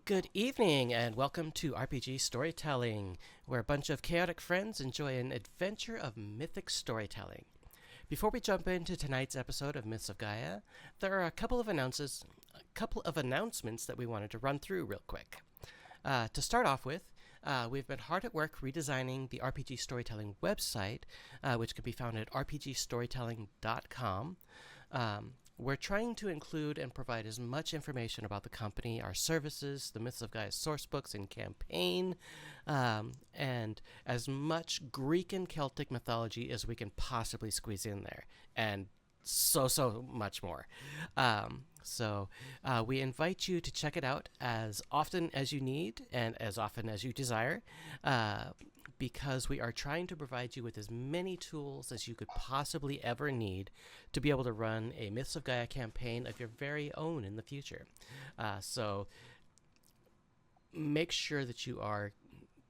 Good evening and welcome to RPG Storytelling, where a bunch of chaotic friends enjoy an adventure of mythic storytelling. Before we jump into tonight's episode of Myths of Gaea, there are a couple of announcements that we wanted to run through real quick. To start off with, we've been hard at work redesigning the RPG Storytelling website, which can be found at rpgstorytelling.com. We're trying to include and provide as much information about the company, our services, the Myths of Gaea sourcebooks and campaign, and as much Greek and Celtic mythology as we can possibly squeeze in there, and so much more. So we invite you to check it out as often as you need and as often as you desire, because we are trying to provide you with as many tools as you could possibly ever need to be able to run a Myths of Gaea campaign of your very own in the future. So make sure that you are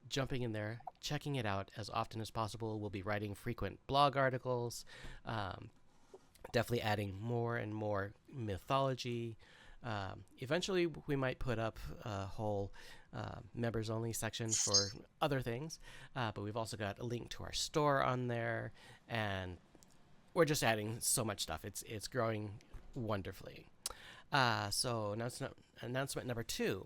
jumping in there, checking it out as often as possible. We'll be writing frequent blog articles, definitely adding more and more mythology. Eventually, we might put up a whole members-only section for other things, but we've also got a link to our store on there, and we're just adding so much stuff. It's growing wonderfully. So announcement number 2.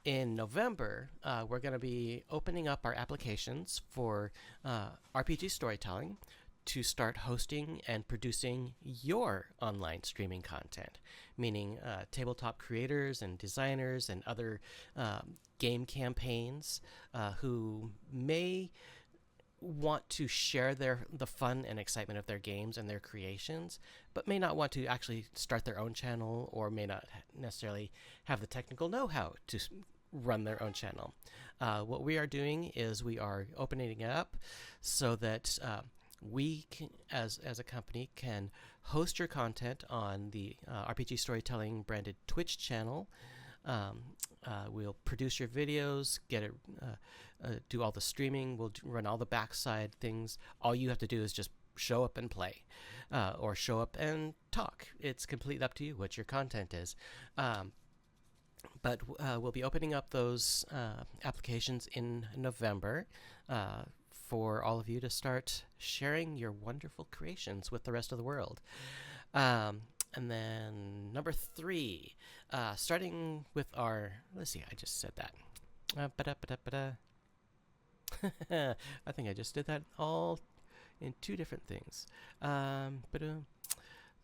In November, we're going to be opening up our applications for RPG Storytelling to start hosting and producing your online streaming content, meaning tabletop creators and designers and other game campaigns who may want to share the fun and excitement of their games and their creations, but may not want to actually start their own channel or may not necessarily have the technical know-how to run their own channel. What we are doing is we are opening it up so that we can, as a company, can host your content on the RPG Storytelling branded Twitch channel. We'll produce your videos, get it, do all the streaming. We'll run all the backside things. All you have to do is just show up and play, or show up and talk. It's completely up to you what your content is. But we'll be opening up those applications in November for all of you to start sharing your wonderful creations with the rest of the world. And then number 3, starting with our, let's see, I just said that. I think I just did that all in 2 different things.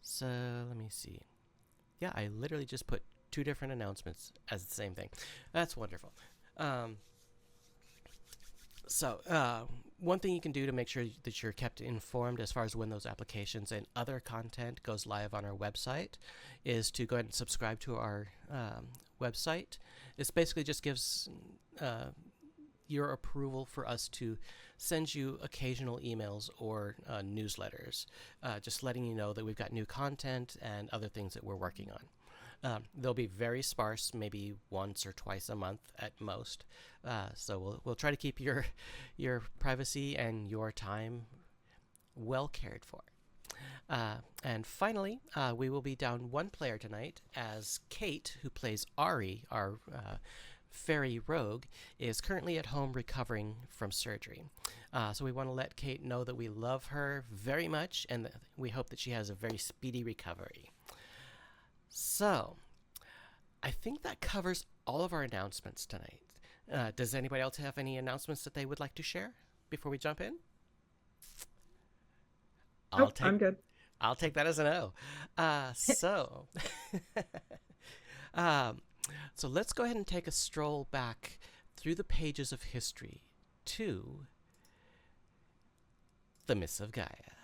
So let me see. Yeah, I literally just put 2 different announcements as the same thing. That's wonderful. So one thing you can do to make sure that you're kept informed as far as when those applications and other content goes live on our website is to go ahead and subscribe to our website. This basically just gives your approval for us to send you occasional emails or newsletters, just letting you know that we've got new content and other things that we're working on. They'll be very sparse, maybe once or twice a month at most. So we'll try to keep your privacy and your time well cared for. And finally, we will be down 1 player tonight as Kate, who plays Ari, our fairy rogue, is currently at home recovering from surgery. So we want to let Kate know that we love her very much and that we hope that she has a very speedy recovery. So, I think that covers all of our announcements tonight. Does anybody else have any announcements that they would like to share before we jump in? I'm good. I'll take that as a no. So let's go ahead and take a stroll back through the pages of history to the Myths of Gaea.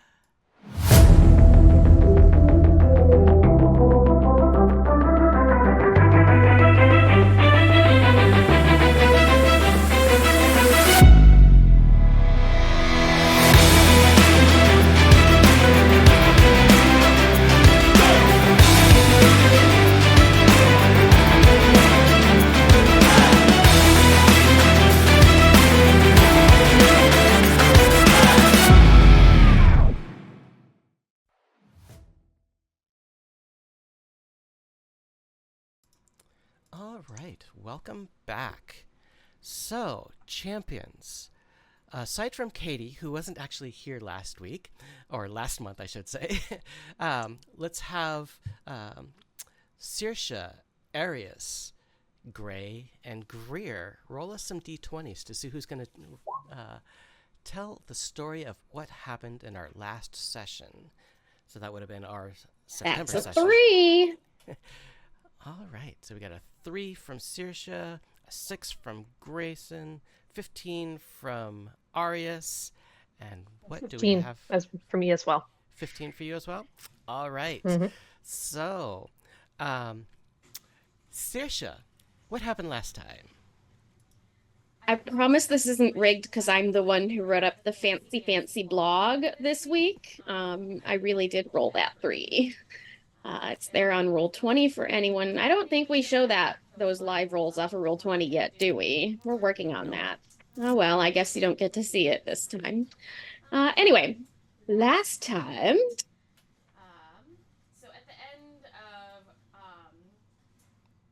All right, welcome back. So, champions, aside from Katie, who wasn't actually here last week, or last month, I should say, let's have Saoirse, Arius, Gray, and Greer roll us some d20s to see who's going to tell the story of what happened in our last session. So that would have been our September That's a session. 3. All right, so we got a 3 from Saoirse, a 6 from Grayson, 15 from Arius, and what 15 do we have? as for me as well. 15 for you as well? All right. Mhm. So, Saoirse, what happened last time? I promise this isn't rigged because I'm the one who wrote up the fancy blog this week. I really did roll that 3. It's there on Roll20 for anyone. I don't think we show those live rolls off of Roll20 yet, do we? We're working on that. Oh well, I guess you don't get to see it this time. Anyway, last time. So at the end of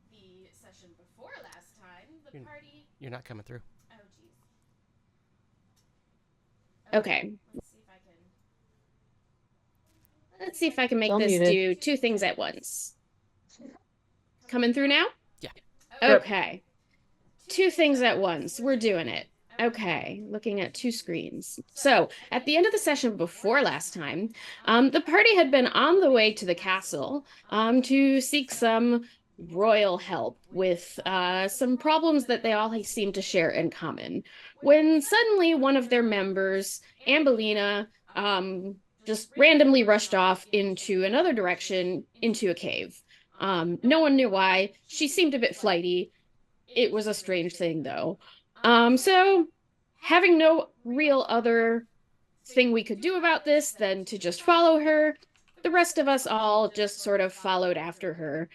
the session before last time, the party. You're not coming through. Oh geez. Okay. Let's see if I can make this do 2 things at once. Coming through now? Yeah. Okay. 2 things at once. We're doing it. Okay. Looking at 2 screens. So, at the end of the session before last time, the party had been on the way to the castle to seek some royal help with some problems that they all seem to share in common. When suddenly one of their members, Ambelina, just randomly rushed off into another direction, into a cave. No one knew why. She seemed a bit flighty. It was a strange thing, though. So, having no real other thing we could do about this than to just follow her, the rest of us all just sort of followed after her.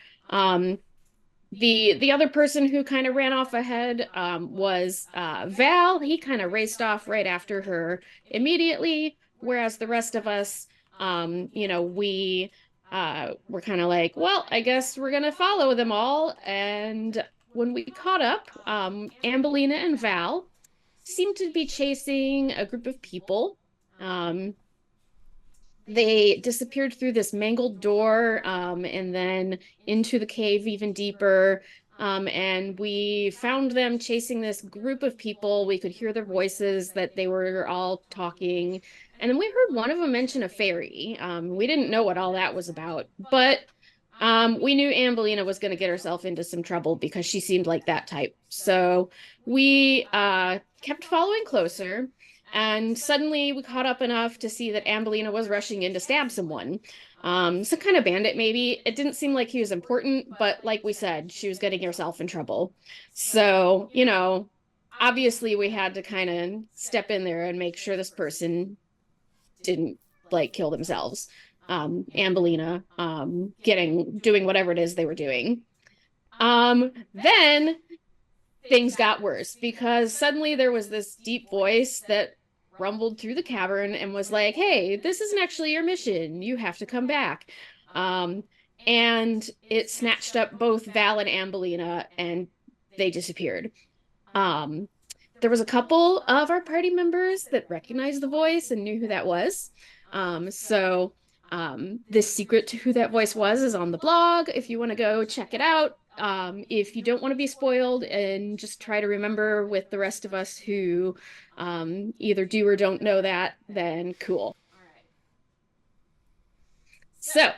The other person who kind of ran off ahead was Val. He kind of raced off right after her immediately. Whereas the rest of us, we were kind of like, well, I guess we're going to follow them all. And when we caught up, Ambelina and Val seemed to be chasing a group of people. They disappeared through this mangled door and then into the cave even deeper. And we found them chasing this group of people. We could hear their voices that they were all talking. And then we heard one of them mention a fairy. We didn't know what all that was about, but we knew Ambelina was going to get herself into some trouble because she seemed like that type. So we kept following closer, and suddenly we caught up enough to see that Ambelina was rushing in to stab someone. Some kind of bandit, maybe. It didn't seem like he was important, but like we said, she was getting herself in trouble. So, obviously we had to kind of step in there and make sure this person didn't kill themselves. Ambelina doing whatever it is they were doing. Then things got worse because suddenly there was this deep voice that rumbled through the cavern and was like, hey, this isn't actually your mission. You have to come back. And it snatched up both Val and Ambelina and they disappeared. There was a couple of our party members that recognized the voice and knew who that was. So the secret to who that voice was is on the blog if you want to go check it out. If you don't want to be spoiled and just try to remember with the rest of us who either do or don't know that, then cool. So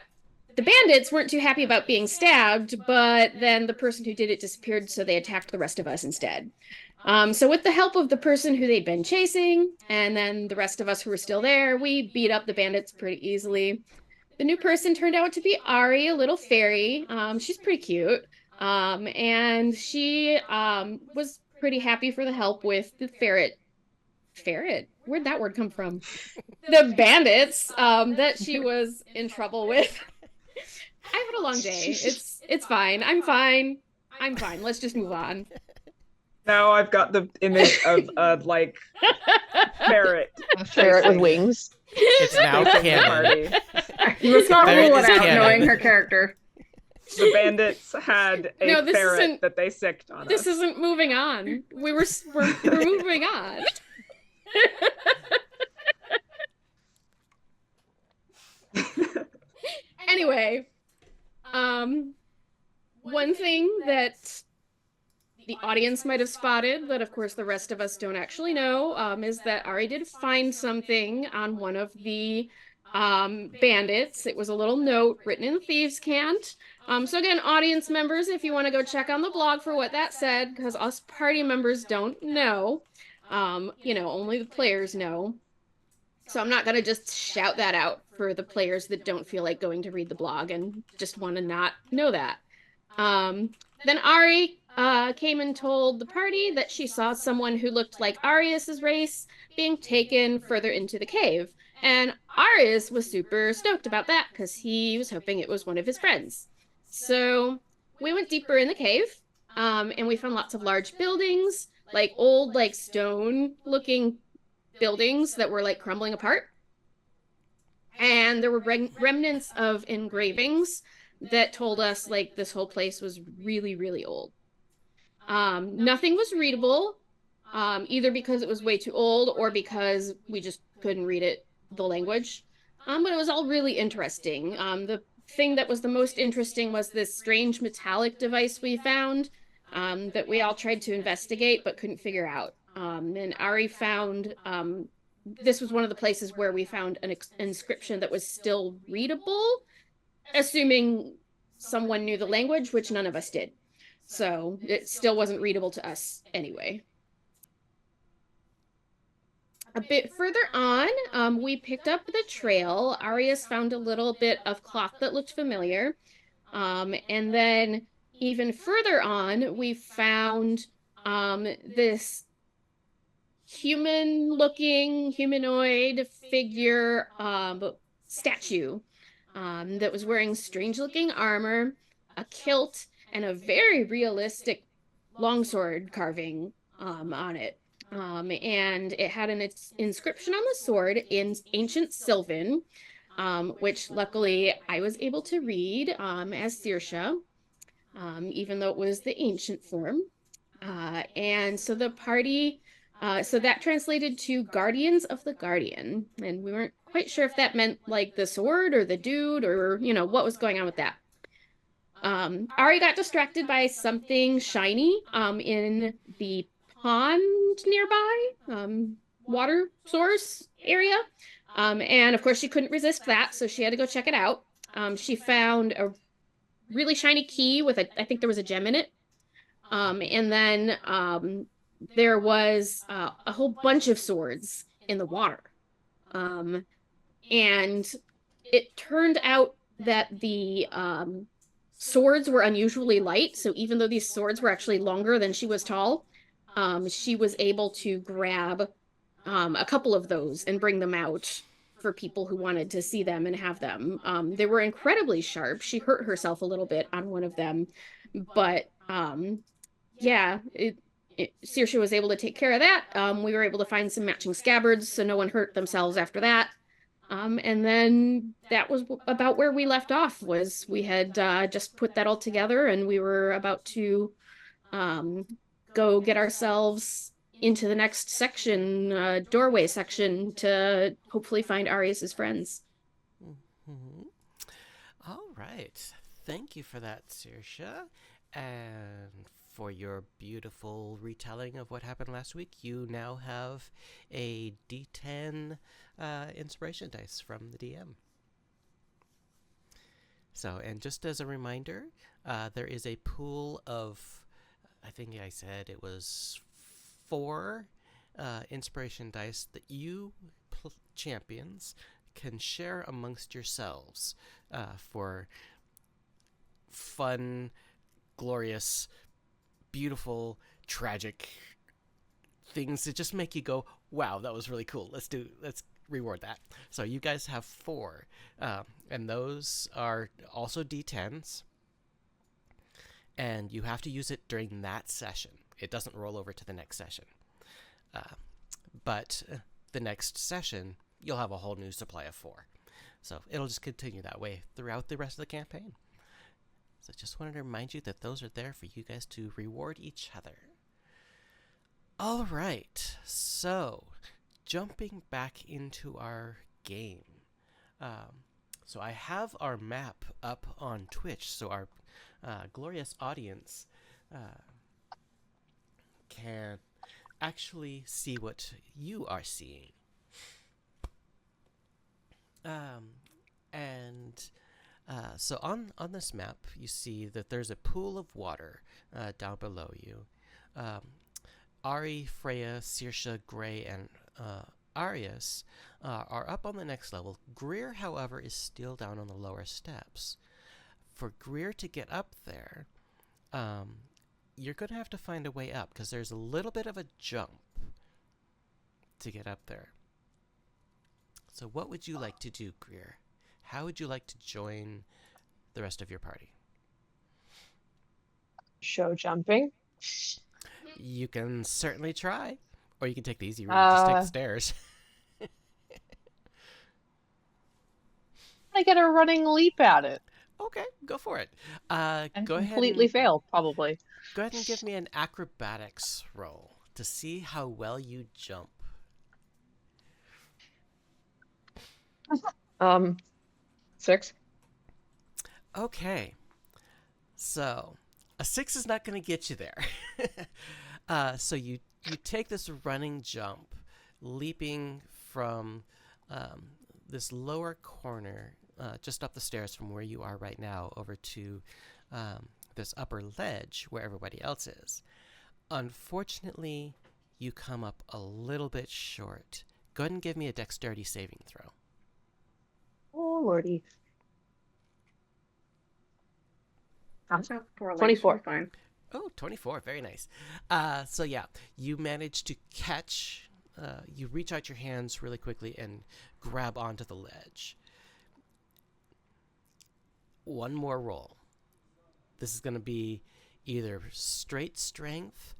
the bandits weren't too happy about being stabbed, but then the person who did it disappeared, so they attacked the rest of us instead. So with the help of the person who they'd been chasing, and then the rest of us who were still there, we beat up the bandits pretty easily. The new person turned out to be Ari, a little fairy. She's pretty cute. And she was pretty happy for the help with the ferret. Ferret? Where'd that word come from? The bandits that she was in trouble with. I had a long day. It's fine. I'm fine. Let's just move on. Now I've got the image of ferret. A ferret with wings. It's now canon. You must not Ferret rule is it out canon. knowing her character. The bandits had a No, this ferret isn't- that they sicked on This us. isn't moving on. We're moving on. Anyway, one thing that the audience might have spotted, that of course the rest of us don't actually know, is that Ari did find something on one of the bandits. It was a little note written in thieves' cant. So again, audience members, if you want to go check on the blog for what that said, because us party members don't know. Only the players know. So I'm not going to just shout that out for the players that don't feel like going to read the blog and just want to not know that. Then Ari came and told the party that she saw someone who looked like Arius's race being taken further into the cave. And Arius was super stoked about that because he was hoping it was one of his friends. So we went deeper in the cave, and we found lots of large buildings, like old, like stone-looking buildings that were like crumbling apart. And there were remnants of engravings that told us like this whole place was really, really old. Nothing was readable, either because it was way too old or because we just couldn't read it, the language. But it was all really interesting. The thing that was the most interesting was this strange metallic device we found, that we all tried to investigate but couldn't figure out. And Ari found, this was one of the places where we found an inscription that was still readable, assuming someone knew the language, which none of us did. So it still wasn't readable to us anyway. A bit further on, we picked up the trail. Arius found a little bit of cloth that looked familiar. And then even further on, we found this human-looking, humanoid figure statue that was wearing strange-looking armor, a kilt, and a very realistic longsword carving on it. And it had an inscription on the sword in ancient Sylvan, which luckily I was able to read as Saoirse, even though it was the ancient form. And so the party, so that translated to Guardians of the Guardian, and we weren't quite sure if that meant like the sword or the dude or, what was going on with that. Ari got distracted by something shiny in the pond nearby, water source area. And of course she couldn't resist that, so she had to go check it out. She found a really shiny key with I think there was a gem in it. And then there was a whole bunch of swords in the water. And it turned out that the swords were unusually light. So even though these swords were actually longer than she was tall, she was able to grab a couple of those and bring them out for people who wanted to see them and have them. They were incredibly sharp. She hurt herself a little bit on one of them, but yeah, Saoirse was able to take care of that. We were able to find some matching scabbards, so no one hurt themselves after that. And then that was about where we left off, was we had just put that all together and we were about to go get ourselves into the next section, doorway section, to hopefully find Arius's friends. Mm-hmm. All right. Thank you for that, Saoirse. And for your beautiful retelling of what happened last week, you now have a D10 inspiration dice from the DM. So, and just as a reminder, there is a pool of, I think I said it was 4 inspiration dice that you champions can share amongst yourselves for fun, glorious, beautiful, tragic things that just make you go, wow, that was really cool. Let's reward that. So you guys have 4, and those are also D10s, and you have to use it during that session. It doesn't roll over to the next session. But the next session, you'll have a whole new supply of 4. So it'll just continue that way throughout the rest of the campaign. So I just wanted to remind you that those are there for you guys to reward each other. All right, so jumping back into our game. So I have our map up on Twitch, so our glorious audience can actually see what you are seeing. So on this map, you see that there's a pool of water down below you. Ari, Freya, Saoirse, Gray, and Arius are up on the next level. Greer, however, is still down on the lower steps. For Greer to get up there, you're going to have to find a way up, because there's a little bit of a jump to get up there. So what would you like to do, Greer? How would you like to join the rest of your party? Show jumping. You can certainly try. Or you can take the easy route and just take the stairs. I get a running leap at it. Okay, go for it. And Go ahead completely and, fail, probably. Go ahead and give me an acrobatics roll to see how well you jump. 6. Okay. So, a 6 is not going to get you there. So you take this running jump, leaping from this lower corner, just up the stairs from where you are right now, over to this upper ledge where everybody else is. Unfortunately, you come up a little bit short. Go ahead and give me a dexterity saving throw. Oh, lordy. So 4 legs, 24. we're fine. Oh, 24. Very nice. So yeah, you manage to catch, you reach out your hands really quickly and grab onto the ledge. One more roll. This is going to be either straight strength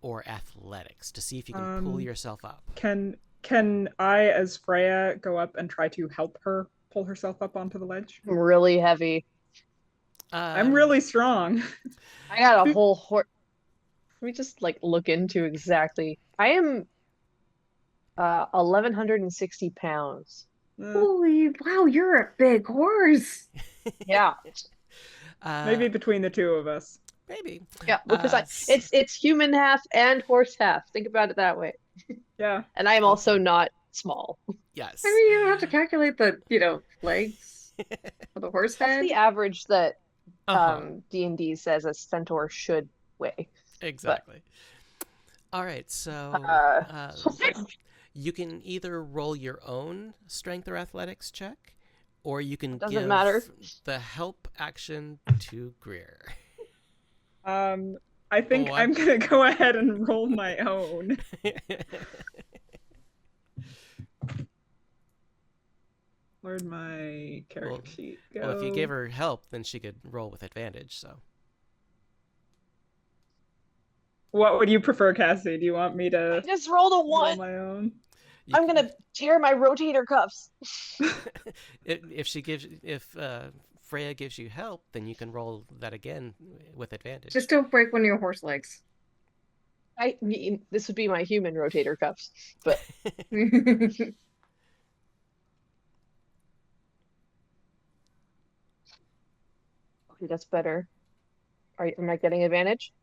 or athletics to see if you can pull yourself up. Can I, as Freya, go up and try to help her pull herself up onto the ledge? I'm really heavy. I'm really strong. I got a whole horse. Let me just look into exactly. I am 1,160 pounds. Holy, wow, you're a big horse. Yeah. Maybe between the two of us. Maybe. Yeah, because it's human half and horse half. Think about it that way. Yeah. And I am also not small. Yes. I mean, you don't have to calculate the, legs for the horse That's head. the average that Uh-huh. D&D says a centaur should weigh. Exactly. All right, so you can either roll your own strength or athletics check, or you can Doesn't give matter. the help action to Greer. I think Oh, I'm gonna go ahead and roll my own. Where'd my character sheet go? Well, if you gave her help, then she could roll with advantage, so. What would you prefer, Cassie? Do you want me to I just rolled a roll 1. my own? I'm gonna tear my rotator cuffs. If Freya gives you help, then you can roll that again with advantage. Just don't break one of your horse legs. I mean, this would be my human rotator cuffs, but okay, that's better. Am I getting advantage?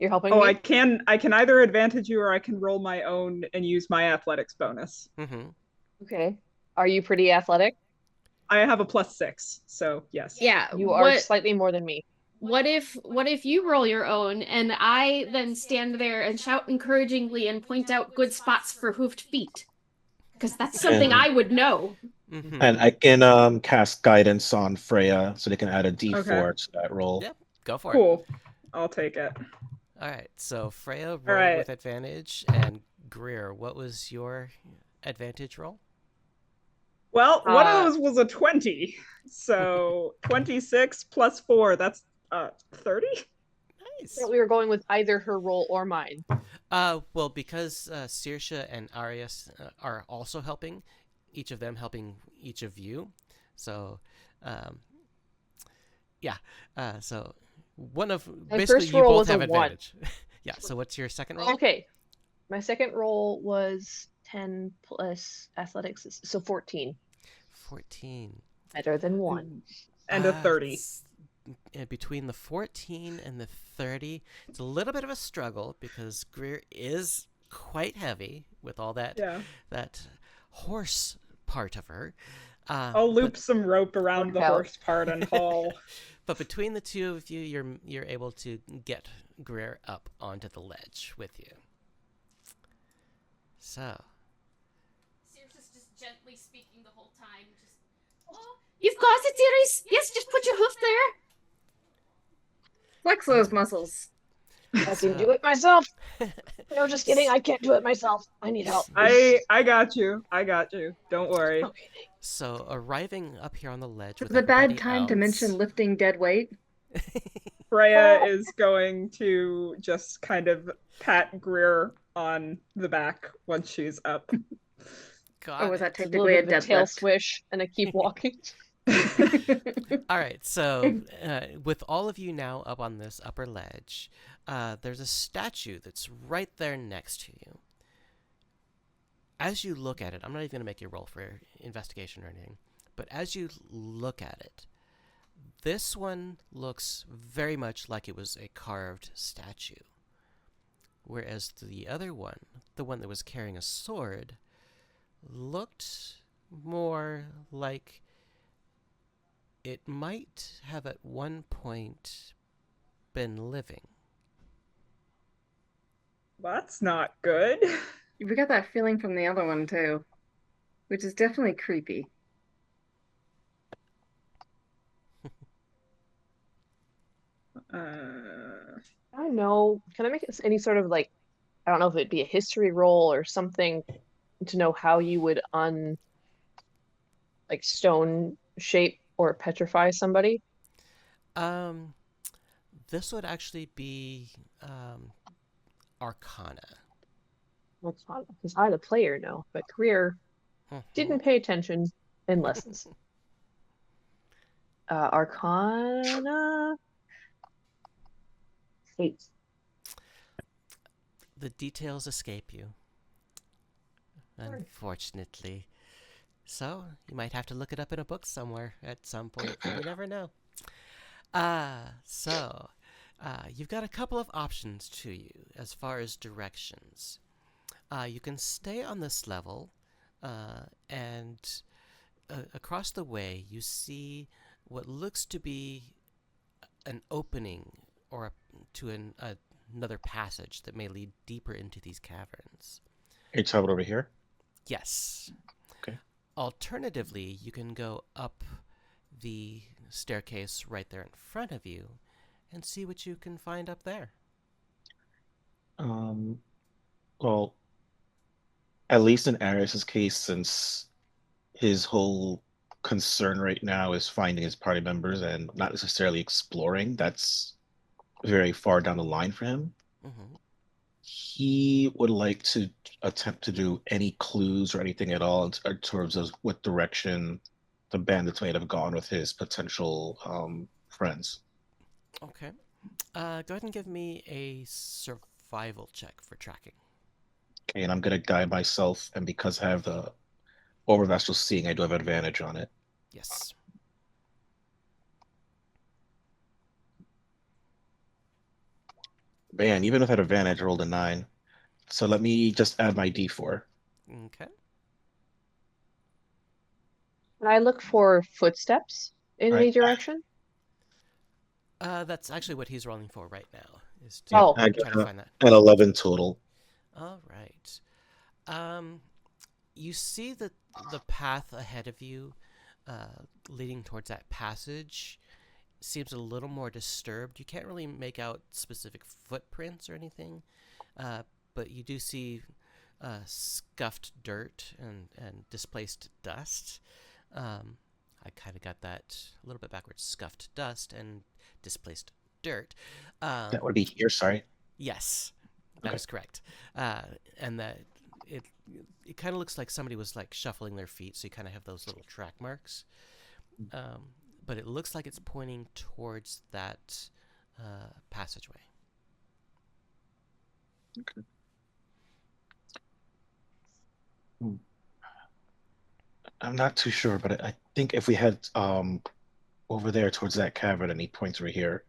You're helping me? I can either advantage you or I can roll my own and use my athletics bonus. Mm-hmm. Okay. Are you pretty athletic? I have a +6, so yes. Yeah, You are slightly more than me. What if you roll your own and I then stand there and shout encouragingly and point out good spots for hoofed feet? Because that's something I would know. Mm-hmm. And I can cast guidance on Freya so they can add a D4 to that roll. Yep, go for it. Cool. I'll take it. All right, so Freya rolled with advantage, and Greer, what was your advantage roll? Well, one of those was a 20, so 26 plus 4, that's 30? Nice. So we were going with either her roll or mine. Well, because Saoirse and Arius are also helping, each of them helping each of you, so Yeah. So one of My basically first you roll both was a have 1. advantage. Yeah. So what's your second roll? Okay. My second roll was 10 plus athletics, so 14. 14. Better than 1. And a 30. Between the 14 and the 30, it's a little bit of a struggle because Greer is quite heavy with all that Yeah. that horse part of her. I'll loop some rope around the Work out. horse part and haul. But between the two of you, you're able to get Greer up onto the ledge with you. So Sirius is just gently speaking the whole time. You've got it, Sirius. Yes, just put your hoof there. Flex those muscles. I can do it myself. No, just kidding. I can't do it myself. I need help. I got you. I got you. Don't worry. Okay. So arriving up here on the ledge with It's a bad everybody time to else- mention lifting dead weight. Freya is going to just kind of pat Greer on the back once she's up. Got Or was it. that A little technically a bit of a tail deadlift? swish, and I keep walking. All right, so with all of you now up on this upper ledge, there's a statue that's right there next to you. As you look at it, I'm not even going to make you roll for investigation or anything, but as you look at it, this one looks very much like it was a carved statue, whereas the other one, the one that was carrying a sword, looked more like it might have at one point been living. That's not good. We got that feeling from the other one too, which is definitely creepy. I don't know. Can I make it any sort of like, I don't know if it'd be a history roll or something to know how you would like stone shape or petrify somebody? This would actually be Arcana. Well, it's not because I, the player, know, but Greer didn't pay attention in lessons. Arcana 8. The details escape you, unfortunately. So, you might have to look it up in a book somewhere at some point. You never know. You've got a couple of options to you as far as directions. You can stay on this level, and across the way you see what looks to be an opening or another passage that may lead deeper into these caverns. Are you talking over here? Yes. Okay. Alternatively, you can go up the staircase right there in front of you and see what you can find up there. Well, at least in Arius's case, since his whole concern right now is finding his party members and not necessarily exploring, that's very far down the line for him. Mm-hmm. He would like to attempt to do any clues or anything at all in terms of what direction the bandits might have gone with his potential friends. Okay. Go ahead and give me a survival check for tracking. Okay, and I'm gonna guide myself, and because I have the overvestral seeing, I do have advantage on it. Yes. Man, even with that advantage, I rolled a 9. So let me just add my D4. Okay. Can I look for footsteps in any Right. direction? That's actually what he's rolling for right now, is to Oh. I try got to find that. an 11 total. All right. You see the path ahead of you, leading towards that passage, seems a little more disturbed. You can't really make out specific footprints or anything, but you do see scuffed dirt and displaced dust. I kind of got that a little bit backwards. Scuffed dust and displaced dirt. That would be here, sorry. Yes, that Okay. is correct. And that it kind of looks like somebody was like shuffling their feet, so you kind of have those little track marks. but it looks like it's pointing towards that passageway. Okay. I'm not too sure, but I think if we head over there towards that cavern and he points over here,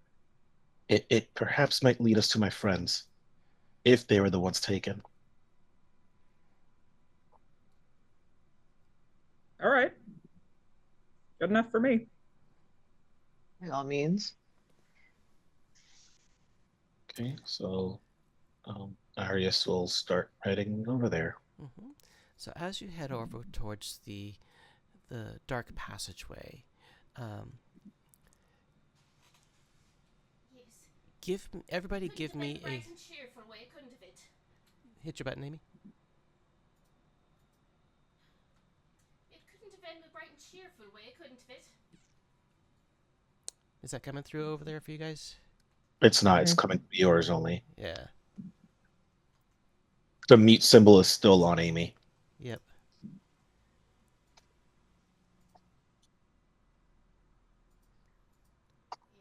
it perhaps might lead us to my friends, if they were the ones taken. All right. Good enough for me. By all means. Okay, so Arius will start heading over there. Mm-hmm. So as you head over towards the dark passageway, everybody give me a... Hit your button, Amy. It couldn't have been the bright and cheerful way, couldn't it? Is that coming through over there for you guys? It's not. It's coming to yours only. Yeah. The meat symbol is still on Amy. Yep.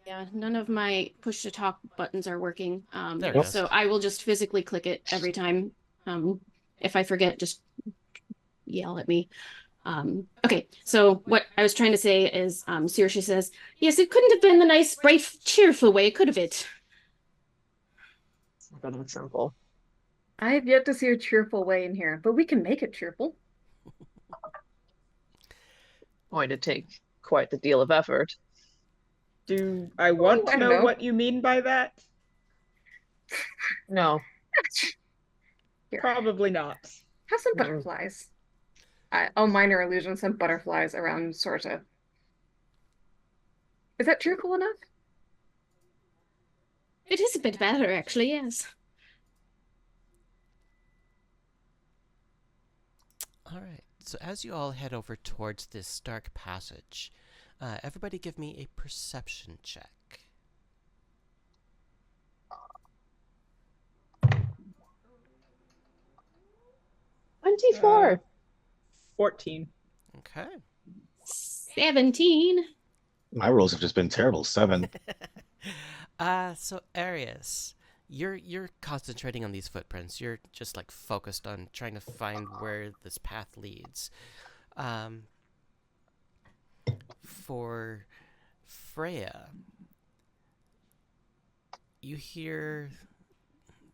Yeah, none of my push to talk buttons are working. There it So is. I will just physically click it every time. If I forget, just yell at me. Okay, so what I was trying to say is, Saoirse says, yes, it couldn't have been the nice, bright, cheerful way, could have it? It's not that simple. I have yet to see a cheerful way in here, but we can make it cheerful. Going to take quite the deal of effort. Do I want I to don't know know. what you mean by that? No. Here, Probably not. have some butterflies. Minor illusion, some butterflies around Sorta. Is that cheerful enough? It is a bit better, actually, yes. All right. So as you all head over towards this dark passage, everybody give me a perception check. 24. 14. Okay. 17. My rolls have just been terrible. 7. So Arius, you're concentrating on these footprints. You're just like focused on trying to find where this path leads. For Freya, you hear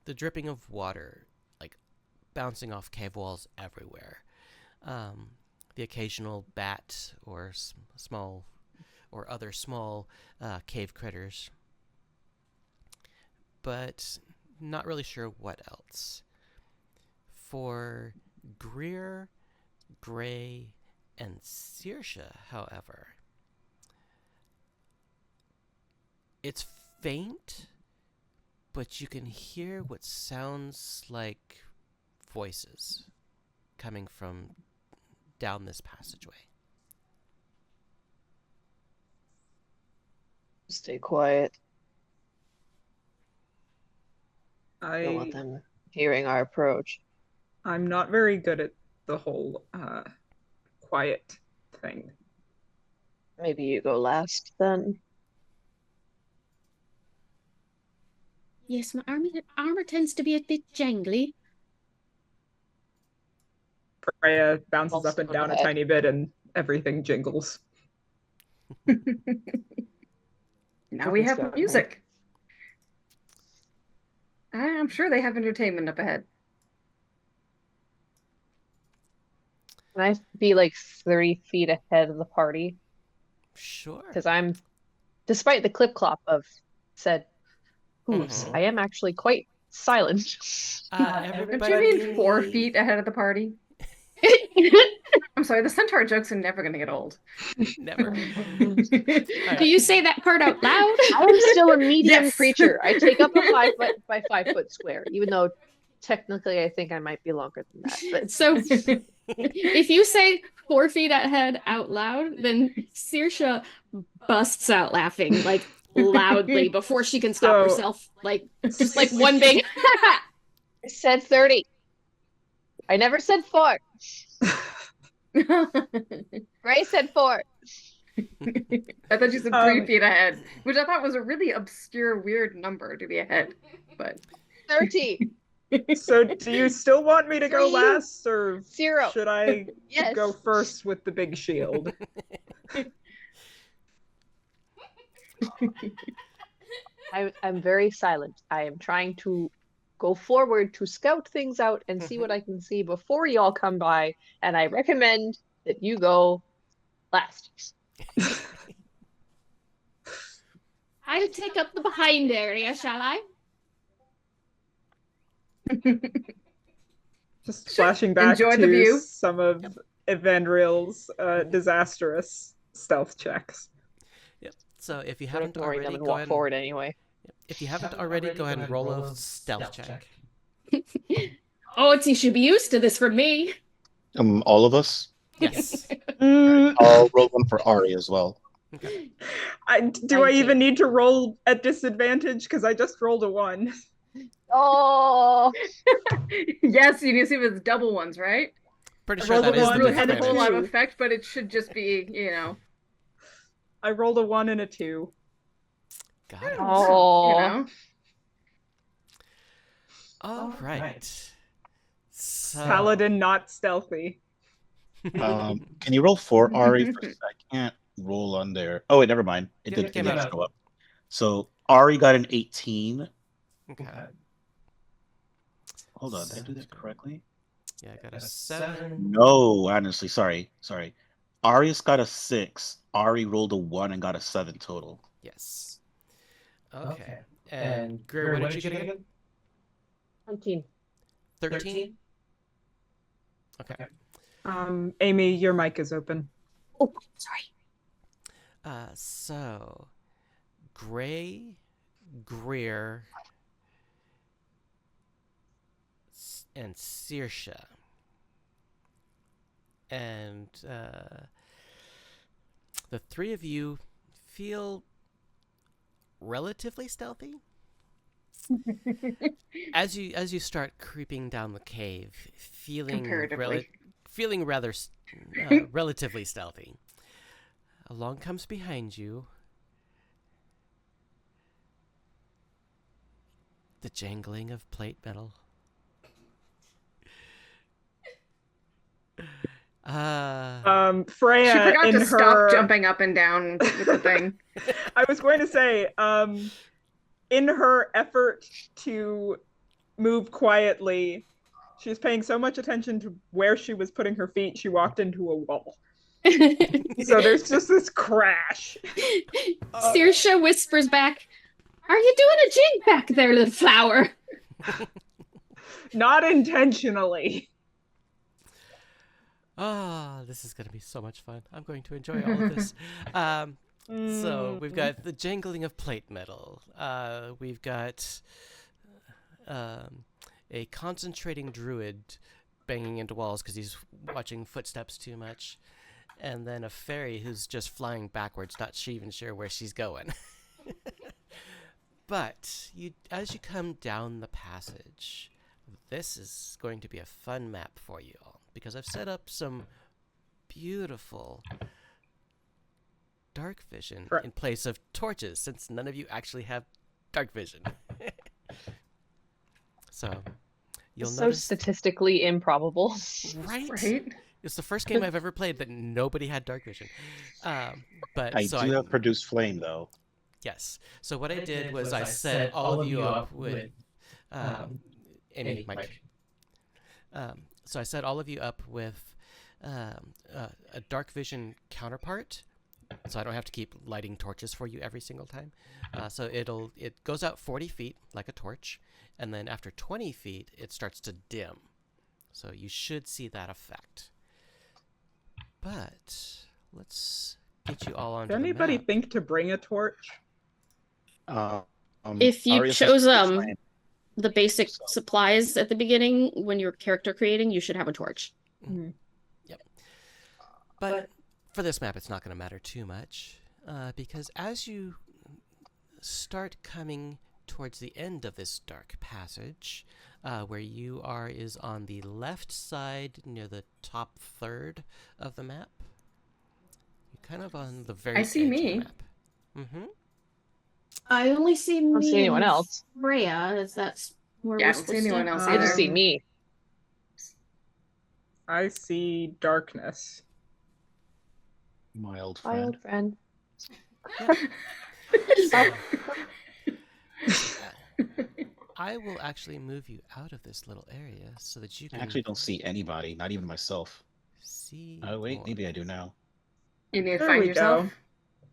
the dripping of water, like bouncing off cave walls everywhere. The occasional bat or small or other small cave critters, but not really sure what else. For Greer, Gray, and Saoirse, however, it's faint, but you can hear what sounds like voices coming from down this passageway. Stay quiet. Don't want I them hearing our approach. I'm not very good at the whole quiet thing. Maybe you go last then. Yes, my armor tends to be a bit jangly. Freya bounces Also up and go down a ahead. tiny bit and everything jingles. Now we have Go ahead. music. I'm sure they have entertainment up ahead. Can I be like 3 feet ahead of the party? Sure. Because I'm, despite the clip clop of said hooves, Mhm. I am actually quite silent. Don't you mean 4 feet ahead of the party? I'm sorry, the centaur jokes are never going to get old. Never. Do you say that part out loud? I am still a medium Yes. creature. I take up a 5 foot by 5 foot square, even though technically I think I might be longer than that. But So if you say 4 feet ahead out loud, then Saoirse busts out laughing like loudly before she can stop So- herself. Like just like one big I said 30. I never said 4. Ray said 4. I thought you said 3 feet ahead, which I thought was a really obscure, weird number to be ahead. But 30. So do you still want me to go last, or 0. should I Yes. go first with the big shield? I'm very silent. I am trying to go forward to scout things out and see what I can see before y'all come by, and I recommend that you go last. I'll take up the behind area, shall I? Just flashing back Enjoy the to view. some of Evandriel's disastrous stealth checks. Yep. So if you Don't haven't worry, already, I'm gonna go walk ahead. forward anyway. If you haven't already, go ahead and roll a stealth check. Oh, you should be used to this from me. All of us. Yes. I'll roll one for Ari as well. Okay. Do I even need to roll at disadvantage? Because I just rolled a 1. Oh, Yes, you can see if it's double ones, right? Pretty I sure rolled that a is one, the Really had a whole lot of disadvantage. effect, but it should just be, you know. I rolled a 1 and a 2. Got it. oh. You know. All right. So, Paladin not stealthy. Can you roll for Ari? First? I can't roll on there. Oh wait, never mind. It Yeah, didn't show up. So Ari got an 18. Okay. Hold on, did I do that correctly? Yeah, I got a 7. No, honestly, sorry. Arius got a 6. Ari rolled a 1 and got a 7 total. Yes. Okay. And Greer, what did you get again? 19. 13? Okay. Amy, your mic is open. Oh, sorry. So, Gray, Greer, and Saoirse. And the three of you feel relatively stealthy. As you start creeping down the cave, feeling Comparatively. feeling rather relatively stealthy. Along comes behind you the jangling of plate metal. Freya, She forgot in to her... stop jumping up and down with the thing. I was going to say, in her effort to move quietly, she was paying so much attention to where she was putting her feet, she walked into a wall. So there's just this crash. Saoirse whispers back, "Are you doing a jig back there, little flower?" Not intentionally. This is going to be so much fun. I'm going to enjoy all of this. So we've got the jangling of plate metal. We've got a concentrating druid banging into walls because he's watching footsteps too much. And then a fairy who's just flying backwards, not even sure where she's going. But as you come down the passage, this is going to be a fun map for you all because I've set up some beautiful dark vision in place of torches, since none of you actually have dark vision. So you'll So notice, statistically improbable. right? Right? It's the first game I've ever played that nobody had dark vision. But I so do have produce flame though. yes. So what I did was I set all of you up with Amy, Mike. So I set all of you up with a dark vision counterpart, so I don't have to keep lighting torches for you every single time. So it goes out 40 feet like a torch, and then after 20 feet it starts to dim. So you should see that effect. But let's get you all onto Did anybody the map. think to bring a torch? If you Arius has chose produce flame. the basic supplies at the beginning when you're character creating, you should have a torch. Yep. But for this map, it's not going to matter too much because as you start coming towards the end of this dark passage, where you are is on the left side near the top third of the map. You kind of on the very I see edge me. of the map. Mm-hmm. I only see me don't see anyone and else. Freya. Is that where Yeah, I we're don't see supposed anyone to? else I just see either. me. I see darkness. My old My friend. old friend. I will actually move you out of this little area so that you I can actually don't see anybody, not even myself. see. Oh wait, more. maybe I do now. You need to There find we yourself. go.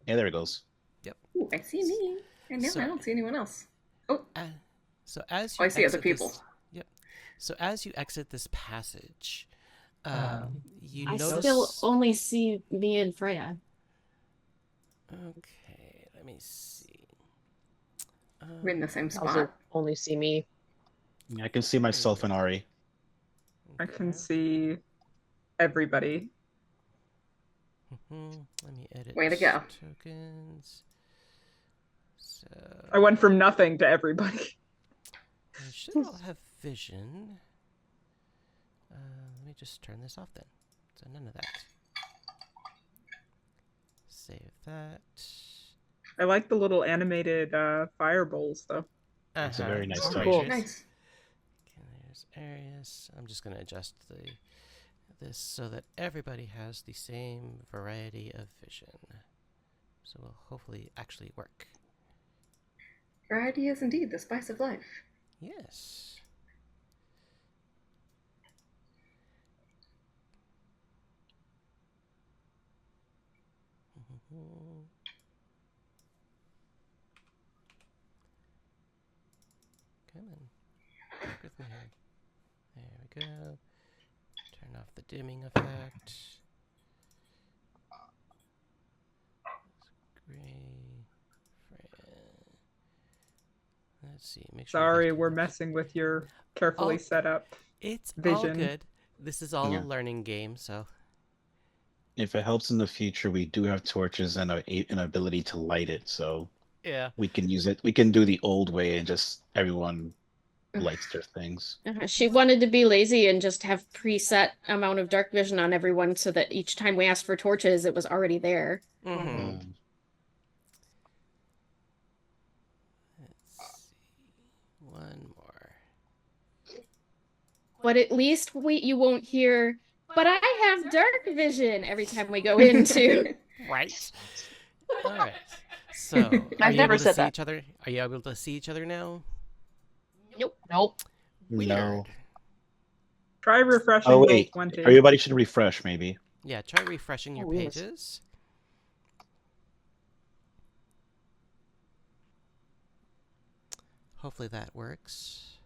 Yeah, there it goes. Ooh, I see me. And now So- I don't see anyone else. Oh, So as oh you I see other exit people. this- Yep. So as you exit this passage, you I notice. still only see me and Freya. Okay, let me see. We're in the same I also spot. only see me. Yeah, I can see myself and Ari. I can Okay. see everybody. Let me edit Way to go. tokens. So I went from nothing to everybody. you should all have vision. Let me just turn this off then. So none of that. Save that. I like the little animated fire bowls, though. It's a very nice Oh, touch. cool. Nice. Okay, there's Arius. I'm just going to adjust this so that everybody has the same variety of vision. So we'll hopefully actually work. Variety is indeed the spice of life. Yes. Come on. Work with me here. There we go. Turn off the dimming effect. Gray. Let's see. Make sure. Sorry, we're messing with your carefully Oh, set up. It's all vision. good. This is all Yeah. a learning game, so. If it helps in the future, we do have torches and an ability to light it, so Yeah. we can use it. We can do the old way and just everyone lights their things. She wanted to be lazy and just have preset amount of dark vision on everyone so that each time we asked for torches, it was already there. Mm-hmm. Um, Let's see. One more. But at least you won't hear, but I have dark vision every time we go into. Right. All right. So, are I've you never able to said see that. each other? Are you able to see each other now? Nope. no. Weird. Try refreshing Oh roll wait, 20. everybody should refresh maybe. Yeah, try refreshing your Oh, yes. pages. Hopefully that works.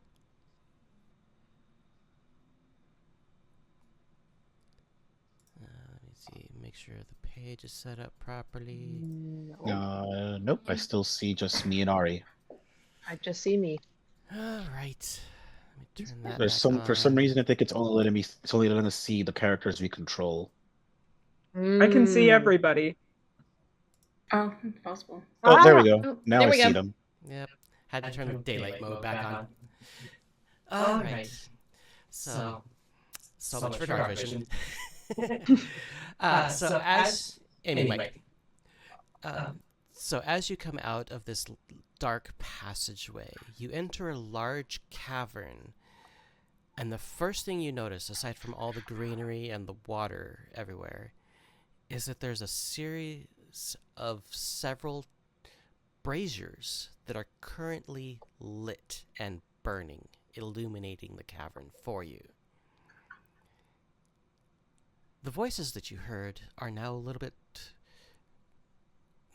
Let me see. Make sure the page is set up properly. No. Nope, I still see just me and Ari. I just see me. All right. Let me turn that There's back some for some on. reason I think it's only letting us see the characters we control. I can see everybody. Oh, it's possible. Oh, there we Ah! go. Oh, Now there I we see go. them. Yep. Had to turn the daylight mode back on. All right. So much for dark vision. So as anyway, so as you come out of this dark passageway, you enter a large cavern, and the first thing you notice, aside from all the greenery and the water everywhere, is that there's a series of several braziers that are currently lit and burning, illuminating the cavern for you. The voices that you heard are now a little bit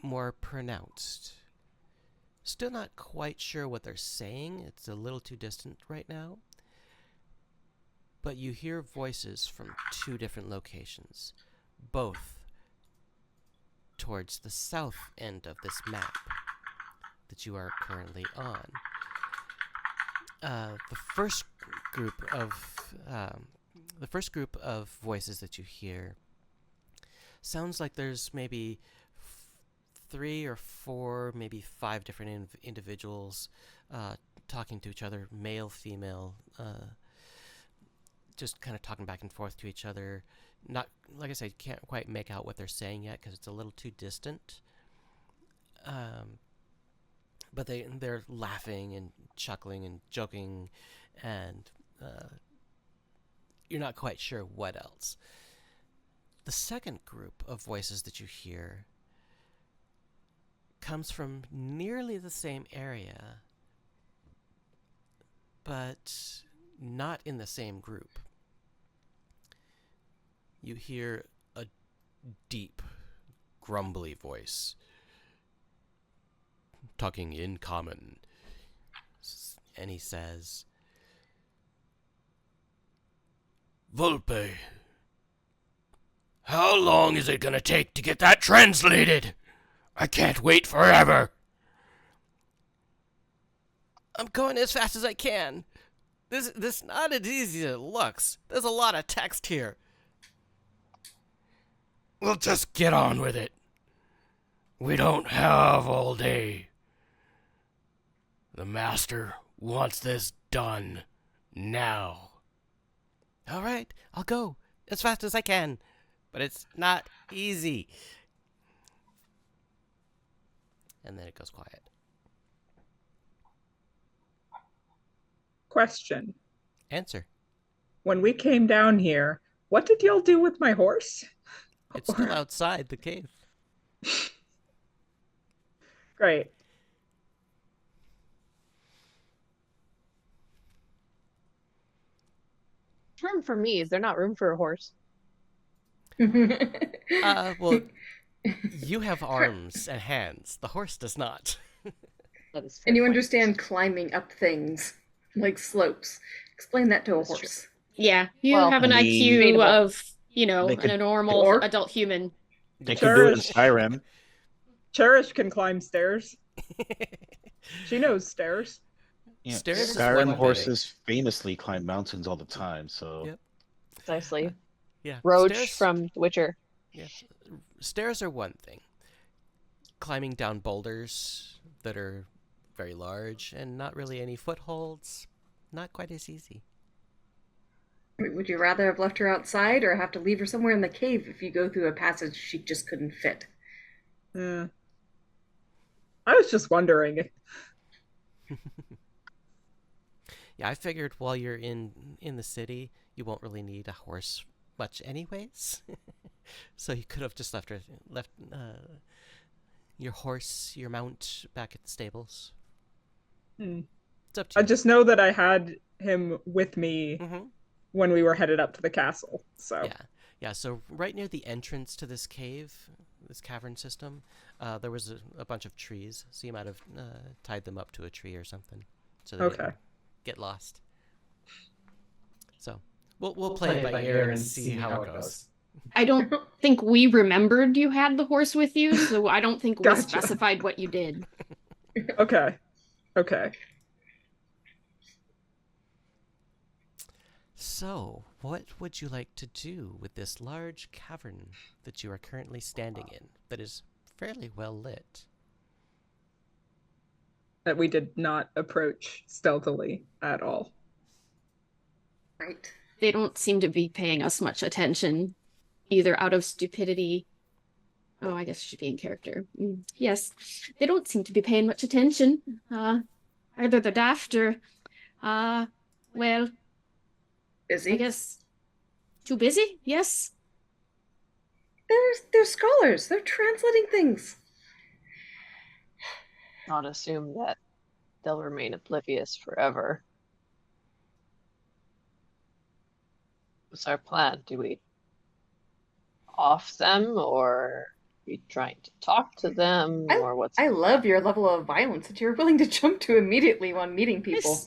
more pronounced. Still not quite sure what they're saying. It's a little too distant right now. But you hear voices from two different locations, both towards the south end of this map that you are currently on. The first group of voices that you hear sounds like there's maybe 3 or 4, maybe 5 different individuals talking to each other, male, female, just kind of talking back and forth to each other, Not, like I said, can't quite make out what they're saying yet because it's a little too distant. But they're laughing and chuckling and joking, and you're not quite sure what else. The second group of voices that you hear comes from nearly the same area, but not in the same group. You hear a deep, grumbly voice talking in common, and he says, "Volpe, how long is it gonna take to get that translated? I can't wait forever." "I'm going as fast as I can. This not as easy as it looks. There's a lot of text here." "We'll just get on with it. We don't have all day. The master wants this done now." "All right, I'll go as fast as I can, but it's not easy." And then it goes quiet. Question. Answer. When we came down here, what did y'all do with my horse? It's still outside the cave. Great. Room for me. Is there not room for a horse? Well, you have arms and hands. The horse does not. That is fair And you point. understand climbing up things, like slopes. Explain that to a That's true. horse. Yeah, you Well, have an they- IQ Debatable. of, you know, They could- a normal Or- adult human. They could do it in Cherish. Skyrim. Cherish can climb stairs. She knows stairs. Yeah. Stairs is Skyrim one horses famously climb mountains all the time, so Yep. Precisely. Yeah. Roach stairs, from The Witcher. yeah. Stairs are one thing. Climbing down boulders that are very large and not really any footholds, not quite as easy. Would you rather have left her outside or have to leave her somewhere in the cave if you go through a passage she just couldn't fit? Yeah. I was just wondering. Yeah, I figured while you're in the city, you won't really need a horse much anyways. So you could have just left your horse, your mount back at the stables. Hmm. It's up to I you. just know that I had him with me Mhm. when we were headed up to the castle. So Yeah, so right near the entrance to this cave, this cavern system, there was a bunch of trees, so you might have tied them up to a tree or something, so they Okay. didn't get lost. So we'll play it by ear and see how it goes. I don't think we remembered you had the horse with you, so I don't think we Gotcha. specified what you did. Okay. Okay. So, what would you like to do with this large cavern that you are currently standing in that is fairly well lit? That we did not approach stealthily at all. Right. They don't seem to be paying us much attention, either out of stupidity. Oh, I guess I should be in character. Yes, they don't seem to be paying much attention. Either they're daft or, well, Busy. I guess too busy. Yes. They're scholars. They're translating things. Not assume that they'll remain oblivious forever. What's our plan? Do we off them, or are we trying to talk to them, or what's I love your level of violence that you're willing to jump to immediately when meeting people. Yes.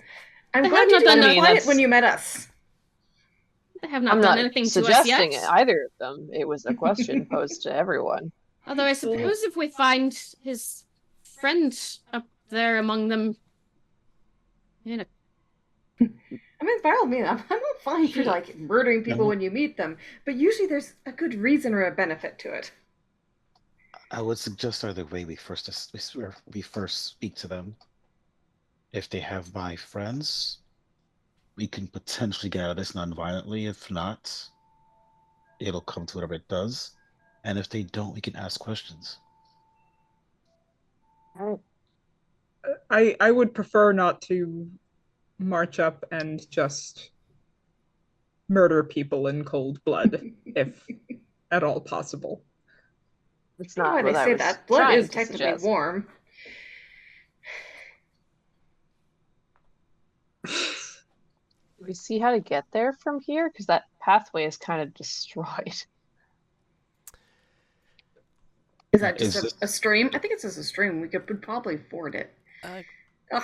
I'm They glad have you not didn't done quiet that's- when you met us. They have not I'm done not anything to us suggesting yet. either of them. It was a question posed to everyone. Although I suppose if we find his friend up there among them, you know, I mean, by all means, I'm not fine for like murdering people No. when you meet them, but usually there's a good reason or a benefit to it. I would suggest either way we first speak to them. If they have my friends, we can potentially get out of this non-violently. If not, it'll come to whatever it does. And if they don't, we can ask questions. I would prefer not to march up and just murder people in cold blood, if at all possible. It's I don't know not why what they I say was that. Blood trying is to technically suggest. warm. Do we see how to get there from here? Because that pathway is kind of destroyed. Is that just Is a stream? I think it's just a stream. We could probably ford it.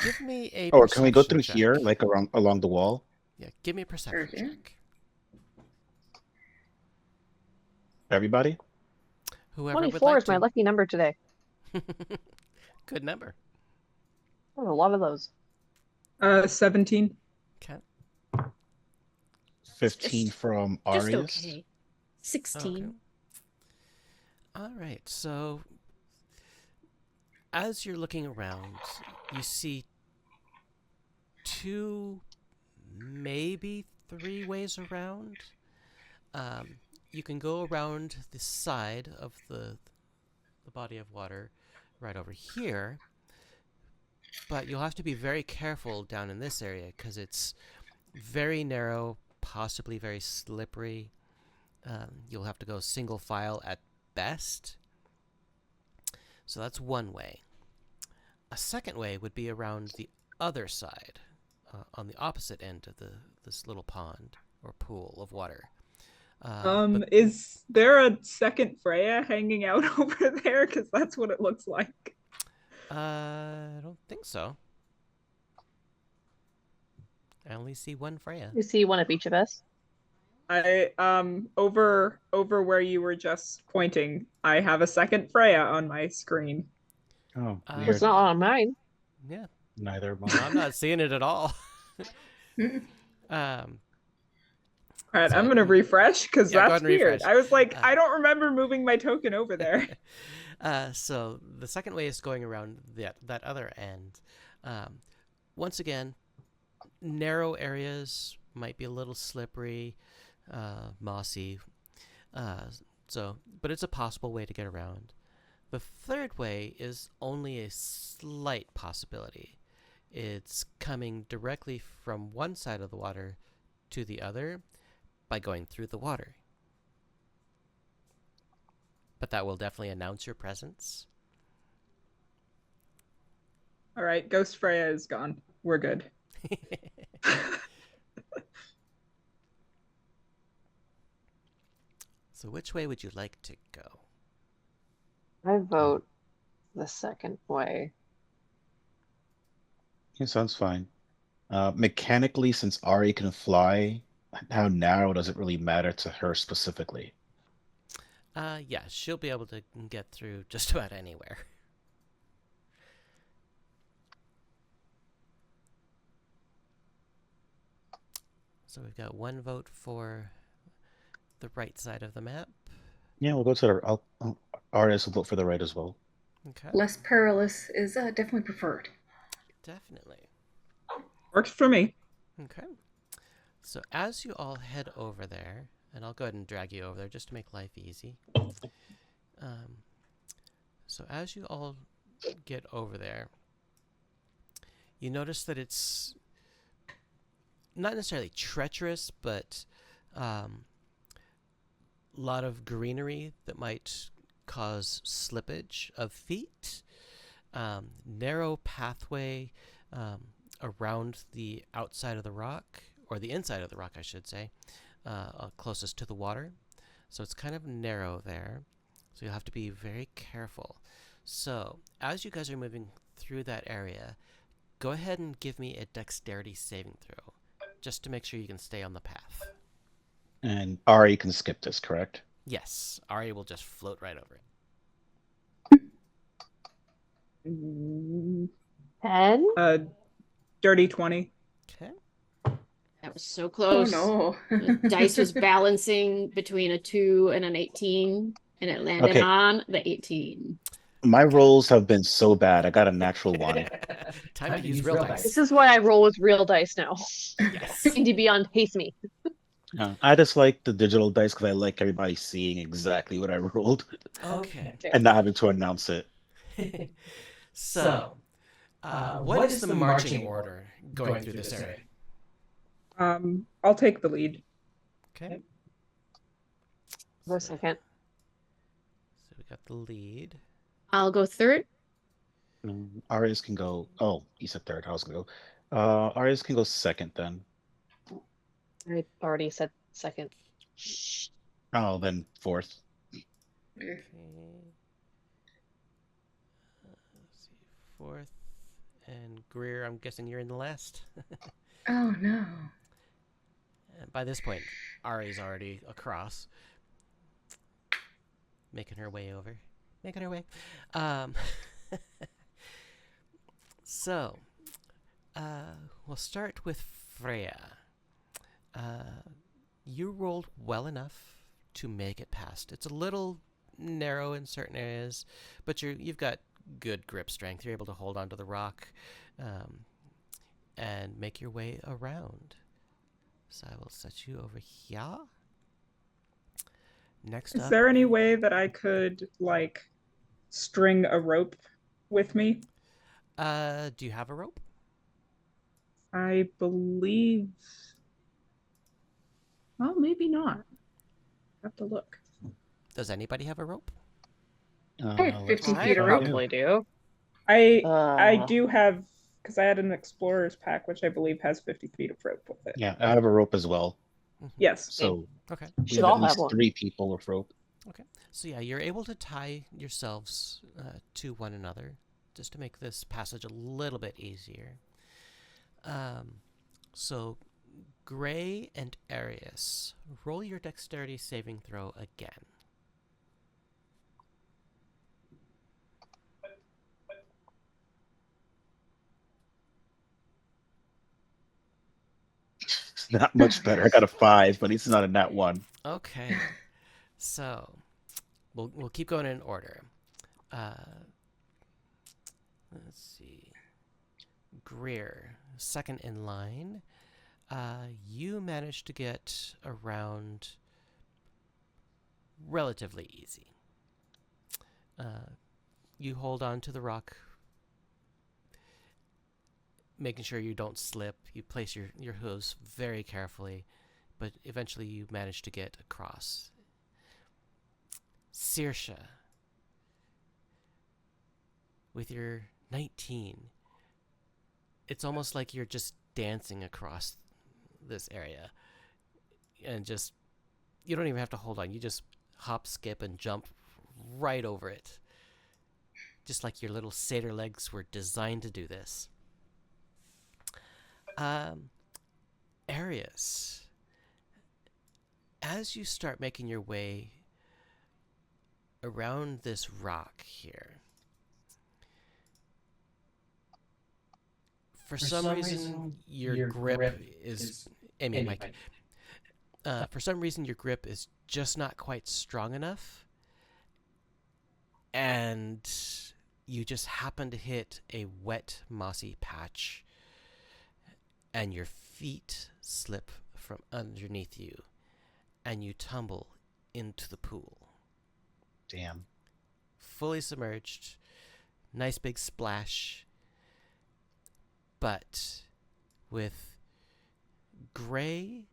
Give me a Or can we go perception through check. here, like along the wall? Yeah, give me a perception Sure. check. Everybody? Whoever would 24 like is my to. lucky number today. Good number. I have a lot of those. 17. Okay. 15 from Just Arius. okay. 16. Okay. All right. So, as you're looking around, you see 2, maybe 3 ways around. You can go around the side of the body of water right over here, but you'll have to be very careful down in this area because it's very narrow, possibly very slippery. You'll have to go single file at best. So that's one way. A second way would be around the other side, on the opposite end of this little pond or pool of water. But Is there a second Freya hanging out over there? Because that's what it looks like. I don't think so. I only see one Freya. You see one of each of us? I over where you were just pointing, I have a second Freya on my screen. Oh, Uh, It's not on mine. Yeah, neither of mine. I'm not seeing it at all. All right, So- I'm gonna refresh because Yeah, go that's ahead and weird. refresh. I was like, I don't remember moving my token over there. So the second way is going around that other end. Once again, narrow areas might be a little slippery, mossy. But it's a possible way to get around. The third way is only a slight possibility. It's coming directly from one side of the water to the other by going through the water. But that will definitely announce your presence. All right, Ghost Freya is gone. We're good. So which way would you like to go? I vote the second way. Yeah, sounds fine. Mechanically, since Ari can fly, how narrow does it really matter to her specifically? Yeah, she'll be able to get through just about anywhere. So we've got one vote for the right side of the map. Yeah, we'll go to the. Arius will vote for the right as well. Okay. Less perilous is definitely preferred. Definitely. Works for me. Okay. So as you all head over there, and I'll go ahead and drag you over there just to make life easy. So as you all get over there, you notice that it's not necessarily treacherous, but a lot of greenery that might cause slippage of feet. Narrow pathway around the outside of the rock, or the inside of the rock, I should say, closest to the water. So it's kind of narrow there. So you'll have to be very careful. So as you guys are moving through that area, go ahead and give me a dexterity saving throw, just to make sure you can stay on the path. And Ari can skip this, correct? Yes, Ari will just float right over it. 10? Dirty 20. Okay. That was so Oh close. no. The dice was balancing between a 2 and an 18, and it landed Okay. on the 18. My rolls have been so bad. I got a natural 1. Time to use real dice. This is why I roll with real dice now. Yes. Indy Beyond hates me. I just like the digital dice because I like everybody seeing exactly what I rolled Okay. and not having to announce it. So, what is the marching order going through this area? I'll take the lead. Okay. The second. So we got the lead. I'll go third. Arius can go. Oh, you said third. I was gonna go. Arius can go second then. I already said second. Oh, then fourth. Okay. Let's see, fourth. And Greer, I'm guessing you're in the last. Oh no. And by this point, Ari's already across, making her way over. Making her way. So, we'll start with Freya. You rolled well enough to make it past. It's a little narrow in certain areas, but you've got good grip strength. You're able to hold onto the rock and make your way around. So I will set you over here. Next Is up, there any way that I could, like, string a rope with me? do you have a rope? I believe. Well, maybe not. Have to look. Does anybody have a rope? Hey, 50 I feet of rope. probably do. I do have, because I had an explorer's pack, which I believe has 50 feet of rope with it. Yeah, I have a rope as well. Yes. So Okay. we Should have all at least have one. 3 people with rope. So yeah, you're able to tie yourselves to one another just to make this passage a little bit easier. So Gray and Arius, roll your dexterity saving throw again. It's not much better. I got a 5, but it's not in that one. Okay. So we'll keep going in order. Let's see. Greer, second in line. You managed to get around relatively easy. You hold on to the rock, making sure you don't slip. You place your hooves very carefully, but eventually you manage to get across. Saoirse, with your 19, it's almost like you're just dancing across this area. And just, you don't even have to hold on. You just hop, skip, and jump right over it. Just like your little satyr legs were designed to do this. Arius, as you start making your way around this rock here, for some reason your grip is Amy, Mike. For some reason your grip is just not quite strong enough, and you just happen to hit a wet, mossy patch, and your feet slip from underneath you, and you tumble into the pool. Damn. Fully submerged, nice big splash, but with Gray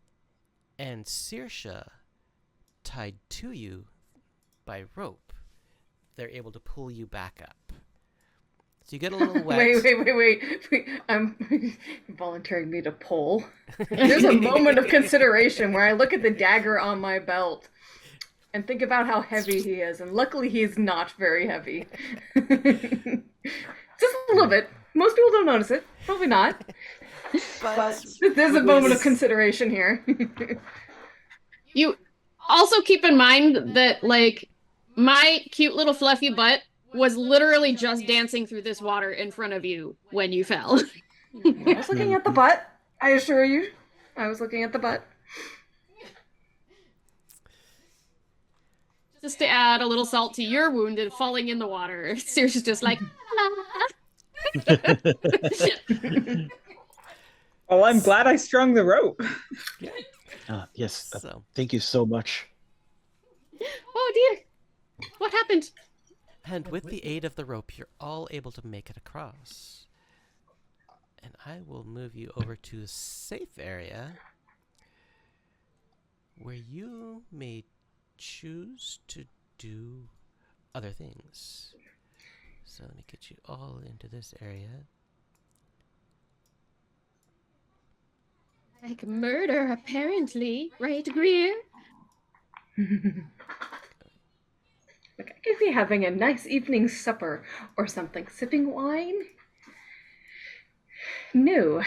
and Saoirse tied to you by rope, they're able to pull you back up. So you get a little wet. Wait. I'm volunteering me to pull. There's a moment of consideration where I look at the dagger on my belt and think about how heavy he is, and luckily he's not very heavy. Just a little bit. Most people don't notice it. Probably not. But There's a moment of consideration here. You also keep in mind that, like, my cute little fluffy butt was literally just dancing through this water in front of you when you fell. I was looking at the butt. I assure you. I was looking at the butt. Just to add a little salt to your wound and falling in the water. Saoirse's just like, Well, I'm glad I strung the rope. Yes, So, thank you so much. Oh dear. What happened? and with the aid of the rope, you're all able to make it across. And I will move you over to a safe area where you may choose to do other things. So let me get you all into this area. Like murder, apparently. Right, Greer? Like, I could be having a nice evening supper or something, sipping wine. No,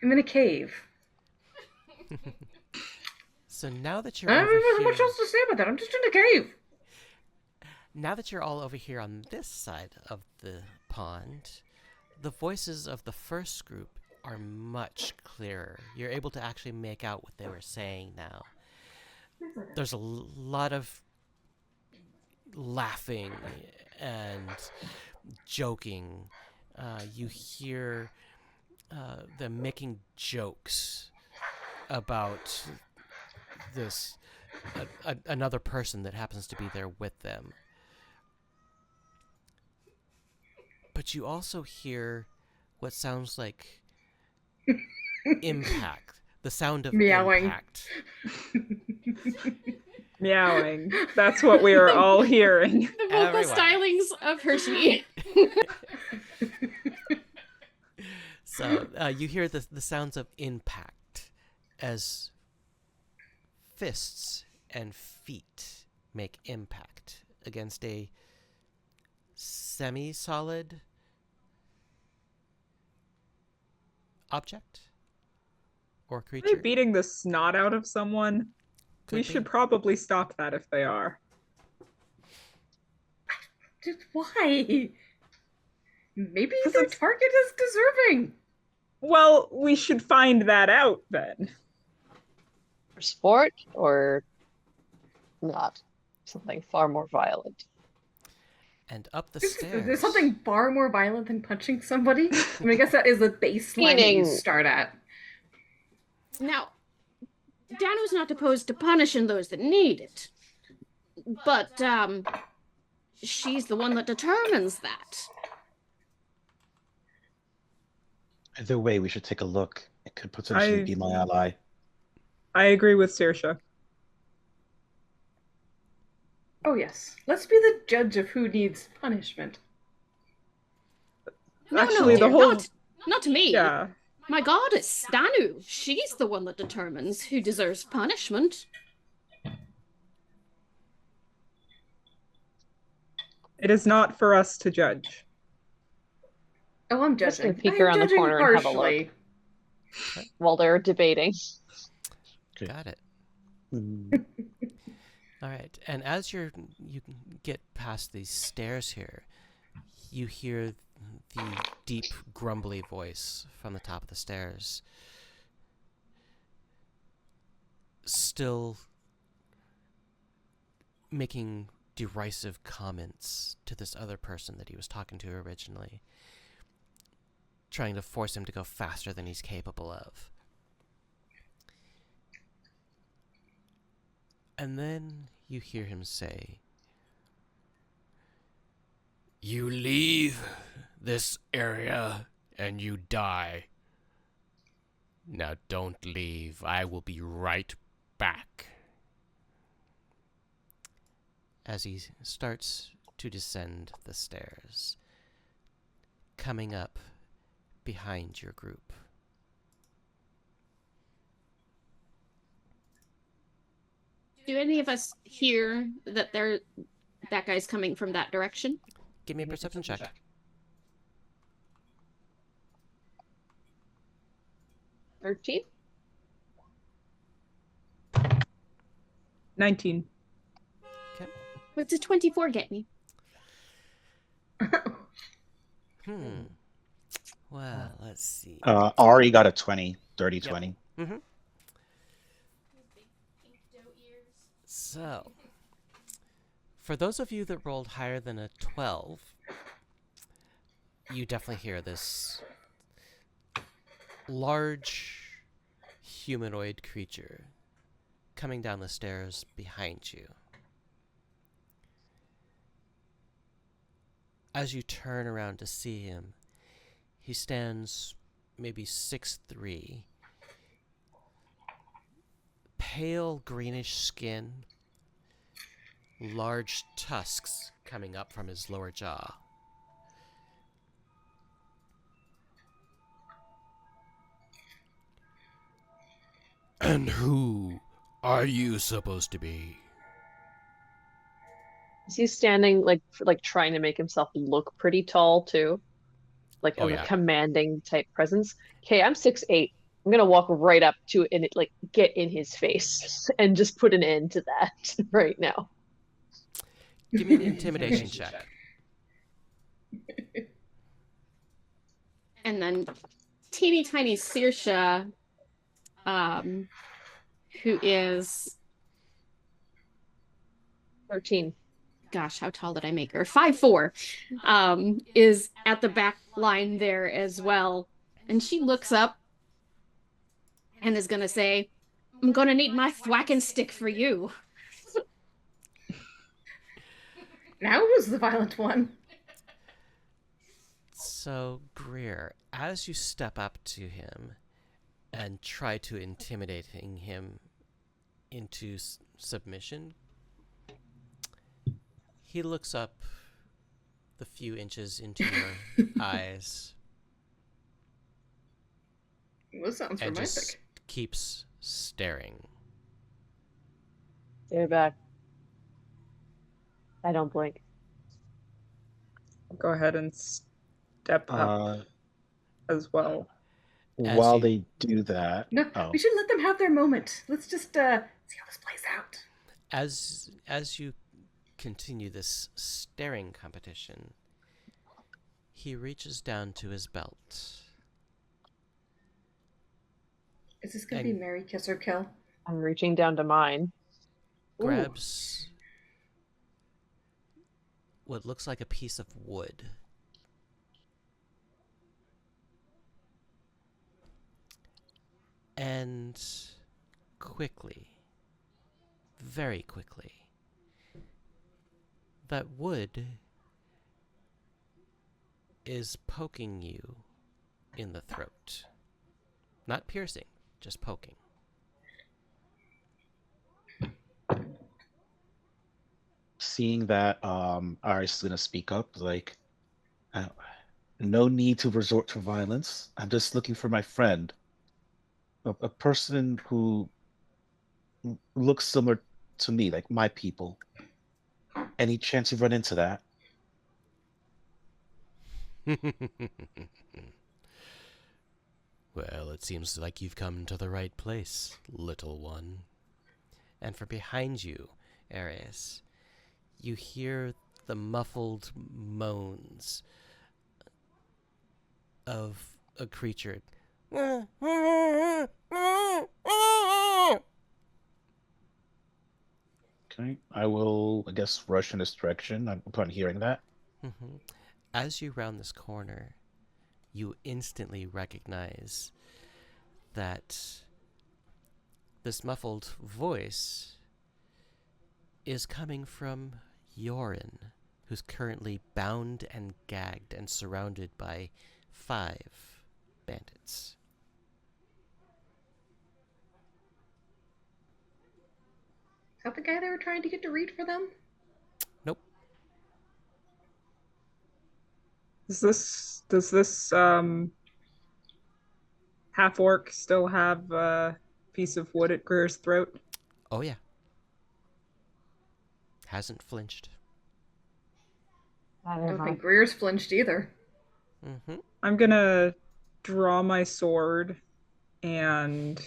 I'm in a cave. So now that you're I over don't have here, much else to say about that. I'm just in a cave. now that you're all over here on this side of the pond, the voices of the first group are much clearer. You're able to actually make out what they were saying now. There's a lot of laughing and joking. You hear them making jokes about this another person that happens to be there with them. But you also hear what sounds like impact, the sound of Meowing. impact. Meowing. That's what we are all hearing. The vocal Everyone. stylings of Hershey. So you hear the sounds of impact as fists and feet make impact against a semi-solid object or Are they creature. beating the snot out of someone? Could We be. should probably stop that if they are. Just why? Maybe 'Cause their it's- target is deserving. Well, we should find that out then. For sport or not? Something far more violent. And up the There's stairs. something far more violent than punching somebody. I mean, I guess that is the baseline that you Meaning- start at. Now, Danu's not opposed to punishing those that need it. But, she's the one that determines that. Either way, we should take a look. It could potentially be my ally. I agree with Saoirse. Oh yes, let's be the judge of who needs punishment. No, Actually, no, the dear, whole- not me. Yeah. My goddess, Danu. She's the one that determines who deserves punishment. It is not for us to judge. Oh, I'm Just judging. gonna peek I'm around the judging corner and have a look. harshly. While they're debating. Okay. Got it. Mm, All right. And as you get past these stairs here, you hear the deep, grumbly voice from the top of the stairs. Still making derisive comments to this other person that he was talking to originally, trying to force him to go faster than he's capable of. And then you hear him say, "You leave this area and you die. Now don't leave. I will be right back." As he starts to descend the stairs, coming up behind your group. Do any of us hear that that guy's coming from that direction? Give me a perception check. 13? 19. What's a 24 get me? Well, let's see. Ari got a 20, 30, 20. Mm-hmm. So, for those of you that rolled higher than a 12, you definitely hear this large humanoid creature coming down the stairs behind you. As you turn around to see him, he stands maybe 6'3", pale greenish skin, large tusks coming up from his lower jaw. And who are you supposed to be? Is he standing like trying to make himself look pretty tall too? Like Oh, of a yeah. commanding type presence. Okay, I'm 6'8". I'm gonna walk right up to it and like get in his face and just put an end to that right now. Give me an intimidation check. And then teeny tiny Saoirse, who is, 13. gosh, how tall did I make her? 5'4", is at the back line there as well. And she looks up and is gonna say, I'm gonna need my thwacking stick for you. Now who's the violent one? So, Greer, as you step up to him and try to intimidate him into submission, he looks up the few inches into your eyes Well, that sounds and romantic. just keeps staring. Stay back. I don't blink. Go ahead and step up as well. While you- they do that, No, we should let them have their moment. Let's just see how this plays out. As you continue this staring competition, he reaches down to his belt. Is this going to be Mary Kiss or Kill? I'm reaching down to mine. Grabs what looks like a piece of wood. And quickly, very quickly, that wood is poking you in the throat. Not piercing, just poking. Seeing that Arius is gonna speak up, like, no need to resort to violence. I'm just looking for my friend, a person who looks similar to me, like my people. Any chance you run into that? Well, it seems like you've come to the right place, little one. And from behind you, Arius, you hear the muffled moans of a creature. Okay, I will, I guess, rush in this direction upon hearing that. Mm-hmm. As you round this corner, you instantly recognize that this muffled voice is coming from Yorin, who's currently bound and gagged and surrounded by 5 bandits. Is that the guy they were trying to get to read for them? Nope. Does this half orc still have a piece of wood at Greer's throat? Oh, yeah. Hasn't flinched. I don't think Greer's flinched either. Mm-hmm. I'm gonna draw my sword and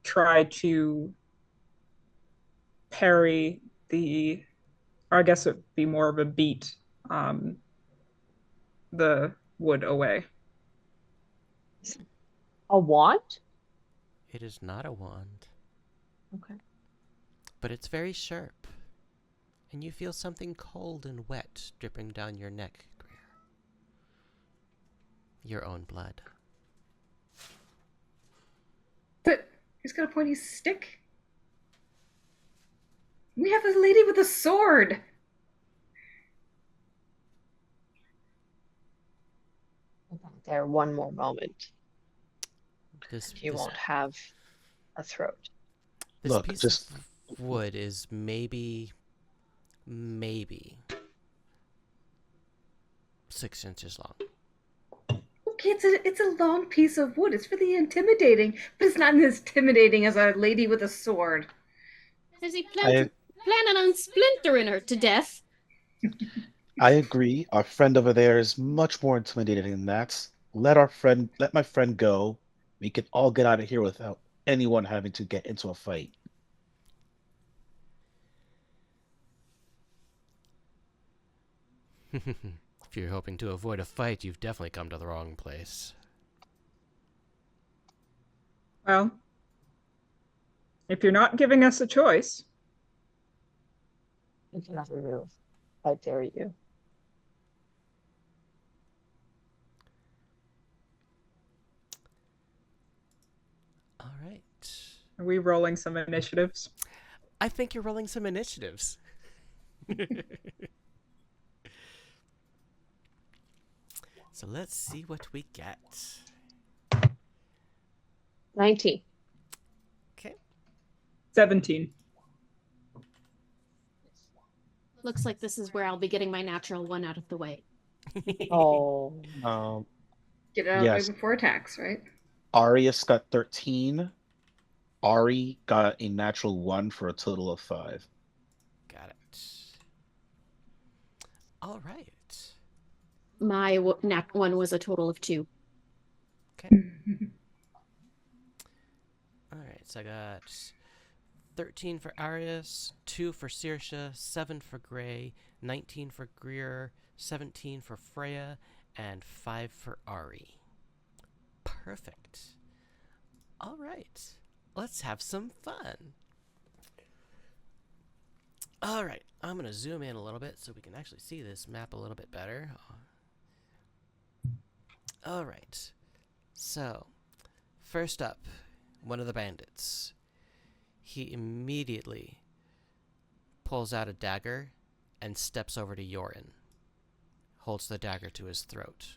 try to parry or I guess it'd be more of a beat, the wood away. A wand? It is not a wand, Okay. but it's very sharp. And you feel something cold and wet dripping down your neck, Greer. Your own blood. But He's got a pointy stick. We have a lady with a sword. There, one more moment. This You won't have a throat. Look, piece just of wood is maybe 6 inches long. Okay, it's a long piece of wood. It's really intimidating, but it's not as intimidating as a lady with a sword. Is he planning on splintering her to death? I agree. Our friend over there is much more intimidating than that. Let my friend go. We can all get out of here without anyone having to get into a fight. If you're hoping to avoid a fight, you've definitely come to the wrong place. Well, if you're not giving us a choice. You cannot move. I dare you. All right. Are we rolling some initiatives? I think you're rolling some initiatives. So let's see what we get. 19. Okay. 17. Looks like this is where I'll be getting my natural one out of the way. Oh. Get it out Yes. right before attacks, right? Arius got 13. Ari got a natural 1 for a total of 5. Got it. All right. My nat one was a total of 2. Okay. All right. So I got 13 for Arius, 2 for Saoirse, 7 for Gray, 19 for Greer, 17 for Freya, and 5 for Ari. Perfect. All right. Let's have some fun. All right. I'm going to zoom in a little bit so we can actually see this map a little bit better. All right. So, first up, one of the bandits. He immediately pulls out a dagger and steps over to Yorin. Holds the dagger to his throat,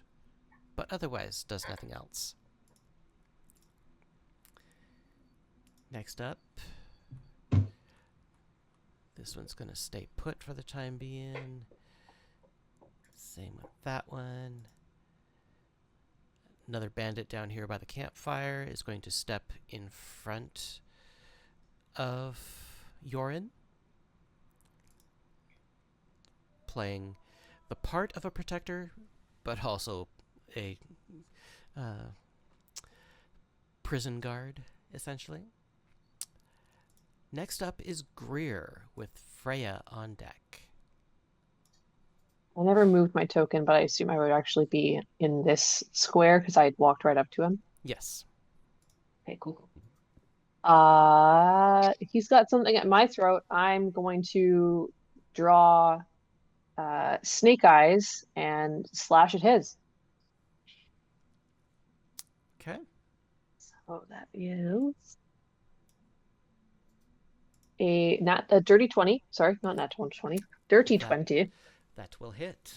but otherwise does nothing else. Next up, this one's going to stay put for the time being. Same with that one. Another bandit down here by the campfire is going to step in front of Yorin, playing the part of a protector, but also a prison guard, essentially. Next up is Greer with Freya on deck. I never moved my token, but I assume I would actually be in this square because I had walked right up to him. Yes. Okay, cool. He's got something at my throat. I'm going to draw snake eyes and slash at his. Okay. So that is a dirty 20. Sorry, not nat 20. Dirty 20. That will hit.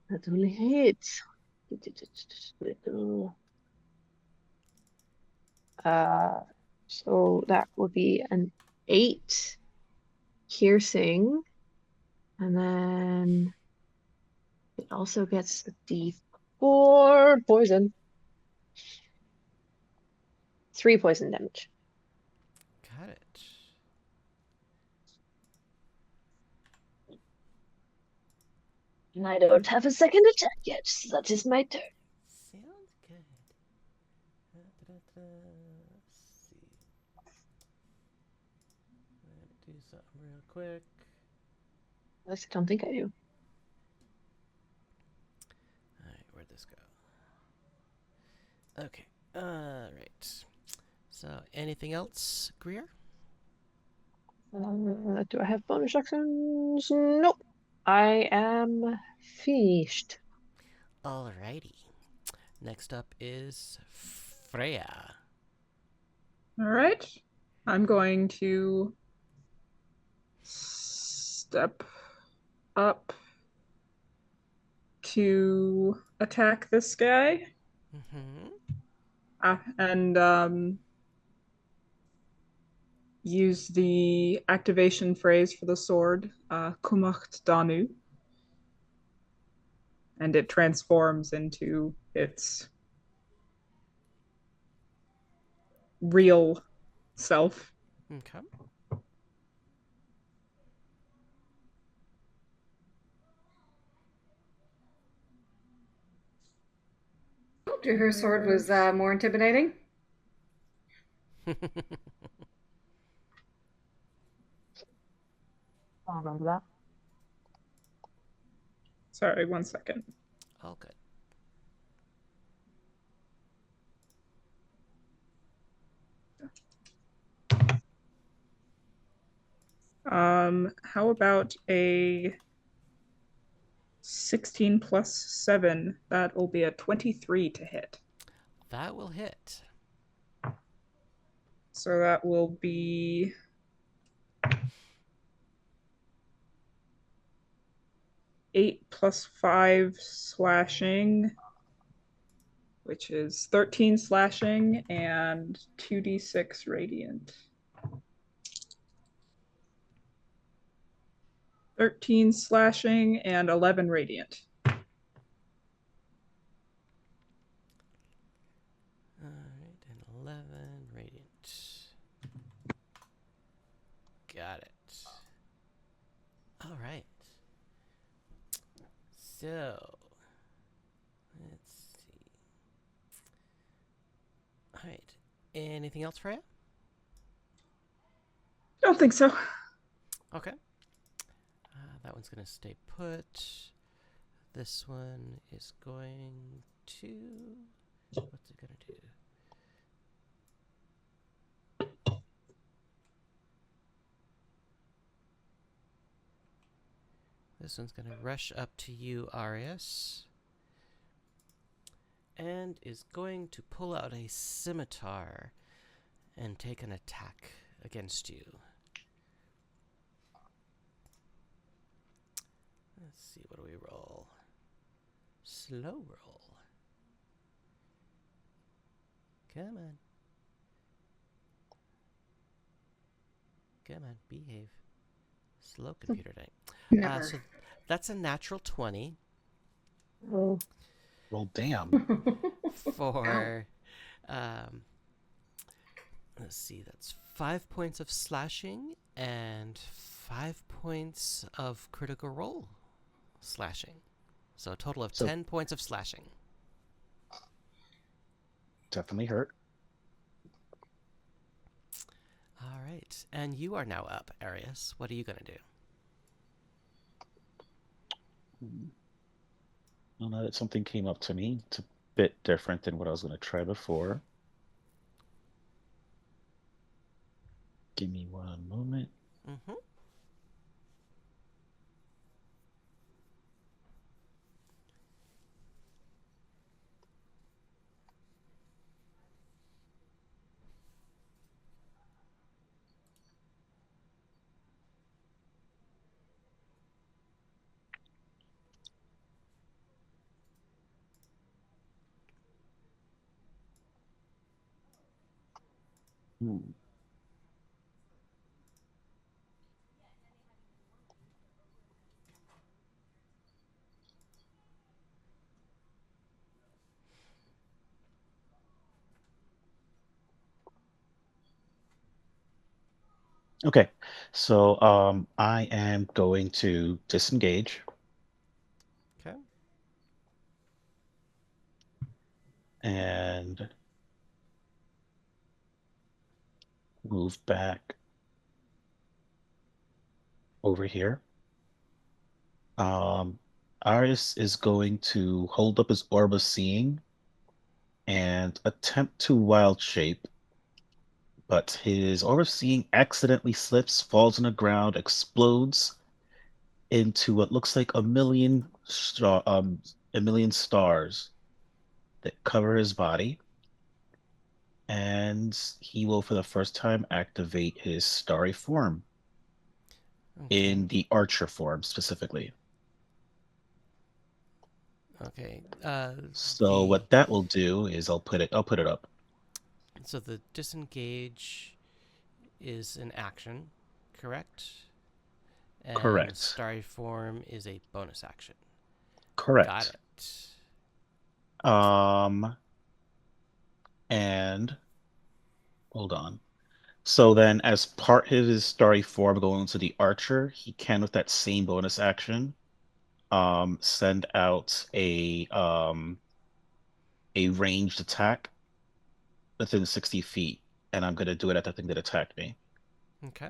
That will hit. So that will be an 8 piercing. And then it also gets the D4 poison. 3 poison damage. Got it. And I don't have a second attack yet, so that is my turn. Sounds good. Let's see. Do something real quick. At least I don't think I do. Alright, where'd this go? Okay. Alright. So, anything else, Greer? Do I have bonus actions? Nope. I am finished. Alrighty. Next up is Freya. All right. I'm going to step up to attack this guy. Mm-hmm. And use the activation phrase for the sword, Kumacht Danu. And it transforms into its real self. Okay. Her sword was more intimidating. I don't remember that. Sorry, 1 second. All good. How about a 16 plus 7? That will be a 23 to hit. That will hit. So that will be 8 plus 5 slashing, which is 13 slashing and 2d6 radiant. 13 slashing and 11 radiant. All right, and 11 radiant. Got it. All right. So, let's see. All right. Anything else, Freya? Don't think so. Okay. That one's going to stay put. This one is going to... What's it going to do? This one's going to rush up to you, Arius. And is going to pull out a scimitar and take an attack against you. Let's see, what do we roll? Slow roll. Come on. Come on, behave. Slow computer night. Never. So that's a natural 20 Oh. Well, damn. for, let's see, that's 5 points of slashing and 5 points of critical roll slashing. So a total of 10 points of slashing. Definitely hurt. All right. And you are now up, Arius. What are you going to do? Well, now that something came up to me, it's a bit different than what I was going to try before. Give me 1 moment. Mm-hmm. Okay, so I am going to disengage. Okay. And move back over here. Arius is going to hold up his orb of seeing and attempt to wild shape, but his orb of seeing accidentally slips, falls on the ground, explodes into what looks like a million stars that cover his body. and he will, for the first time, activate his starry form Okay. in the archer form specifically. Okay. So what that will do is I'll put it up. So the disengage is an action, correct? And Correct. starry form is a bonus action. Correct. Got it. And hold on. So then, as part of his starry form going into the archer, he can, with that same bonus action, send out a ranged attack within 60 feet, and I'm gonna do it at the thing that attacked me. Okay.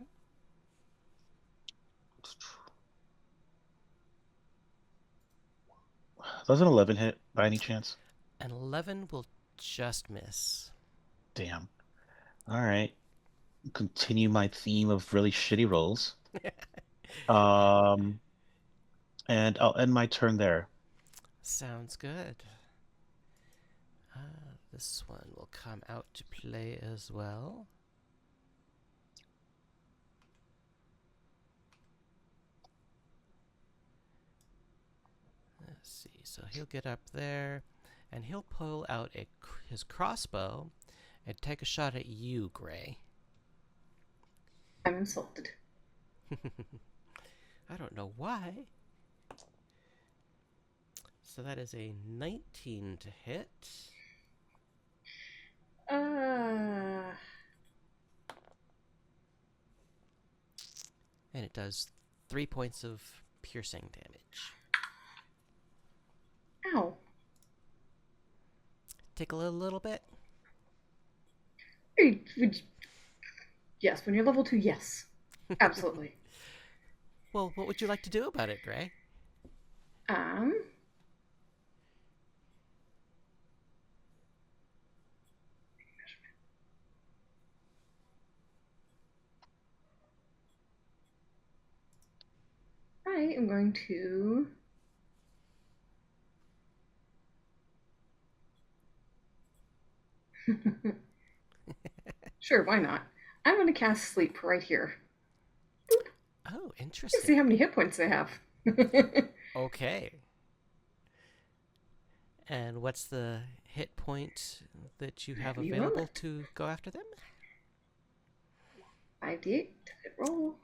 Does an 11 hit by any chance? An 11 will just miss. Damn. All right. Continue my theme of really shitty rolls. And I'll end my turn there. Sounds good. This one will come out to play as well. Let's see. So he'll get up there, and he'll pull out his crossbow and take a shot at you, Gray. I'm insulted. I don't know why. So that is a 19 to hit. And it does 3 points of piercing damage. Ow. Tickle a little bit? Yes, when you're level 2, yes. Absolutely. Well, what would you like to do about it, Gray? I am going to sure, why not? I'm going to cast sleep right here. Oh, Let's see interesting. how many hit points they have. Okay. And what's the hit point that you have You available roll it. to go after them? 5d8 hit roll.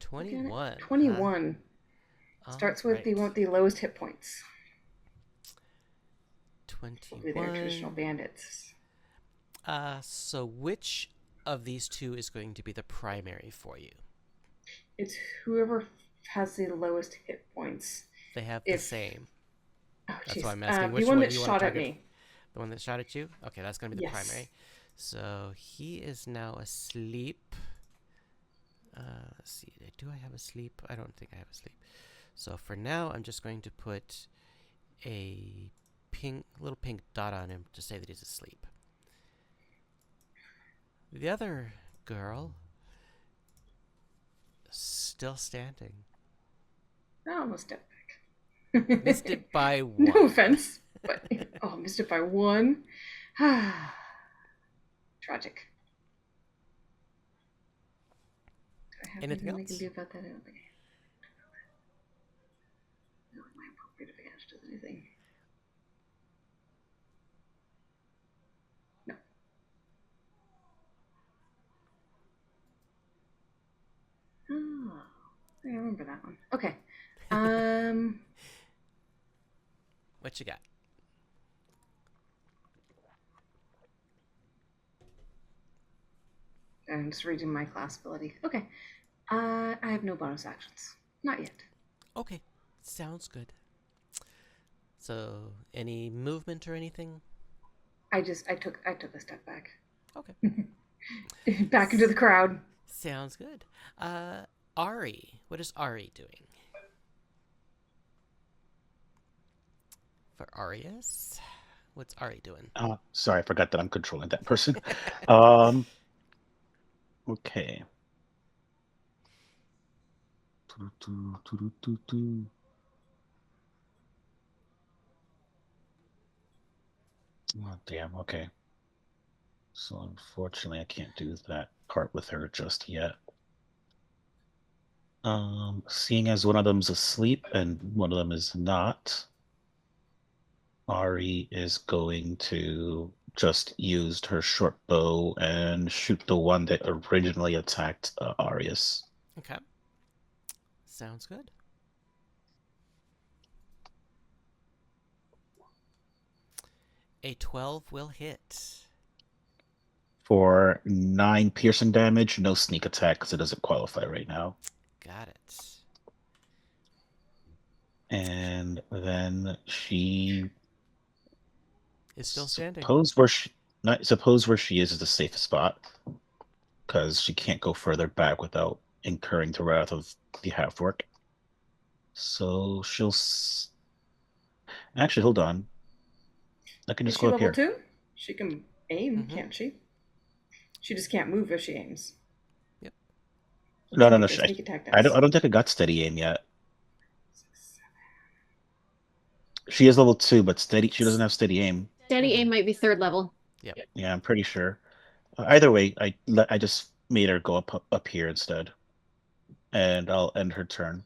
21. 21. Huh? Starts with Alright. the lowest hit points. 21. With their traditional bandits. So which of these two is going to be the primary for you? It's whoever has the lowest hit points. They have the same. Oh, That's jeez. why I'm asking which the one one that you want to shot at target. me. The one that shot at you? Okay, that's going to be the Yes. primary. So he is now asleep. Let's see. Do I have a sleep? I don't think I have a sleep. So for now, I'm just going to put a little pink dot on him to say that he's asleep. The other girl, still standing. I almost stepped back. Missed it by 1. No offense, but missed it by 1. Tragic. Do I have Anything anything I else? can do about that? I don't think I can. No, my appropriate advantage does anything. No. Oh, I remember that one. Okay. What you got? I'm just reading my class ability. Okay. I have no bonus actions. Not yet. Okay, sounds good. So, any movement or anything? I took a step back. Okay. Back into the crowd. Sounds good. Ari. What is Ari doing? For Arius? What's Ari doing? Sorry, I forgot that I'm controlling that person. Okay. Oh, damn, okay. So unfortunately, I can't do that part with her just yet. Seeing as one of them's asleep and one of them is not, Ari is going to just use her short bow and shoot the one that originally attacked Arius. Okay. Sounds good. A 12 will hit. For 9 piercing damage, no sneak attack because it doesn't qualify right now. Got it. And then she Is still standing. Suppose where she is the safest spot because she can't go further back without incurring the wrath of the half-orc. So she'll actually hold on. I can Is just she go up level here. 2? She can aim, can't she? She just can't move if she aims. Yep. No. Sneak attack I dice. don't think I got steady aim yet. She is level 2, but she doesn't have steady aim. Steady aim might be 3rd level. Yep. Yeah, I'm pretty sure. Either way, I just made her go up here instead, and I'll end her turn.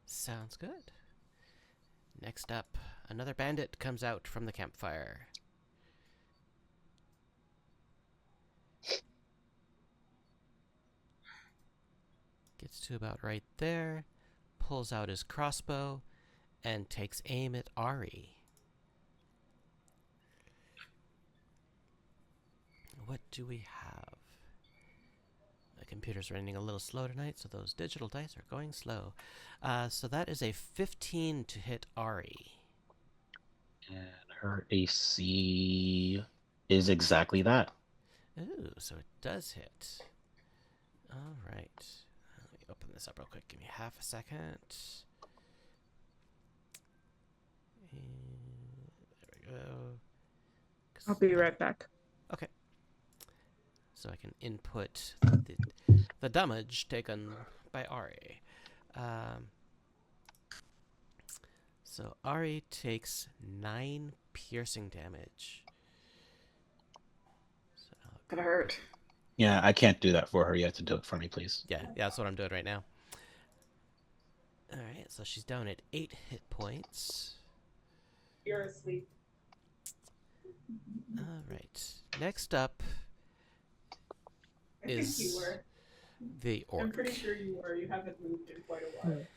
Sounds good. Next up, another bandit comes out from the campfire. Gets to about right there, pulls out his crossbow, and takes aim at Ari. What do we have? My computer's running a little slow tonight, so those digital dice are going slow. So that is a 15 to hit Ari. And her AC is exactly that. Ooh, so it does hit. All right. Let me open this up real quick. Give me half a second. There we go. I'll be right back. Okay. So I can input the damage taken by Ari. So Ari takes 9 piercing damage. So Gonna hurt. Yeah, I can't do that for her. You have to do it for me, please. yeah, that's what I'm doing right now. All right, so she's down at 8 hit points. You're asleep. All right. Next up is think you were. the orc. I'm pretty sure you were. You haven't moved in quite a while.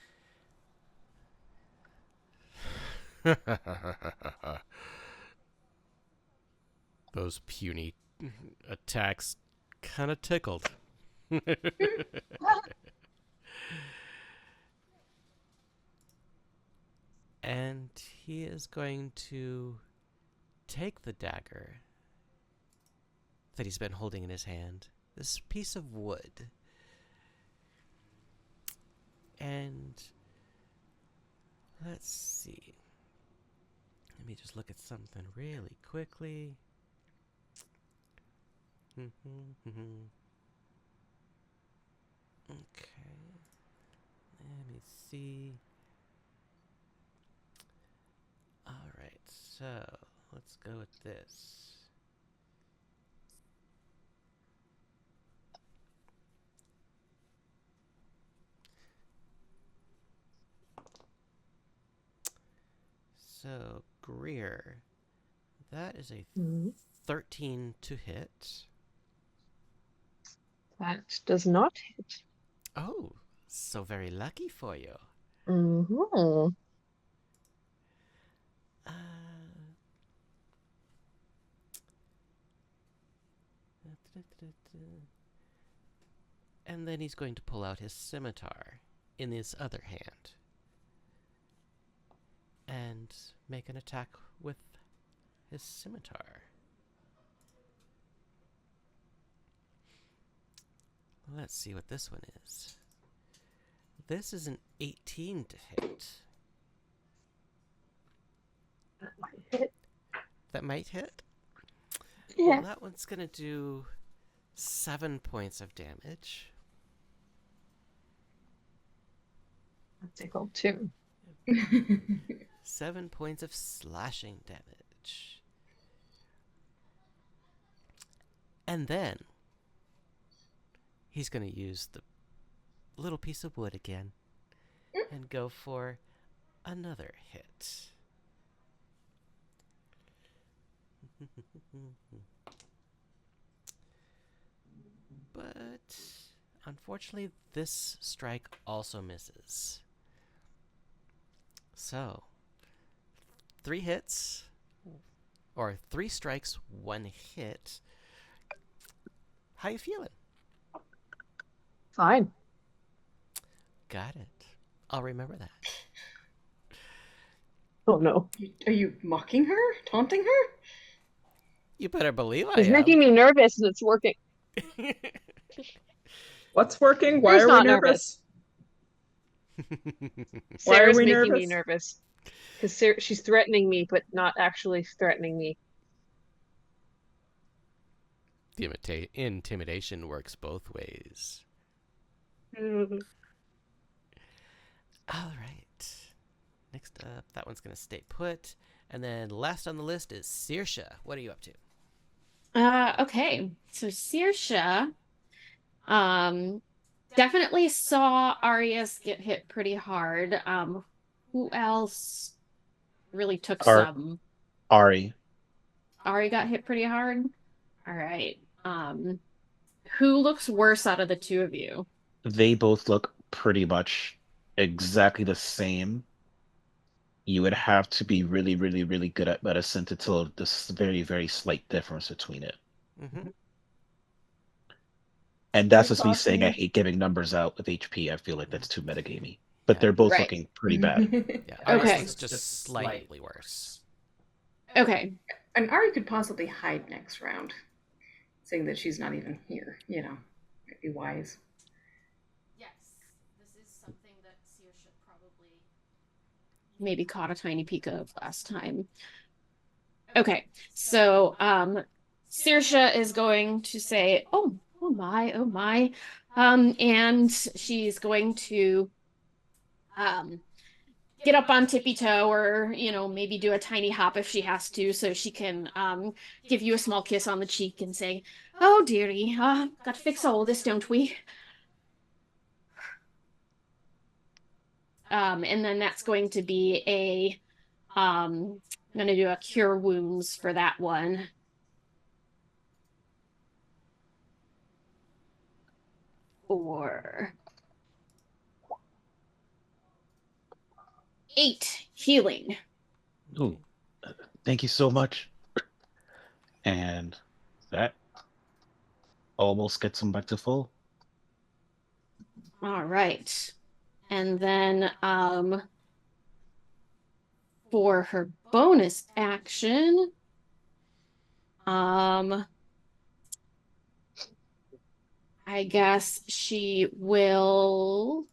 Those puny attacks kind of tickled. And he is going to take the dagger that he's been holding in his hand, this piece of wood, and let's see. Let me just look at something really quickly. Okay. Let me see. Alright, so let's go with this. So, Greer, that is a 13 to hit. That does not hit. Oh, so very lucky for you. Mm-hmm. And then he's going to pull out his scimitar in his other hand and make an attack with his scimitar. Let's see what this one is. This is an 18 to hit. That might hit. That might hit? Yeah. Well, that one's going to do 7 points of damage. I'll tickle too. 7 points of slashing damage. And then he's going to use the little piece of wood again and go for another hit. But unfortunately, this strike also misses. So, 3 hits, or 3 strikes, 1 hit. How you feeling? Fine. Got it. I'll remember that. Oh no. Are you mocking her? Taunting her? You better believe I He's am. making me nervous and it's working. What's working? Why Who's are we not nervous? Why are Sarah's we making me nervous? nervous. Because she's threatening me, but not actually threatening me. The intimidation works both ways. Mhm. All right. Next up, that one's going to stay put. And then last on the list is Saoirse. What are you up to? Okay. So Saoirse, definitely saw Arius get hit pretty hard. Who else really took some? Ari. Ari got hit pretty hard. All right. Who looks worse out of the two of you? They both look pretty much exactly the same. You would have to be really, really, really good at medicine to tell this very, very slight difference between it. Mm-hmm. And that's You're just me saying I talking- hate giving numbers out with HP. I feel like that's too metagamey. But Yeah. they're both Right. looking pretty bad. Yeah, Arius Okay. looks just slightly worse. Okay. And Ari could possibly hide next round, saying that she's not even here. You know, might be wise. Yes, this is something that Saoirse probably maybe caught a tiny peek of last time. Okay, so Saoirse is going to say, "Oh, oh my, oh my," and she's going to get up on tippy toe, or maybe do a tiny hop if she has to, so she can give you a small kiss on the cheek and say, "Oh dearie, got to fix all this, don't we?" And then that's going to be I'm going to do a cure wounds for that one. Or 8 healing. Ooh, thank you so much. And that almost gets them back to full. All right. And then for her bonus action, I guess she will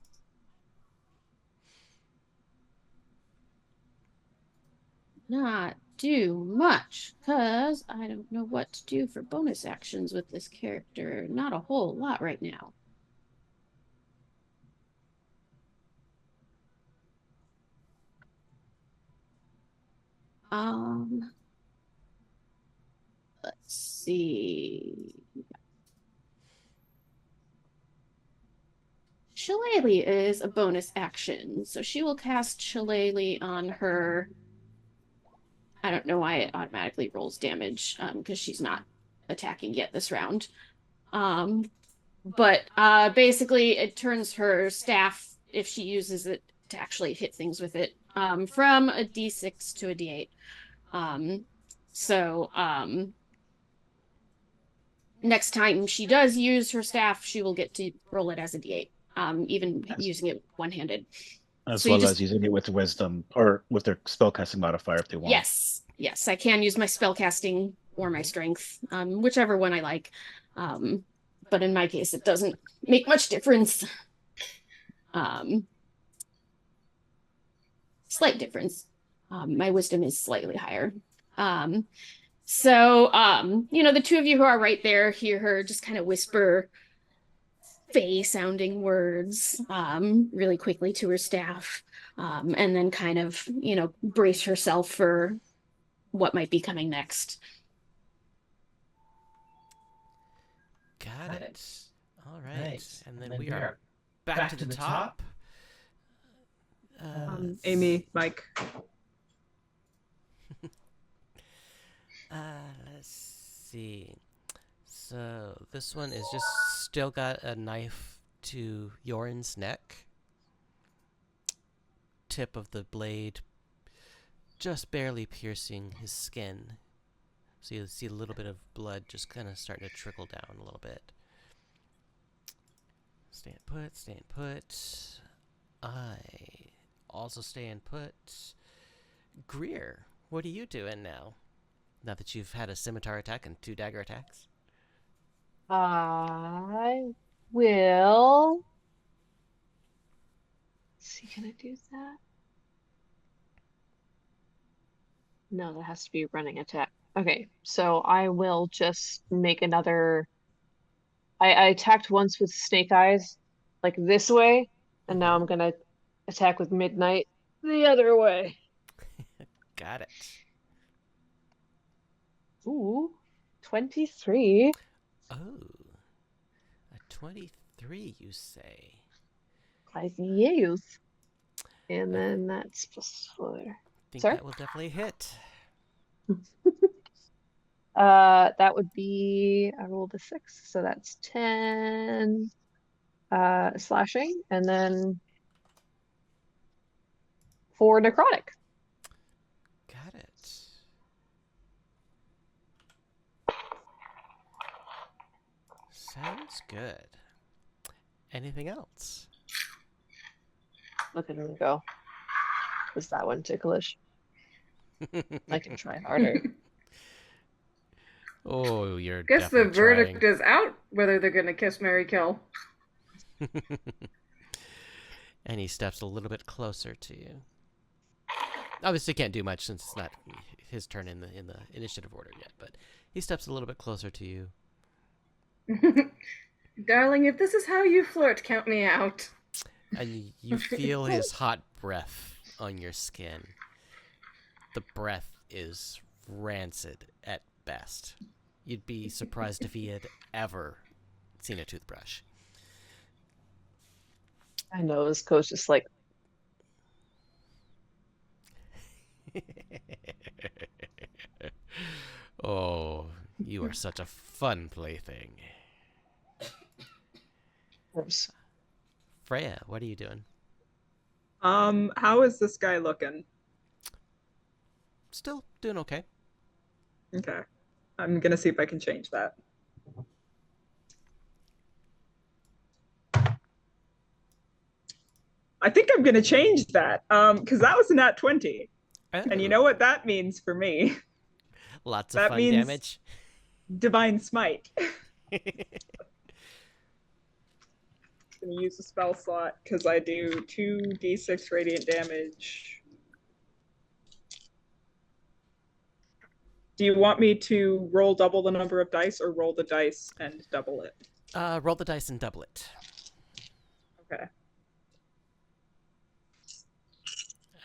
not do much, because I don't know what to do for bonus actions with this character. Not a whole lot right now. Let's see. Shillelagh is a bonus action, so she will cast Shillelagh on her. I don't know why it automatically rolls damage, because she's not attacking yet this round. But basically it turns her staff, if she uses it to actually hit things with it, from a D6 to a D8. Next time she does use her staff, she will get to roll it as a D8, even using it one-handed. As So you well just- as using it with wisdom or with their spellcasting modifier if they want. Yes, I can use my spellcasting or my strength, whichever one I like. But in my case, it doesn't make much difference. Slight difference. My wisdom is slightly higher. The two of you who are right there hear her just kind of whisper fey-sounding words really quickly to her staff, and then kind of, brace herself for what might be coming next. Got it. All right. And then we are back to the top. Amy, Mike. Let's see. So this one is just still got a knife to Yoren's neck. Tip of the blade just barely piercing his skin. So you see a little bit of blood just kind of starting to trickle down a little bit. Stand put, stand put. I also stand put. Greer, what are you doing now? Now that you've had a scimitar attack and 2 dagger attacks? I will. See, can I do that? No, that has to be running attack. Okay, so I will just make another. I attacked once with snake eyes, like this way, and now I'm gonna attack with midnight the other way. Got it. Ooh, 23. Oh, a 23, you say? Yes. And then that's +4. Think Sorry? that will definitely hit. That would be, I rolled a 6, so that's 10 slashing, and then 4 necrotic. Got it. Sounds good. Anything else? Look at him go. Was that one ticklish? I can try harder. Oh, you're Guess the definitely verdict trying. is out whether they're gonna kiss, marry, kill. And he steps a little bit closer to you. Obviously, can't do much since it's not his turn in the initiative order yet. But he steps a little bit closer to you. Darling, if this is how you flirt, count me out. And you feel his hot breath on your skin. The breath is rancid at best. You'd be surprised if he had ever seen a toothbrush. I know, this coach just like, Oh, you are such a fun plaything. oops. Freya, what are you doing? How is this guy looking? Still doing okay. Okay. I'm gonna see if I can change that. I think I'm gonna change that. Because that was a nat 20. And you know what that means for me? Lots of that fun means- damage. Divine Smite. Gonna use a spell slot because I do 2d6 radiant damage. Do you want me to roll double the number of dice or roll the dice and double it? Roll the dice and double it. Okay.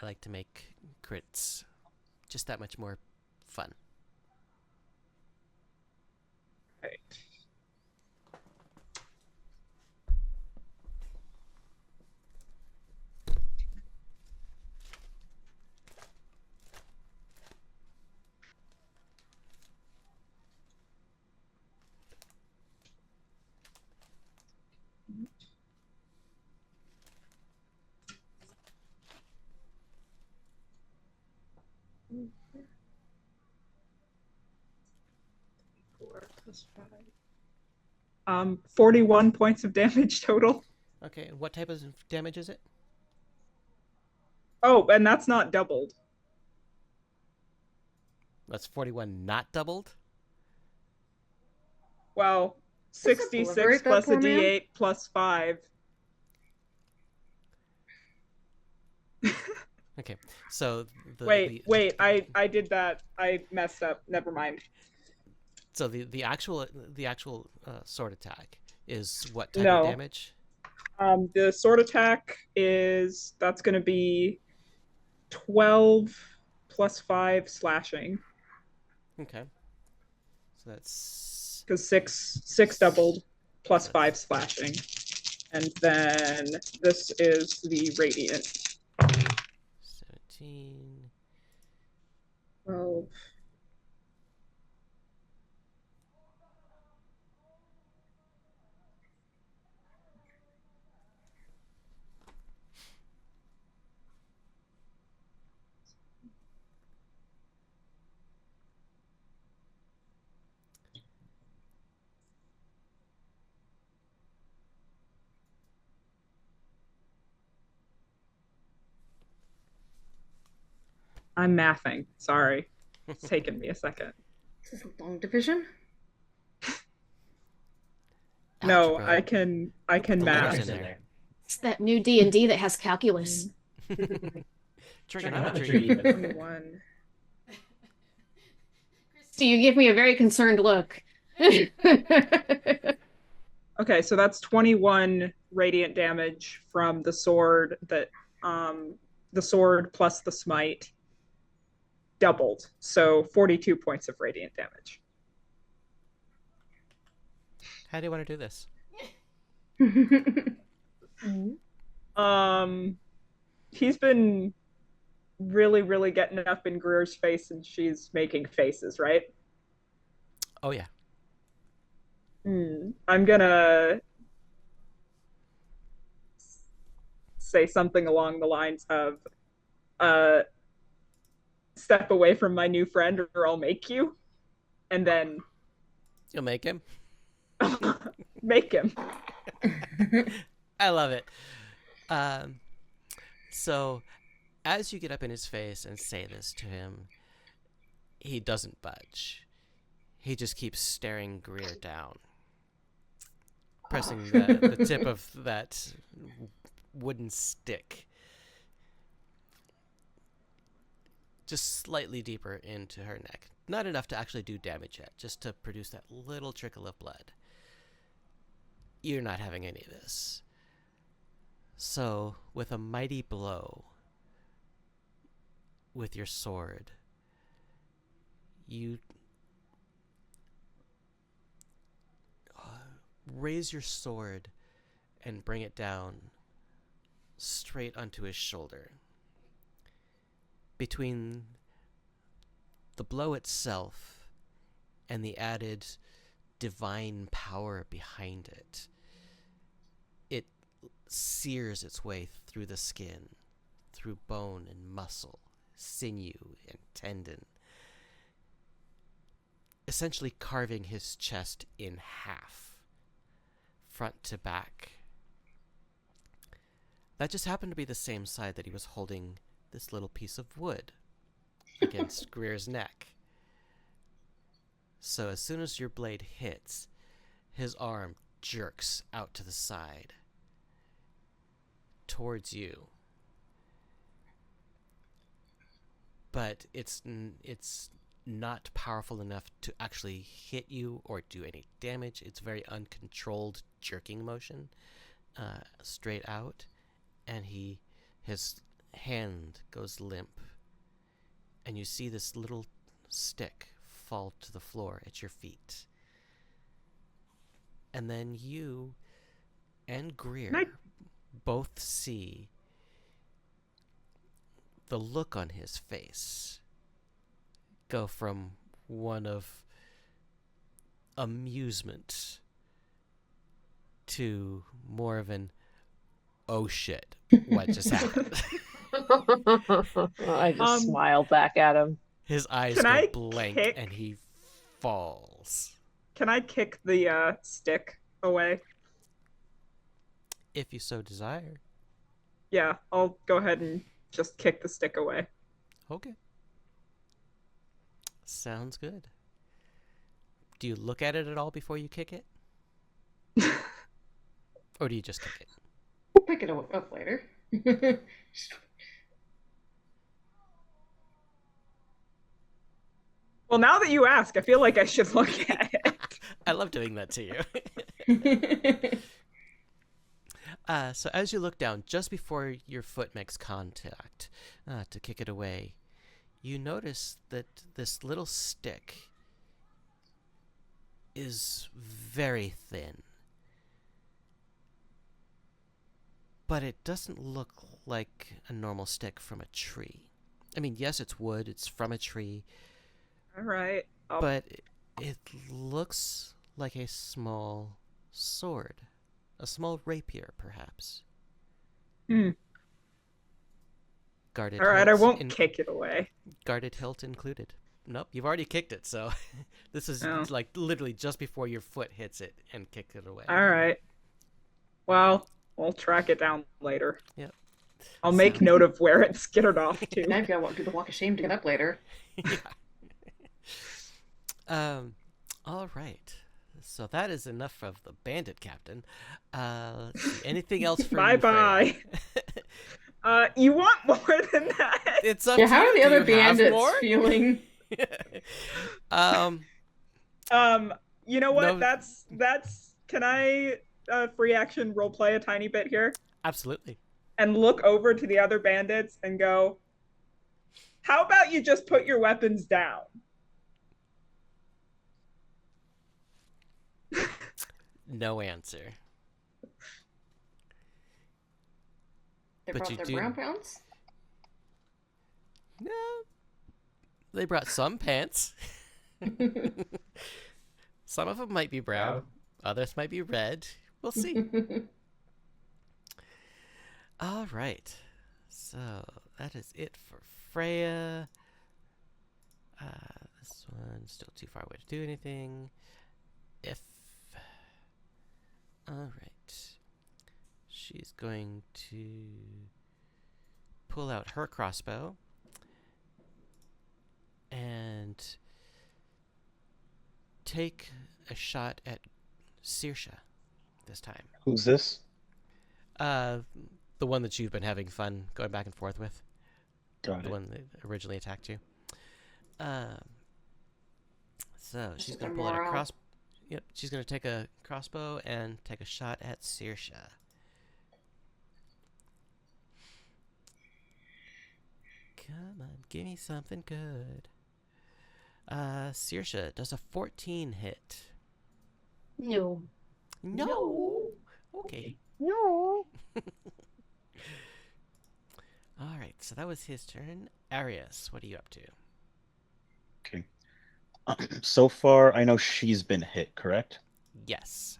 I like to make crits just that much more fun. Right. Plus 5. 41 points of damage total. Okay, what type of damage is it? Oh, and that's not doubled. That's 41 not doubled? Well, Does it 66 deliberate that plus a poor man? d8 plus 5. Okay, so Wait, I did that. I messed up. Never mind. So the actual sword attack is what type No. of damage? The sword attack that's going to be 12 plus 5 slashing. Okay. So that's because six doubled plus 5 slashing. And then this is the radiant. 17. 12. I'm mathing. Sorry. It's taken me a second. Is this a long division? No, Algebra. I can The letters math. in there. It's that new D&D that has calculus. Trigonometry. 21. So you give me a very concerned look. Okay, so that's 21 radiant damage from the sword that the sword plus the smite doubled. So 42 points of radiant damage. How do you want to do this? He's been really getting up in Greer's face and she's making faces, right? Oh, yeah. I'm gonna say something along the lines of step away from my new friend or I'll make you. And then You'll make him? make him. I love it. So, as you get up in his face and say this to him, he doesn't budge. He just keeps staring Greer down, pressing the tip of that wooden stick just slightly deeper into her neck. Not enough to actually do damage yet, just to produce that little trickle of blood. You're not having any of this. So, with a mighty blow with your sword, you raise your sword and bring it down straight onto his shoulder. Between the blow itself and the added divine power behind it, it sears its way through the skin, through bone and muscle, sinew and tendon, essentially carving his chest in half, front to back. That just happened to be the same side that he was holding this little piece of wood against Greer's neck. So as soon as your blade hits, his arm jerks out to the side towards you. But it's not powerful enough to actually hit you or do any damage. It's very uncontrolled jerking motion, straight out, and his hand goes limp, and you see this little stick fall to the floor at your feet. And then you and Greer both see the look on his face go from one of amusement to more of an oh shit, what just happened? I just smile back at him. His eyes Can go I blank kick? and he falls. Can I kick the stick away? If you so desire. Yeah, I'll go ahead and just kick the stick away. Okay. Sounds good. Do you look at it at all before you kick it? Or do you just kick it? We'll pick it up later. Well, now that you ask, I feel like I should look at it. I love doing that to you. So as you look down, just before your foot makes contact to kick it away, you notice that this little stick is very thin. But it doesn't look like a normal stick from a tree. I mean, yes, it's wood, it's from a tree, All right. but it looks like a small sword. A small rapier, perhaps. Hmm. Guarded All right, I hilt won't kick it away. Guarded hilt included. Nope, you've already kicked it, so this is Oh. like literally just before your foot hits it and kick it away. All right. Well, we'll track it down later. Yep. I'll make note of where it's skittered off to. Now you've got to do the walk of shame to get up later. Yeah. All right. So that is enough of the bandit captain. Let's see. Anything else for you, Bye-bye. Freya? You want more than that? It's up Yeah, to how you. are the Do other you have bandits more? feeling? You know what? No. That's. Can I free action role play a tiny bit here Absolutely. and look over to the other bandits and go, "How about you just put your weapons down?" No answer. They But brought you their do- brown pounds? No. They brought some pants. Some of them might be brown. Others might be red. We'll see. All right. So that is it for Freya. This one's still too far away to do anything. All right. She's going to pull out her crossbow and take a shot at Saoirse this time. Who's this? The one that you've been having fun going back and forth with. Got The it. one that originally attacked you. So she's Just gonna a pull out a morale. Yep, she's gonna take a crossbow and take a shot at Saoirse. Come on, give me something good. Saoirse does a 14 hit. No. No. Okay. No. All right. So that was his turn. Arius, what are you up to? Okay. So far, I know she's been hit, correct? Yes.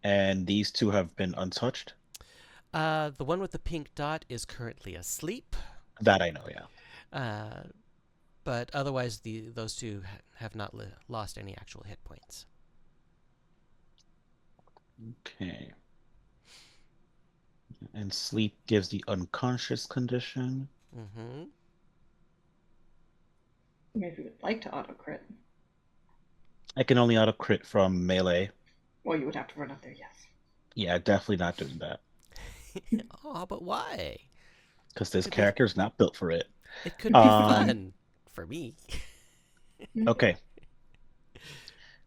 And these two have been untouched? The one with the pink dot is currently asleep. That I know, yeah. But otherwise, those two have not lost any actual hit points. Okay. And sleep gives the unconscious condition. Mm-hmm. Maybe you would like to auto crit. I can only auto crit from melee. Well, you would have to run up there, yes. Yeah, definitely not doing that. Oh, but why? Because this Could be- character's not built for it. It could be fun for me. Okay.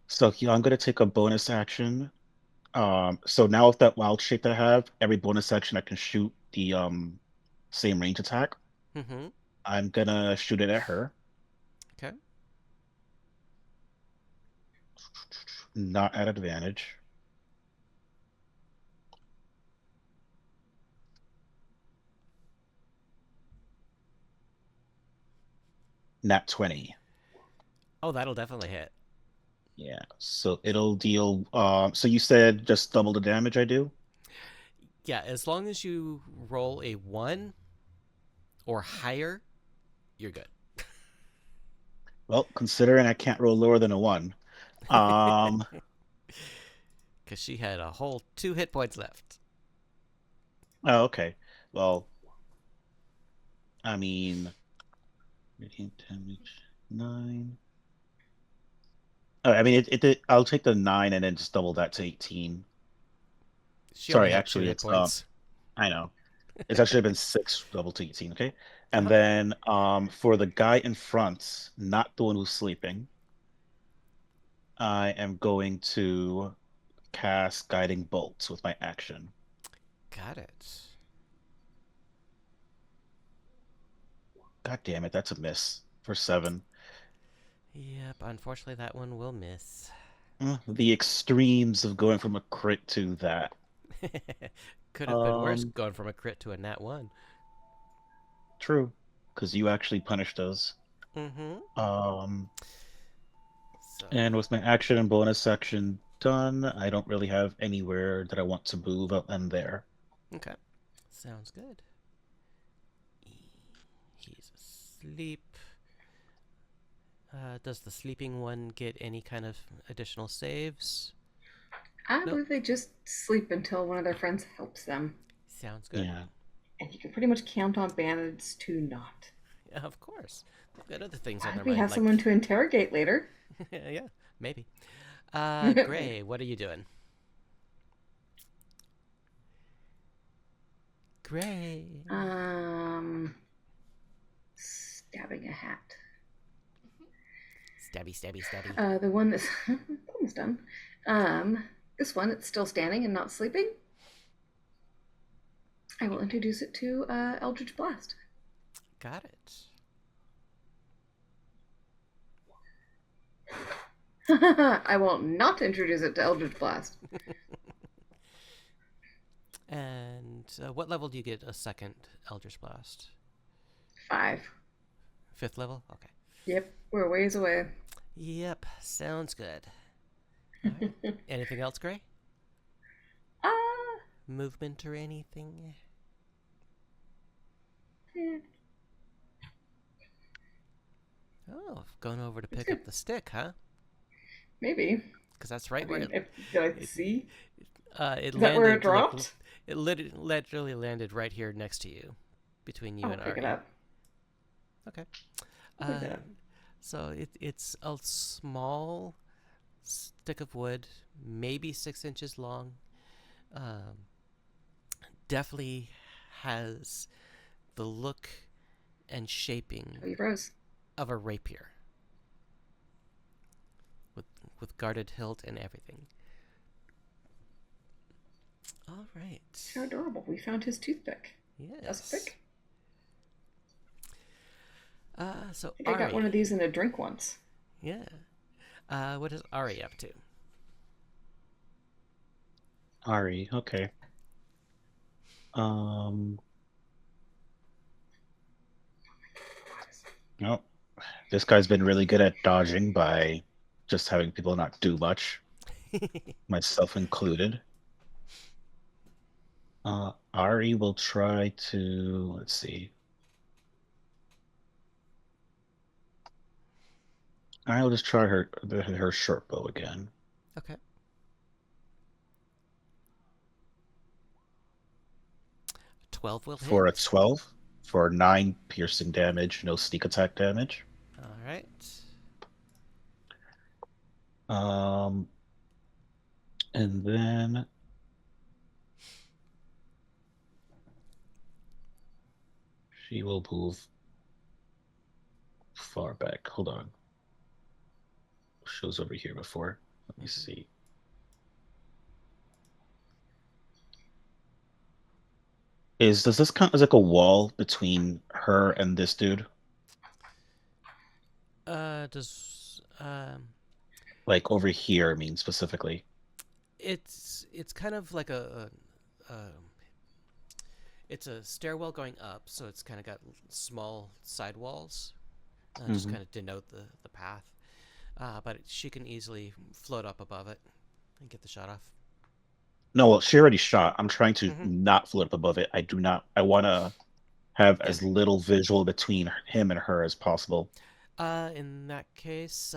So yeah, I'm gonna take a bonus action. So now with that wild shape that I have, every bonus action I can shoot the same range attack. Mm-hmm. I'm gonna shoot it at her. Okay. Not at advantage. Nat 20. Oh, that'll definitely hit. Yeah. So it'll deal so you said just double the damage I do? Yeah, as long as you roll a 1 or higher, you're good. Well, considering I can't roll lower than a 1. Because she had a whole 2 hit points left. Oh, okay. Well, I mean, radiant damage 9. Oh, I mean, I'll take the 9 and then just double that to 18. She Sorry, only had actually, 2 hit it's, points. I know. It's actually been 6 double to 18, okay? And Uh-huh. then for the guy in front, not the one who's sleeping, I am going to cast Guiding Bolts with my action. Got it. God damn it, that's a miss for 7. Yep, unfortunately that one will miss. The extremes of going from a crit to that. Could have been worse Um, going from a crit to a nat 1. True, because you actually punished us. Mm-hmm. Um, So, and with my action and bonus action done, I don't really have anywhere that I want to move up and there. okay. Sounds good. He's asleep. Does the sleeping one get any kind of additional saves? I Nope. believe they just sleep until one of their friends helps them. Sounds good. Yeah. And you can pretty much count on bandits to not. Yeah, of course. They've got other things on their We mind, have like someone to interrogate later. yeah, maybe. Gray, what are you doing? Gray. Stabbing a hat. Stabby, stabby, stabby. The one that's almost done. This one that's still standing and not sleeping. I will introduce it to Eldritch Blast. Got it. I will not introduce it to Eldritch Blast. And what level do you get a second Eldritch Blast? 5. 5th level? Okay. Yep, we're a ways away. Yep, sounds good. Alright. Anything else, Gray? Movement or anything? Yeah. Oh, going over to pick up the stick, huh? Maybe. Because that's right I where mean, it did I see? it Is that where it landed. dropped? It literally landed right here next to you, between you I'll and pick Ari. it up. Okay. I'll pick it up. So it's a small stick of wood, maybe 6 inches long. Definitely has the look and shaping Oh, you froze. of a rapier, with guarded hilt and everything. All right. How adorable. We found his toothpick. Yes. That's pick. So I think I Ari. got one of these in a drink once. Yeah. What is Ari up to? Ari, okay. No, this guy's been really good at dodging by just having people not do much, myself included. Ari will try to, let's see. I'll just try her short bow again. Okay. A 12 will hit. For a 12, for 9 piercing damage, no sneak attack damage. All right. And then she will move far back. Hold on. Shows over here before. Let me see. Does this count as like a wall between her and this dude? Does Like over here, I mean specifically. it's kind of like it's a stairwell going up, so it's kind of got small side walls, just kind of denote the path. But she can easily float up above it and get the shot off. No, well, she already shot. I'm trying to not float up above it. I want to have as little visual between him and her as possible. In that case,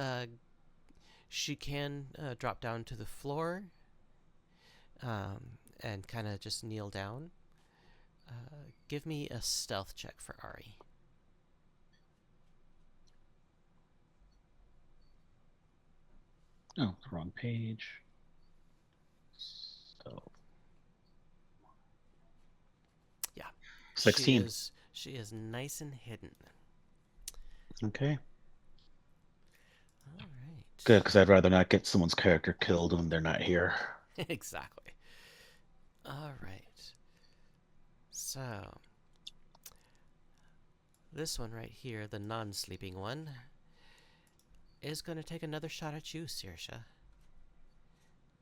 she can drop down to the floor and kind of just kneel down. Give me a stealth check for Ari. Oh, the wrong page. So, yeah, 16. She is nice and hidden. Okay. All right. Good, because I'd rather not get someone's character killed when they're not here. Exactly. All right. So, this one right here, the non-sleeping one, is going to take another shot at you, Saoirse.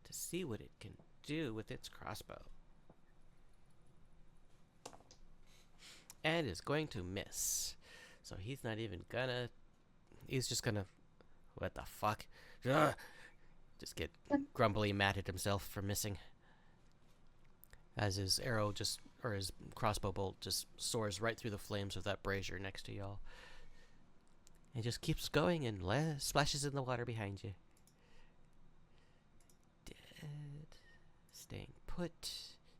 to see what it can do with its crossbow. And is going to miss. So he's not even gonna... He's just gonna... What the fuck? Ugh! Just get grumbly mad at himself for missing. As his arrow just... Or his crossbow bolt just soars right through the flames of that brazier next to y'all. And just keeps going and splashes in the water behind you. Dead. Staying put.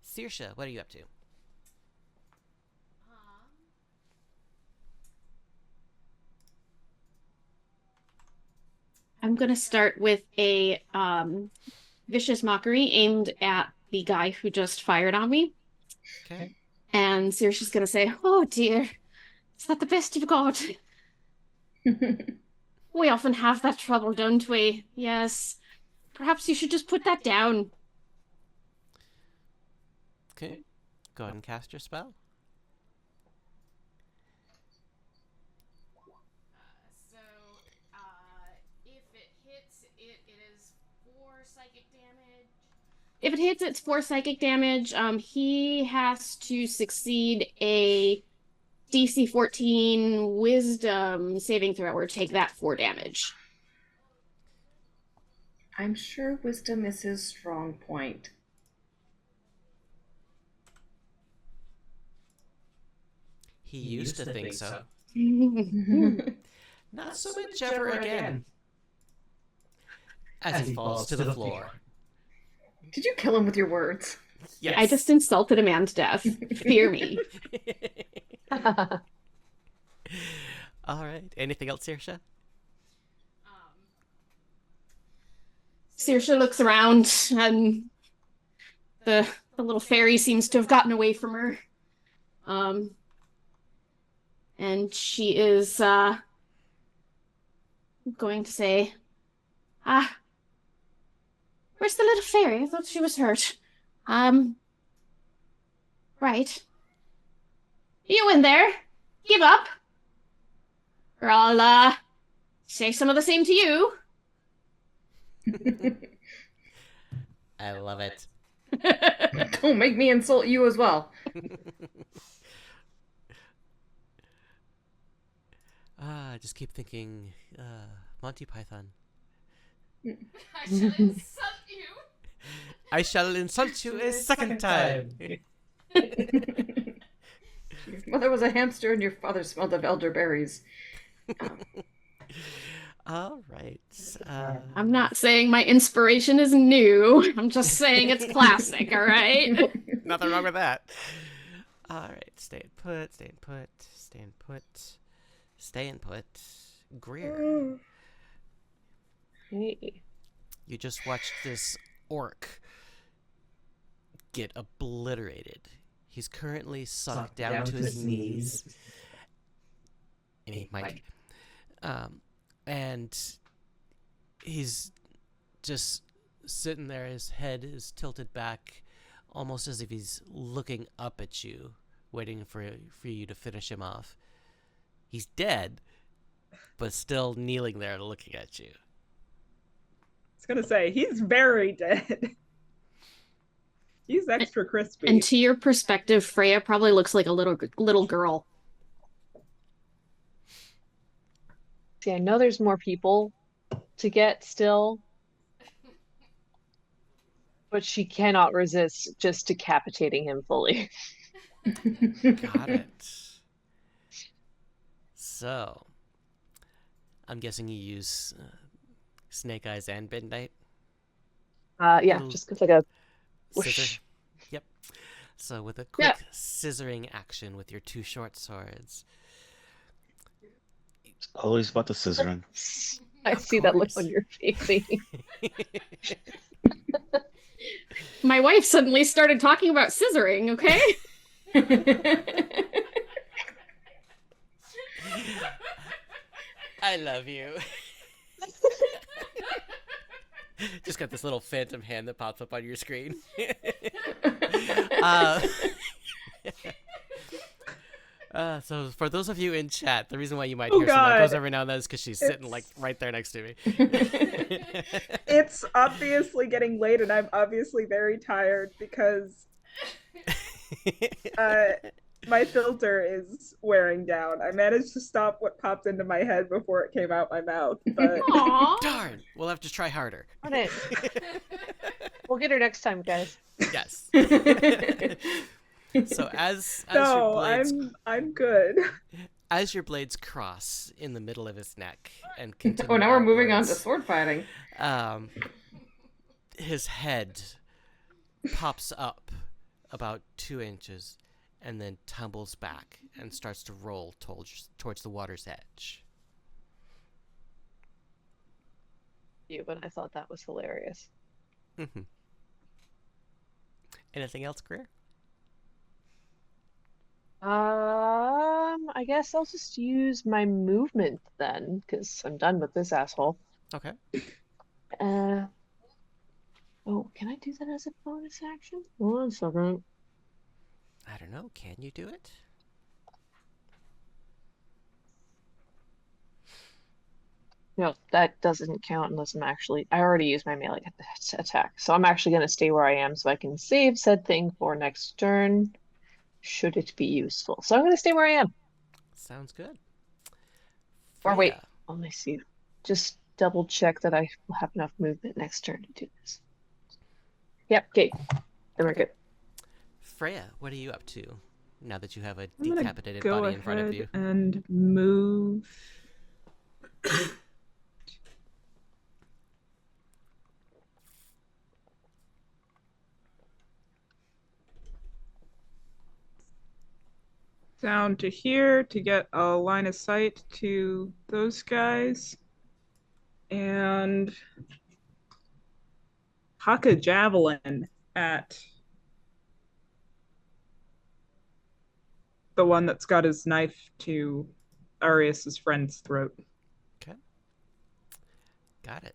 Saoirse, what are you up to? I'm going to start with a vicious mockery aimed at the guy who just fired on me. Okay. And Saoirse's going to say, "Oh dear, is that the best you've got?" We often have that trouble, don't we? Yes. Perhaps you should just put that down. Okay. Go ahead and cast your spell. So, if it hits, it is 4 psychic damage. If it hits, it's 4 psychic damage. He has to succeed a DC 14 Wisdom saving throw or take that 4 damage. I'm sure wisdom is his strong point. He used to think so. Not so much ever again. As he falls to the floor. Did you kill him with your words? Yes. I just insulted a man to death. Fear me. All right. Anything else, Saoirse? Saoirse looks around and the little fairy seems to have gotten away from her. And she is going to say, where's the little fairy? I thought she was hurt. Right. You in there? Give up. Or I'll say some of the same to you. I love it. Don't make me insult you as well. I just keep thinking, Monty Python. I shall insult you. I shall insult you a second time. Your mother was a hamster and your father smelled of elderberries. All right. I'm not saying my inspiration is new. I'm just saying it's classic, all right? Nothing wrong with that. All right. Staying put, staying put, staying put, staying put. Greer. Hey. You just watched this orc get obliterated. He's currently sunk down to his knees. And he might. And he's just sitting there. His head is tilted back, almost as if he's looking up at you, waiting for you to finish him off. He's dead, but still kneeling there looking at you. I was gonna say, he's very dead. He's extra crispy. And to your perspective, Freya probably looks like a little girl. See, I know there's more people to get still, but she cannot resist just decapitating him fully. Got it. So, I'm guessing you use Snake Eyes and Midnight? Yeah, just like a whoosh. Scissor. Yep. So with a quick scissoring action with your 2 short swords. It's always about the scissoring. I see that look on your face. My wife suddenly started talking about scissoring, okay? I love you. Just got this little phantom hand that pops up on your screen. So for those of you in chat, the reason why you might Oh hear some echoes God. every now and then is because she's sitting like It's right there next to me. it's obviously getting late and I'm obviously very tired because uh my filter is wearing down. I managed to stop what popped into my head before it came out my mouth, but Aww. Darn, we'll have to try harder. Darn it. We'll get her next time, guys. Yes. So as your no, blades I'm good. as your blades cross in the middle of his neck and continue Oh, now we're moving on to outwards, sword fighting. His head pops up about 2 inches and then tumbles back and starts to roll towards the water's edge. But I thought that was hilarious. Mm-hmm. Anything else, Greer? I guess I'll just use my movement then, because I'm done with this asshole. Okay. Oh, can I do that as a bonus action? 1 second. I don't know. Can you do it? No, that doesn't count unless I already used my melee attack. So I'm actually going to stay where I am so I can save said thing for next turn, should it be useful. So I'm going to stay where I am. Sounds good. Or wait, Freya. let me see. Just double check that I will have enough movement next turn to do this. Yep, okay. Then we're good. Freya, what are you up to now that you have a I'm gonna decapitated go body in front of you? ahead and move. Down to here to get a line of sight to those guys. And huck a javelin at the one that's got his knife to Arius's friend's throat. Okay. Got it.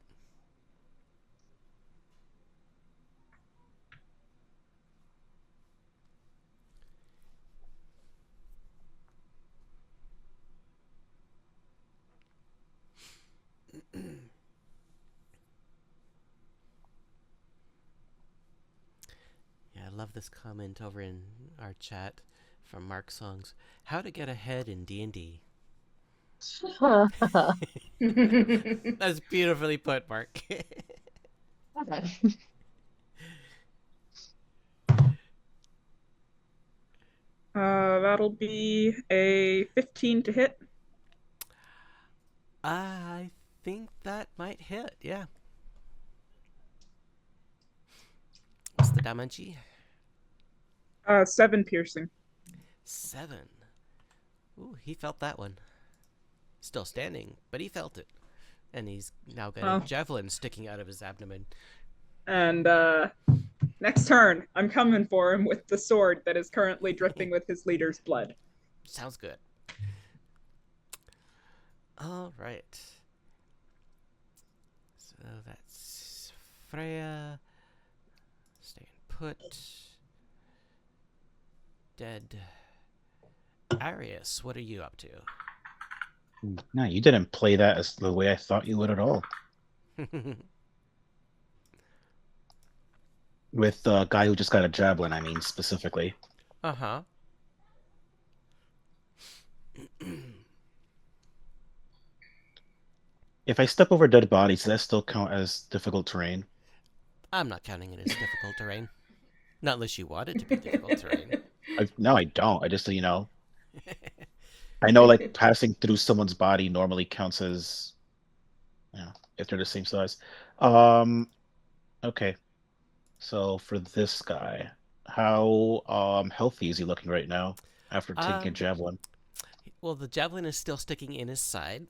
Yeah, I love this comment over in our chat from Mark Songs. How to get ahead in D&D. That's beautifully put, Mark. That'll be a 15 to hit. I think that might hit, yeah. What's the damage? 7 piercing. 7. Ooh, he felt that one. Still standing, but he felt it. And he's now got a javelin sticking out of his abdomen. And next turn, I'm coming for him with the sword that is currently dripping with his leader's blood. Sounds good. All right. So that's Freya. Staying put. Dead. Arius, what are you up to? No, you didn't play that as the way I thought you would at all. With the guy who just got a javelin, I mean, specifically. Uh-huh. If I step over dead bodies, does that still count as difficult terrain? I'm not counting it as difficult terrain. Not unless you want it to be difficult terrain. No, I don't. I just, I know, like, passing through someone's body normally counts as, if they're the same size. Okay. So for this guy, how healthy is he looking right now after taking a javelin? Well, the javelin is still sticking in his side,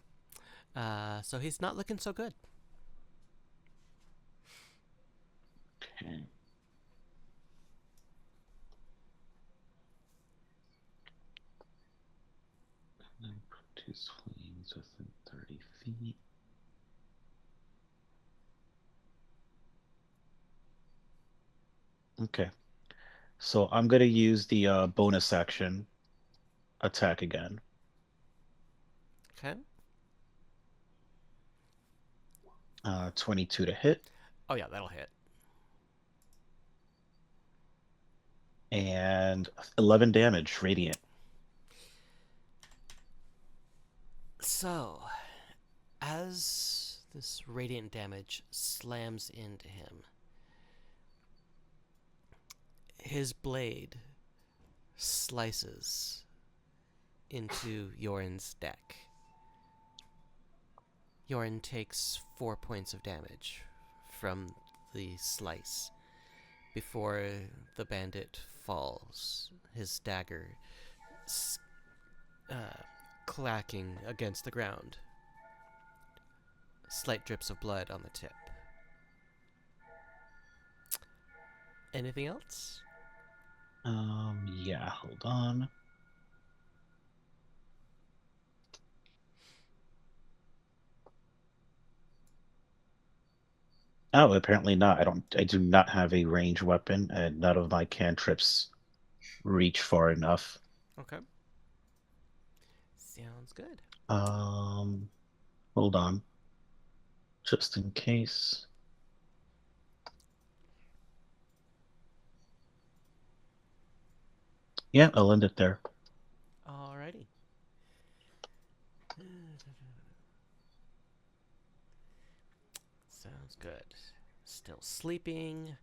so he's not looking so good. Okay. Two swings within 30 feet. Okay. So I'm going to use the bonus action attack again. Okay. 22 to hit. Oh yeah, that'll hit. And 11 damage, radiant. So, as this radiant damage slams into him, his blade slices into Yoren's deck. Yoren takes 4 points of damage from the slice before the bandit falls, his dagger clacking against the ground. Slight drips of blood on the tip. Anything else? Yeah, hold on. Oh, apparently not. I do not have a ranged weapon, and none of my cantrips reach far enough. Okay. Sounds good. Hold on. Just in case. Yeah, I'll end it there. Alrighty. Sounds good. Still sleeping.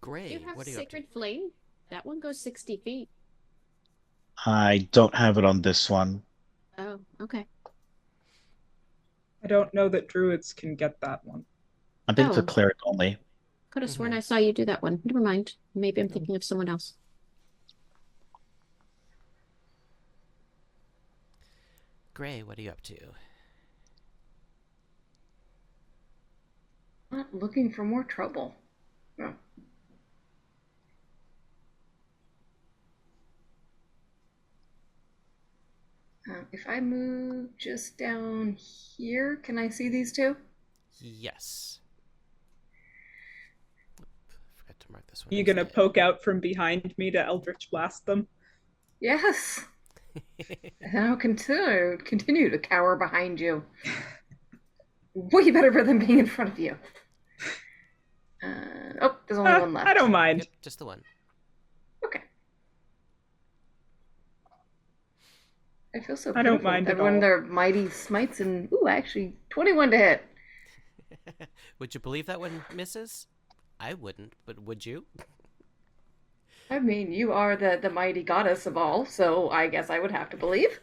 Gray, Do you have what are you up to? Sacred Flame? That one goes 60 feet. I don't have it on this one. Oh, okay. I don't know that druids can get that one. I think it's a Oh. cleric only. Could have sworn Mhm. I saw you do that one. Never mind. Maybe I'm thinking of someone else. Gray, what are you up to? Not looking for more trouble. Oh. If I move just down here, can I see these two? Yes. Oop, forgot to mark this one. Are you gonna instead. poke out from behind me to Eldritch Blast them? Yes. And I'll continue to cower behind you. Way better than being in front of you. Oh, there's only one left. I don't mind. Yep, just the one. Okay. I feel so I don't pitiful. mind at Everyone all. their mighty smites and actually 21 to hit. Would you believe that one misses? I wouldn't, but would you? I mean, you are the mighty goddess of all, so I guess I would have to believe.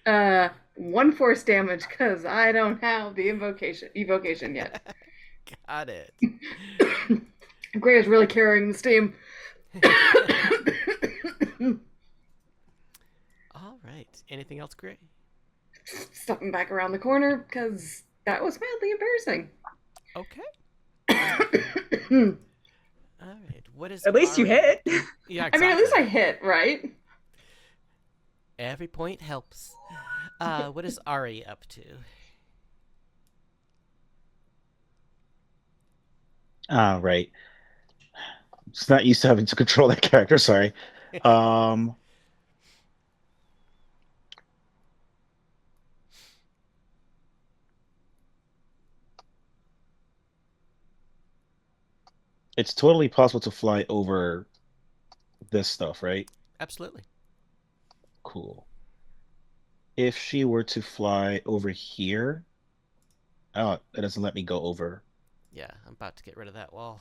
1 force damage because I don't have the evocation yet. Got it. Gray is really carrying the steam. All right. Anything else, Gray? Stepping back around the corner because that was mildly embarrassing. Okay. All right. What is At least you Ari- hit. Yeah, I mean, at least I exactly. hit, right? Every point helps. What is Ari up to? Right. It's not used to having to control that character, sorry. It's totally possible to fly over this stuff, right? Absolutely. Cool. If she were to fly over here, oh, it doesn't let me go over. Yeah, I'm about to get rid of that wall.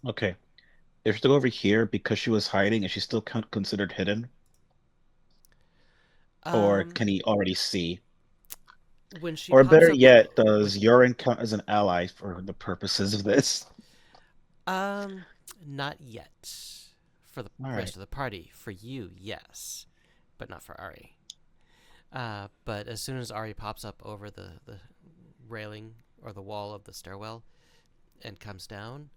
Okay. If she go over here because she was hiding, is she still considered hidden? Or can he already see? When she Or pops better up yet, with- does Yoren count as an ally for the purposes of this? Not yet. For the All rest right. of the party, for you, yes, but not for Ari. But as soon as Ari pops up over the railing or the wall of the stairwell and comes down,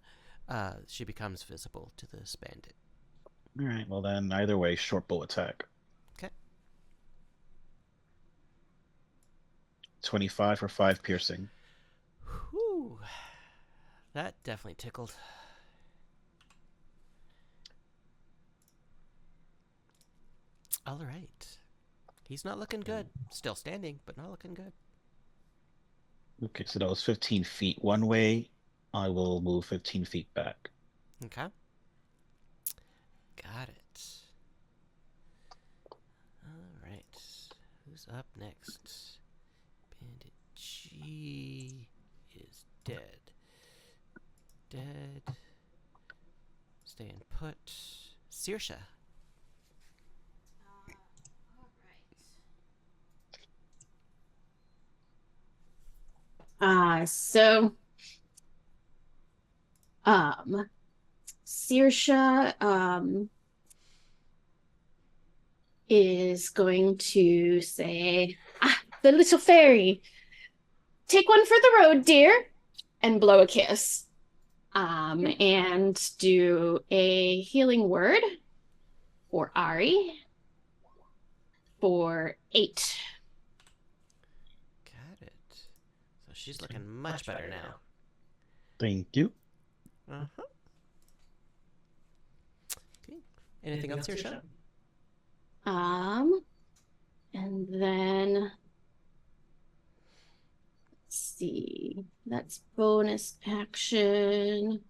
she becomes visible to this bandit. All right. Well, then either way, short bow attack. Okay. 25 for 5 piercing. Whew. That definitely tickled. All right. He's not looking good. Still standing, but not looking good. Okay, so that was 15 feet one way. I will move 15 feet back. Okay. Got it. All right. Who's up next? Bandit G is dead. Dead. Staying put. Saoirse. So Saoirse is going to say, the little fairy, take one for the road, dear, and blow a kiss. And do a healing word for Ari for 8. Got it. So she's looking much better now. Thank you. Uh-huh. Okay. Anything else here, Sean? And then let's see. That's bonus action.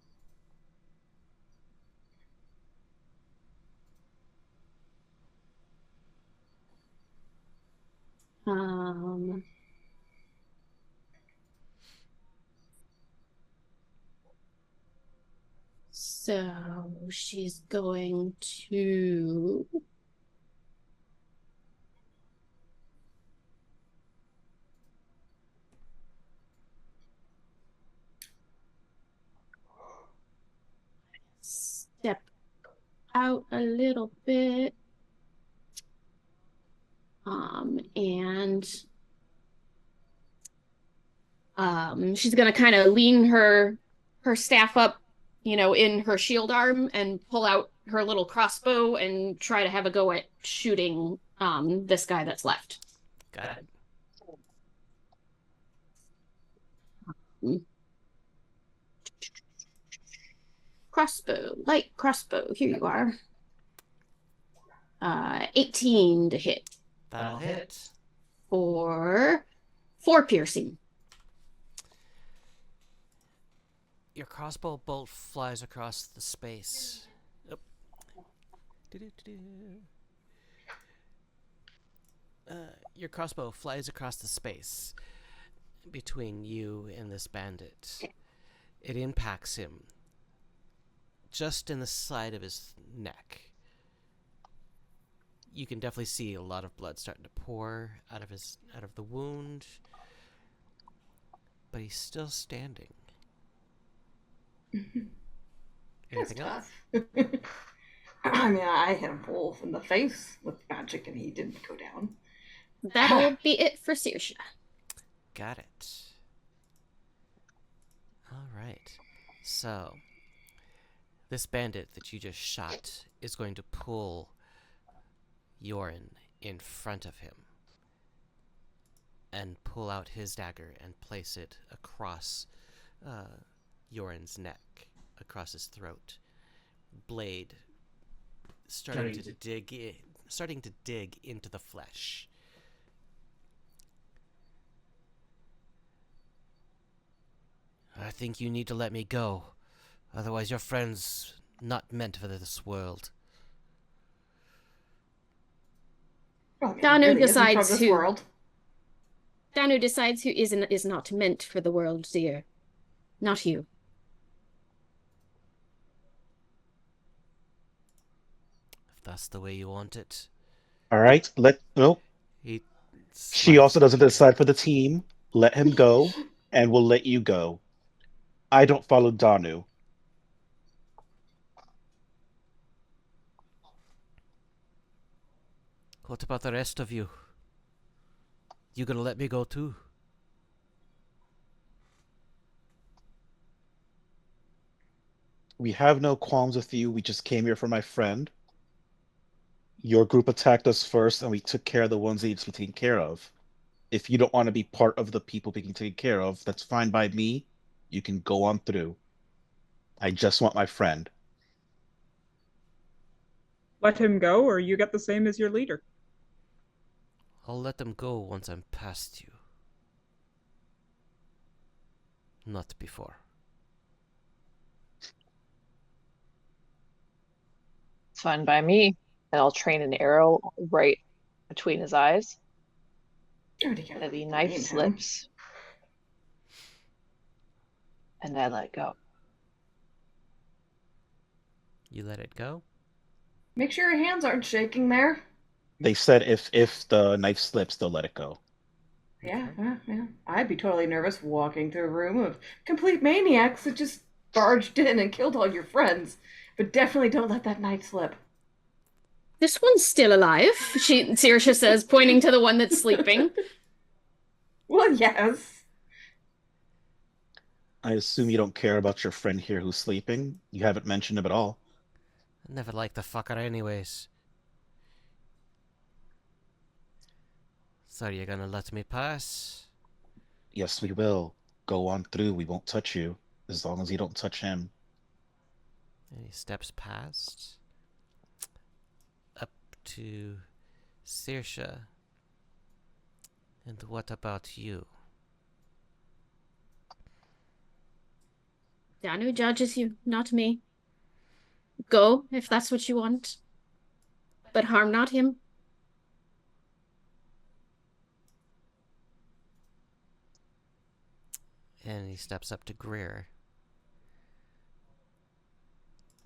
So she's going to step out a little bit. And she's gonna kind of lean her staff up, in her shield arm and pull out her little crossbow and try to have a go at shooting this guy that's left. Got it. Crossbow, light crossbow. Here you are. 18 to hit. That'll hit. For 4 piercing. Your crossbow bolt flies across the space. Oh. Your crossbow flies across the space between you and this bandit. It impacts him just in the side of his neck. You can definitely see a lot of blood starting to pour out of the wound, but he's still standing. Anything else? I mean, I hit him full in the face with magic, and he didn't go down. That'll be it for Saoirse. Got it. All right. So, this bandit that you just shot is going to pull Yorin in front of him and pull out his dagger and place it across Yorin's neck, across his throat. Blade starting to dig into the flesh. I think you need to let me go. Otherwise your friend's not meant for this world. Well, I mean, Danu really decides from this world. Danu decides who is not meant for the world, dear. Not you. If that's the way you want it. All right, she also doesn't decide for the team. Let him go, and we'll let you go. I don't follow Danu. What about the rest of you? You gonna let me go too? We have no qualms with you. We just came here for my friend. Your group attacked us first, and we took care of the ones that needed to be taken care of. If you don't want to be part of the people being taken care of, that's fine by me. You can go on through. I just want my friend. Let him go, or you get the same as your leader. I'll let them go once I'm past you. Not before. It's fine by me. And I'll train an arrow right between his eyes. And the knife slips. And I let go. You let it go? Make sure your hands aren't shaking there. They said if the knife slips, they'll let it go. Yeah, yeah. I'd be totally nervous walking through a room of complete maniacs that just barged in and killed all your friends. But definitely don't let that knife slip. This one's still alive, Saoirse says, pointing to the one that's sleeping. Well, yes. I assume you don't care about your friend here who's sleeping. You haven't mentioned him at all. I never liked the fucker anyways. So you're gonna let me pass? Yes, we will. Go on through. We won't touch you. As long as you don't touch him. And he steps past. Up to Saoirse. And what about you? Danu judges you, not me. Go, if that's what you want. But harm not him. And he steps up to Greer.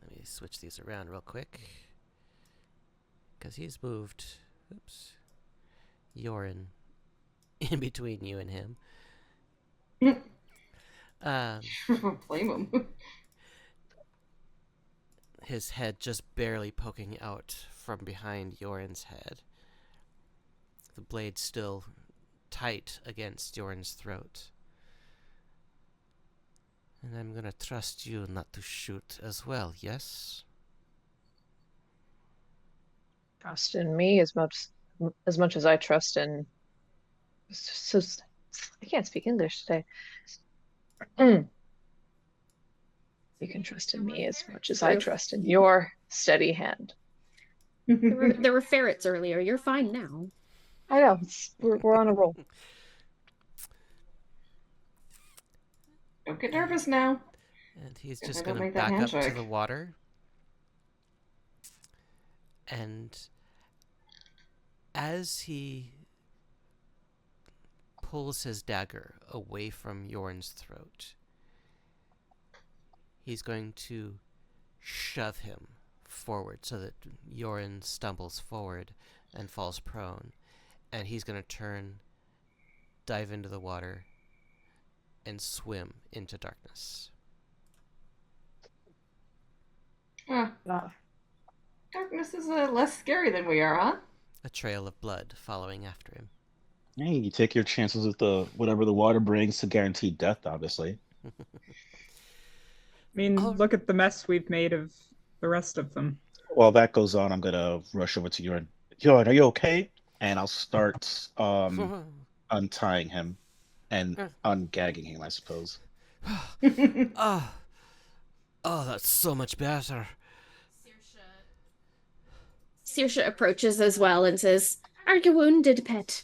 Let me switch these around real quick. Because he's moved. Oops. Yorin. In between you and him. Blame him. His head just barely poking out from behind Yorin's head. The blade still tight against Yorin's throat. And I'm gonna trust you not to shoot as well, yes? Trust in me as much as I trust in. So I can't speak English today. You can trust in me as much as I trust in your steady hand. There were ferrets earlier. You're fine now. I know. We're on a roll. Don't get nervous now. And he's Guess just I don't gonna make that back up to handshake. the water. And as he pulls his dagger away from Yorin's throat, he's going to shove him forward so that Yorin stumbles forward and falls prone. And he's going to turn, dive into the water, and swim into darkness. Darkness is less scary than we are, huh? A trail of blood following after him. Hey, you take your chances with the whatever the water brings to guarantee death, obviously. I mean, look at the mess we've made of the rest of them. While that goes on, I'm gonna rush over to Yorin. Yorin, are you okay? And I'll start untying him and ungagging him, I suppose. Oh, that's so much better. Saoirse approaches as well and says, "Are you wounded, pet?"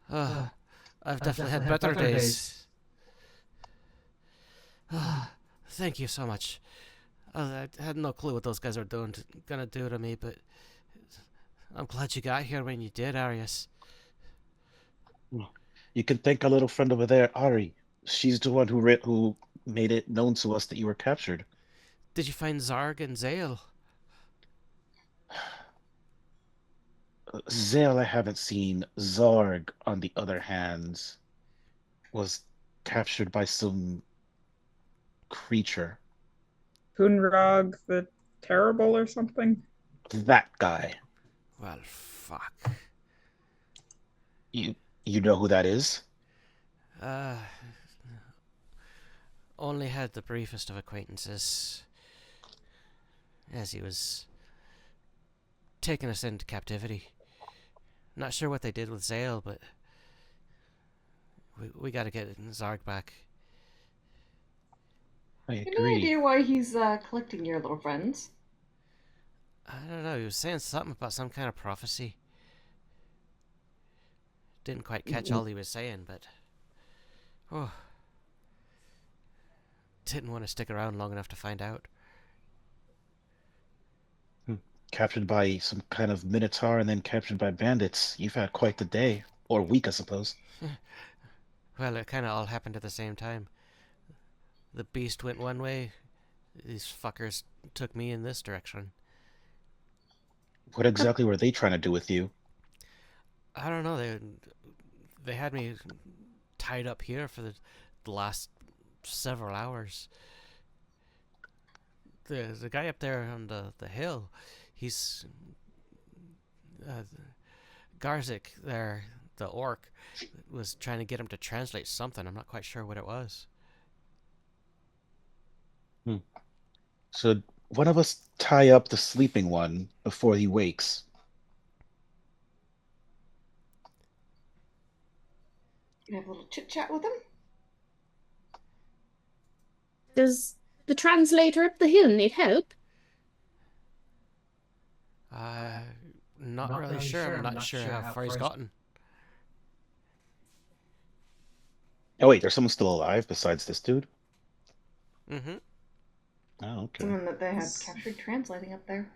I've definitely had better days. Thank you so much. I had no clue what those guys are gonna do to me, but I'm glad you got here when you did, Arius. You can thank our little friend over there, Ari. She's the one who made it known to us that you were captured. Did you find Zarg and Zale? Zale, I haven't seen. Zarg, on the other hand, was captured by some creature. Hunrog the Terrible or something? That guy. Well, fuck. You know who that is? Only had the briefest of acquaintances. As he was taking us into captivity. Not sure what they did with Zale, but We gotta get Zarg back. I Any agree. idea why he's collecting your little friends? I don't know. He was saying something about some kind of prophecy. Didn't quite catch all he was saying, but didn't want to stick around long enough to find out. Captured by some kind of minotaur and then captured by bandits. You've had quite the day. Or week, I suppose. Well, it kind of all happened at the same time. The beast went one way. These fuckers took me in this direction. What exactly were they trying to do with you? I don't know. They had me tied up here for the last several hours. The guy up there on the hill, he's Garzik there, the orc, was trying to get him to translate something. I'm not quite sure what it was. So one of us tie up the sleeping one before he wakes. You have a little chit chat with him. Does the translator up the hill need help? Not really sure. I'm not sure how far he's gotten. Oh wait, there's someone still alive besides this dude? Mm-hmm. Oh, okay. Someone that they had captured translating up there.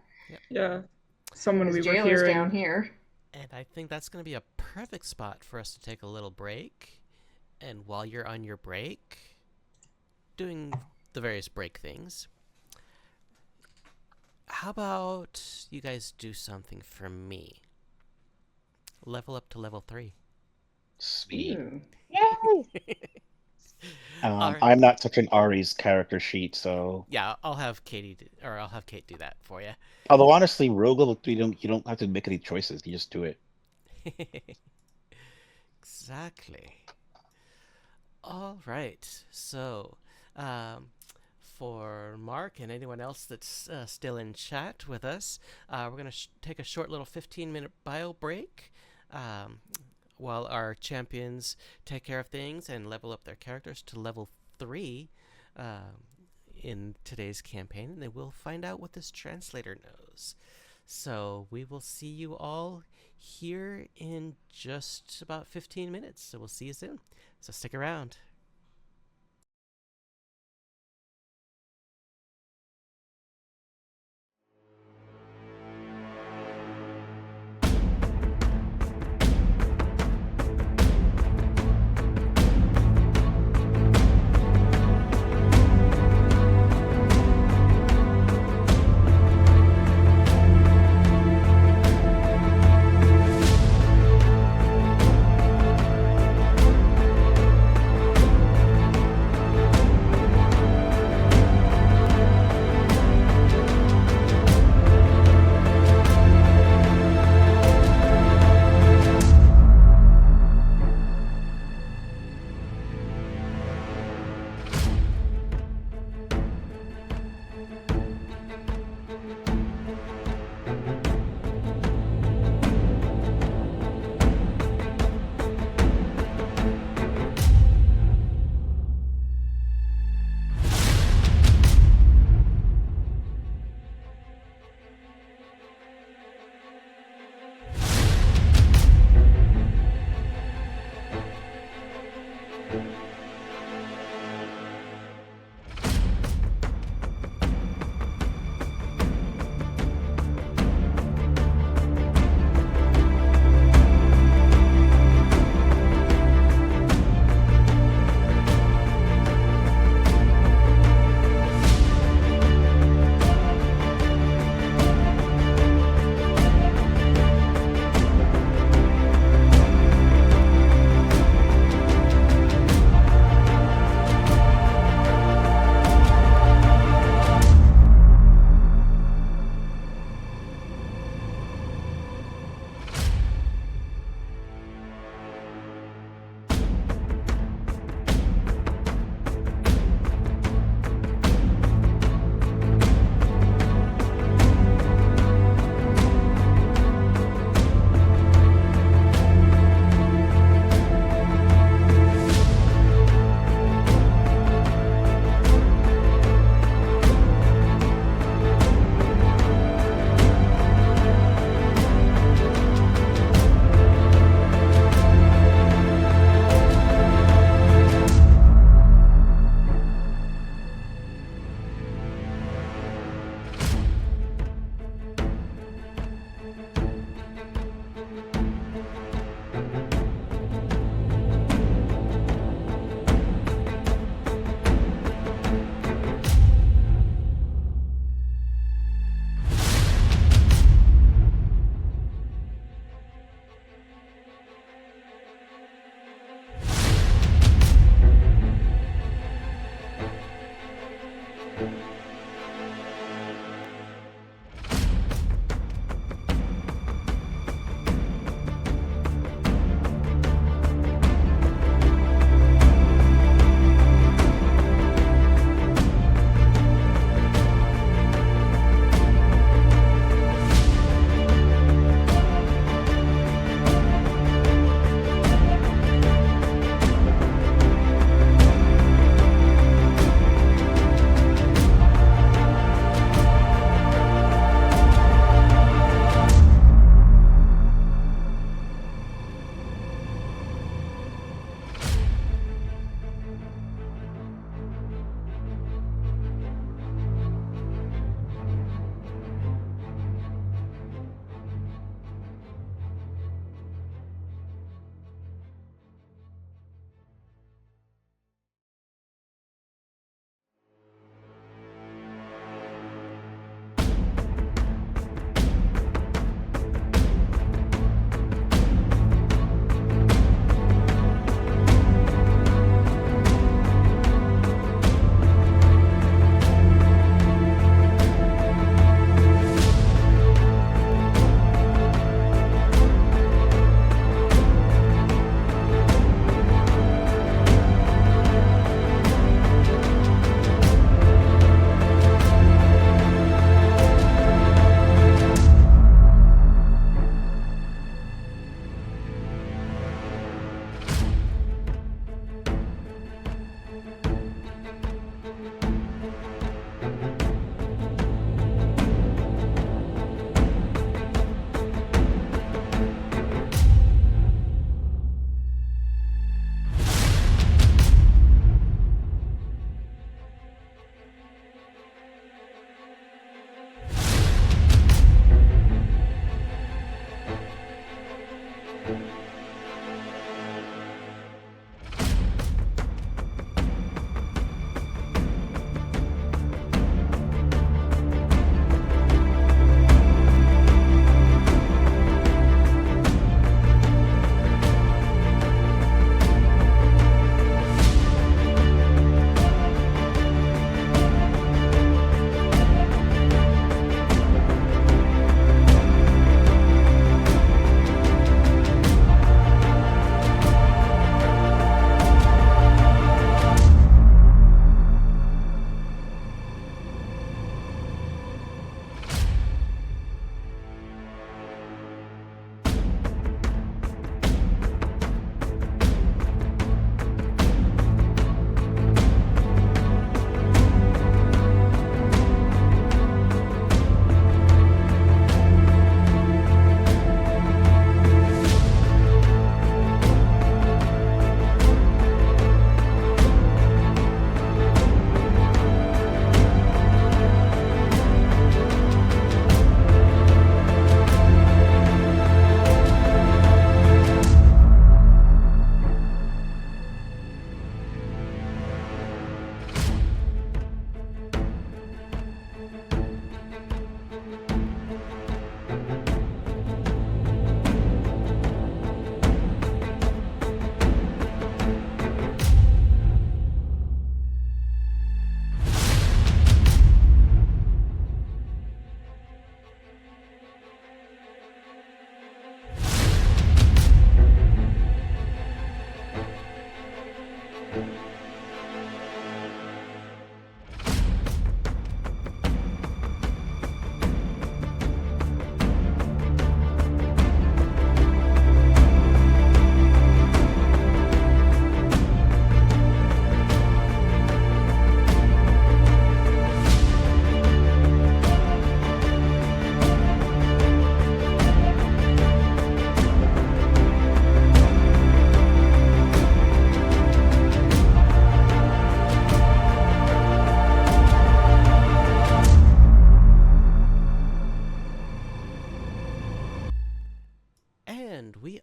Yeah. Someone His we were jailer's hearing. down here. And I think that's going to be a perfect spot for us to take a little break. And while you're on your break, doing the various break things, how about you guys do something for me? Level up to level 3. Sweet. Yay! Alright. I'm not touching Ari's character sheet, so. Yeah, I'll have Kate do that for you. Although honestly, Rogue, you don't have to make any choices. You just do it. Exactly. All right. So, for Mark and anyone else that's still in chat with us, we're going to take a short little 15-minute bio break while our champions take care of things and level up their characters to level 3 in today's campaign, and then we'll find out what this translator knows. So we will see you all here in just about 15 minutes. So we'll see you soon. So stick around.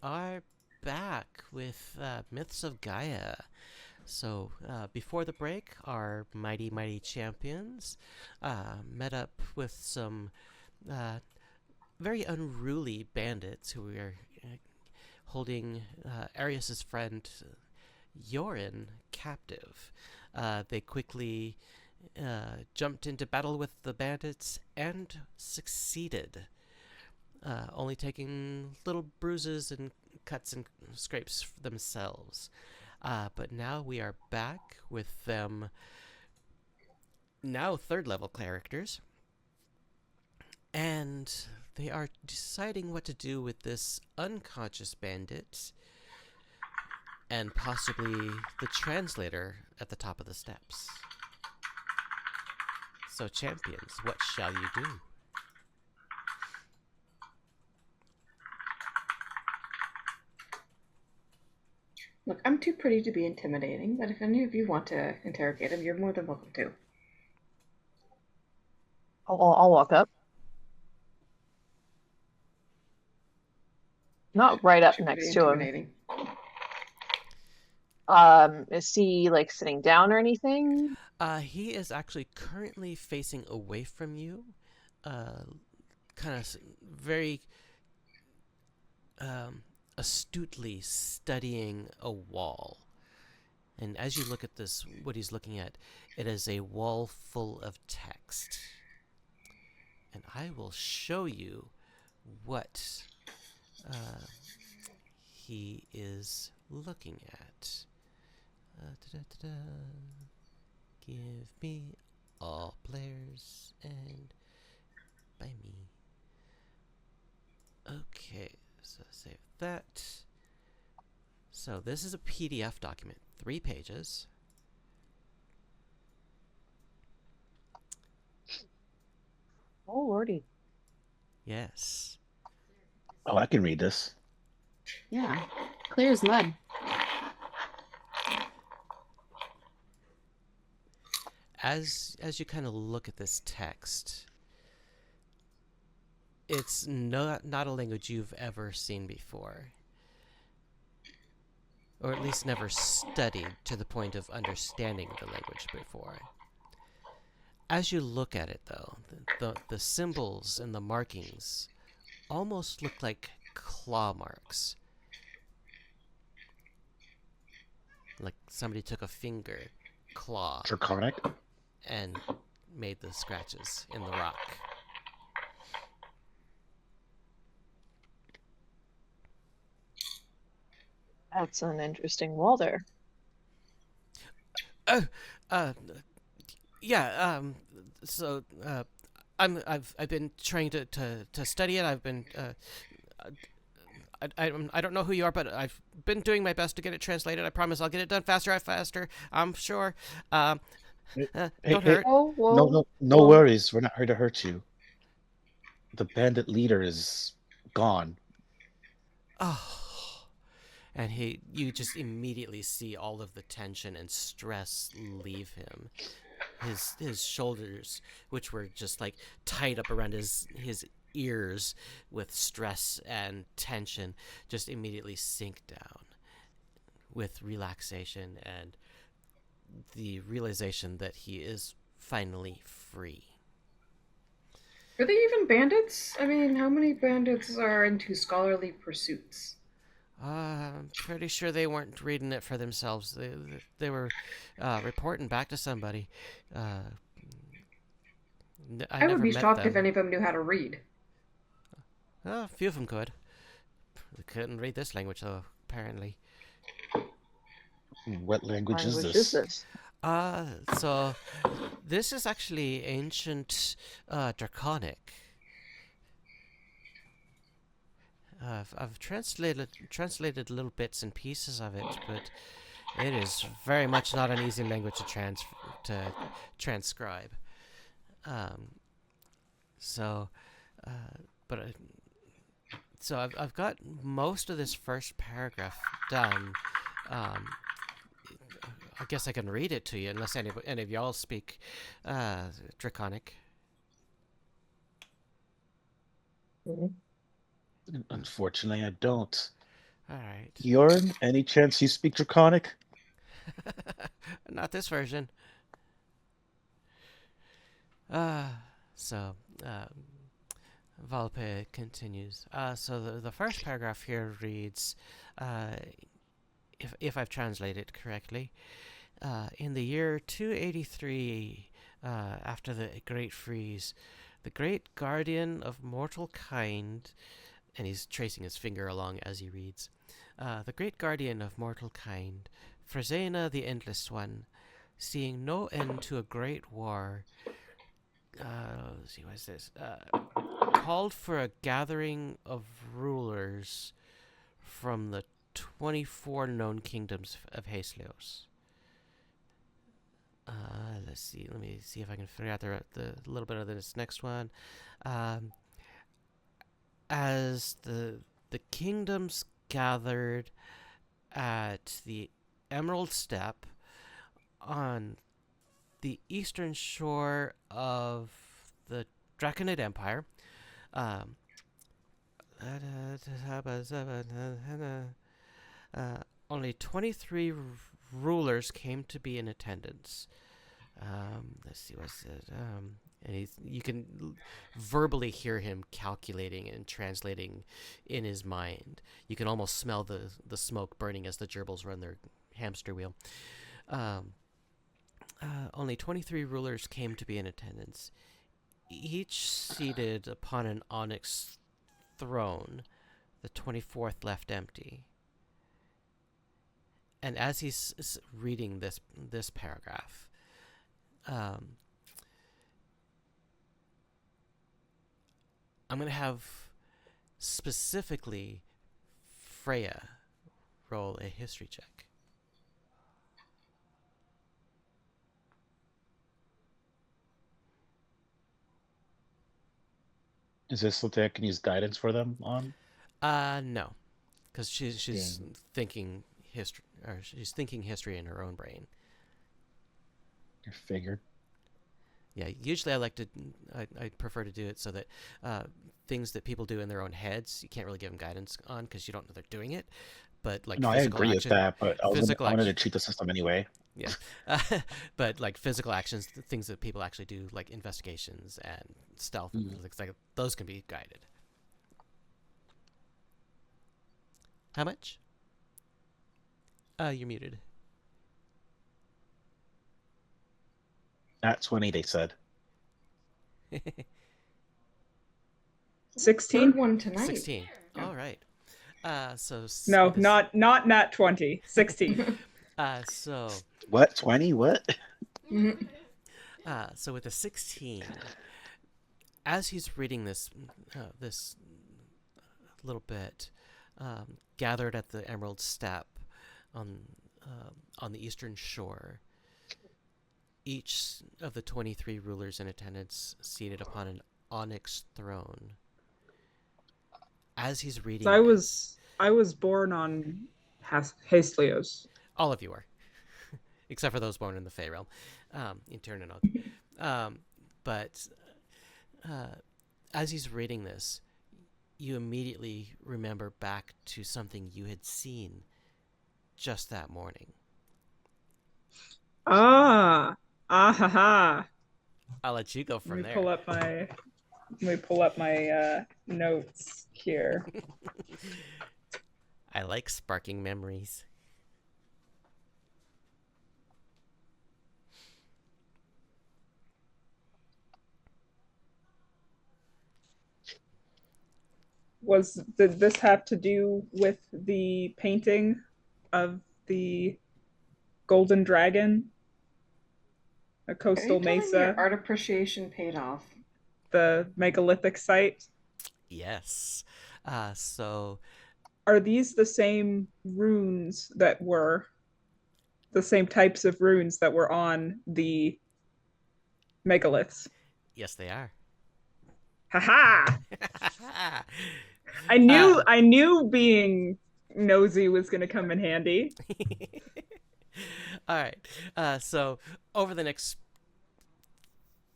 are back with Myths of Gaea. So, before the break, our mighty champions met up with some very unruly bandits who were holding Arius's friend Yorin captive. They quickly jumped into battle with the bandits and succeeded, only taking little bruises and cuts and scrapes themselves. But now we are back with them, now 3rd level characters, and they are deciding what to do with this unconscious bandit and possibly the translator at the top of the steps. So, champions, what shall you do? Look, I'm too pretty to be intimidating, but if any of you want to interrogate him, you're more than welcome to. I'll walk up. Not right up next to him. Is he like sitting down or anything? He is actually currently facing away from you, kind of very astutely studying a wall. And as you look at this, what he's looking at, it is a wall full of text. And I will show you what he is looking at. Give me all players and by me. Okay, so save that. So this is a PDF document, 3 pages. Oh, lordy. Yes. Oh, I can read this. Yeah, clear as mud. As you kind of look at this text, it's not a language you've ever seen before, or at least never studied to the point of understanding the language before. As you look at it, though, the symbols and the markings almost look like claw marks. Like somebody took a finger, claw, Draconic? and made the scratches in the rock. That's an interesting wall there. Yeah. So, I've been trying to study it. I've been. I don't know who you are, but I've been doing my best to get it translated. I promise I'll get it done faster. I'm sure. Don't hurt. Oh, whoa. No worries. We're not here to hurt you. The bandit leader is gone. Oh. And you just immediately see all of the tension and stress leave him. His shoulders, which were just like tied up around his ears with stress and tension, just immediately sink down with relaxation and the realization that he is finally free. Are they even bandits? I mean, how many bandits are into scholarly pursuits? I'm pretty sure they weren't reading it for themselves. They were reporting back to somebody. I would be shocked if any of them knew how to read. A few of them could. They couldn't read this language, though, apparently. What language is this? So this is actually ancient Draconic. I've translated little bits and pieces of it, but it is very much not an easy language to transcribe. So I've got most of this first paragraph done. I guess I can read it to you, unless any of y'all speak Draconic. Unfortunately, I don't. All right. Bjorn, any chance you speak Draconic? Not this version. Uh, so, Valpe continues. So the first paragraph here reads, if I've translated correctly, in the year 283, after the Great Freeze, the great guardian of mortal kind, and he's tracing his finger along as he reads, the great guardian of mortal kind, Frazena the Endless One, seeing no end to a great war, let's see, what is this? Called for a gathering of rulers from the 24 known kingdoms of Hastleos. Let's see. Let me see if I can figure out the little bit of this next one. As the kingdoms gathered at the Emerald Steppe on the eastern shore of the Draconic Empire, only 23 rulers came to be in attendance. Let's see what's it. And you can verbally hear him calculating and translating in his mind. You can almost smell the smoke burning as the gerbils run their hamster wheel. Only 23 rulers came to be in attendance, each seated upon an onyx throne, the 24th left empty. And as he's reading this paragraph, I'm going to have specifically Freya roll a history check. Is this something I can use guidance for them on? No, because she's thinking history, or she's thinking history in her own brain. I figured. Yeah, usually I prefer to do it so that things that people do in their own heads, you can't really give them guidance on because you don't know they're doing it. But like, No, I agree with that, but I wanted to cheat the system anyway. Yeah, but like physical actions, things that people actually do, like investigations and stealth, like those can be guided. How much? You're muted. At 20, they said. 16? One tonight. 16. All right. So No, not nat 20. 16. So What? 20? What? so with the 16, as he's reading this little bit, gathered at the Emerald Steppe on the eastern shore, each of the 23 rulers in attendance seated upon an onyx throne. As he's reading, So I was born on Hastleos. all of you are, except for those born in the Fey realm, in Ternanog. But as he's reading this, you immediately remember back to something you had seen just that morning. Ah ha. I'll let you go from there. Let me pull up my notes here. I like sparking memories. Did this have to do with the painting of the Golden Dragon? A coastal mesa? Your art appreciation paid off. The megalithic site? Yes. So are these the same runes that were the same types of runes that were on the megaliths? Yes, they are. Haha! I knew being nosy was going to come in handy. All right. So over the next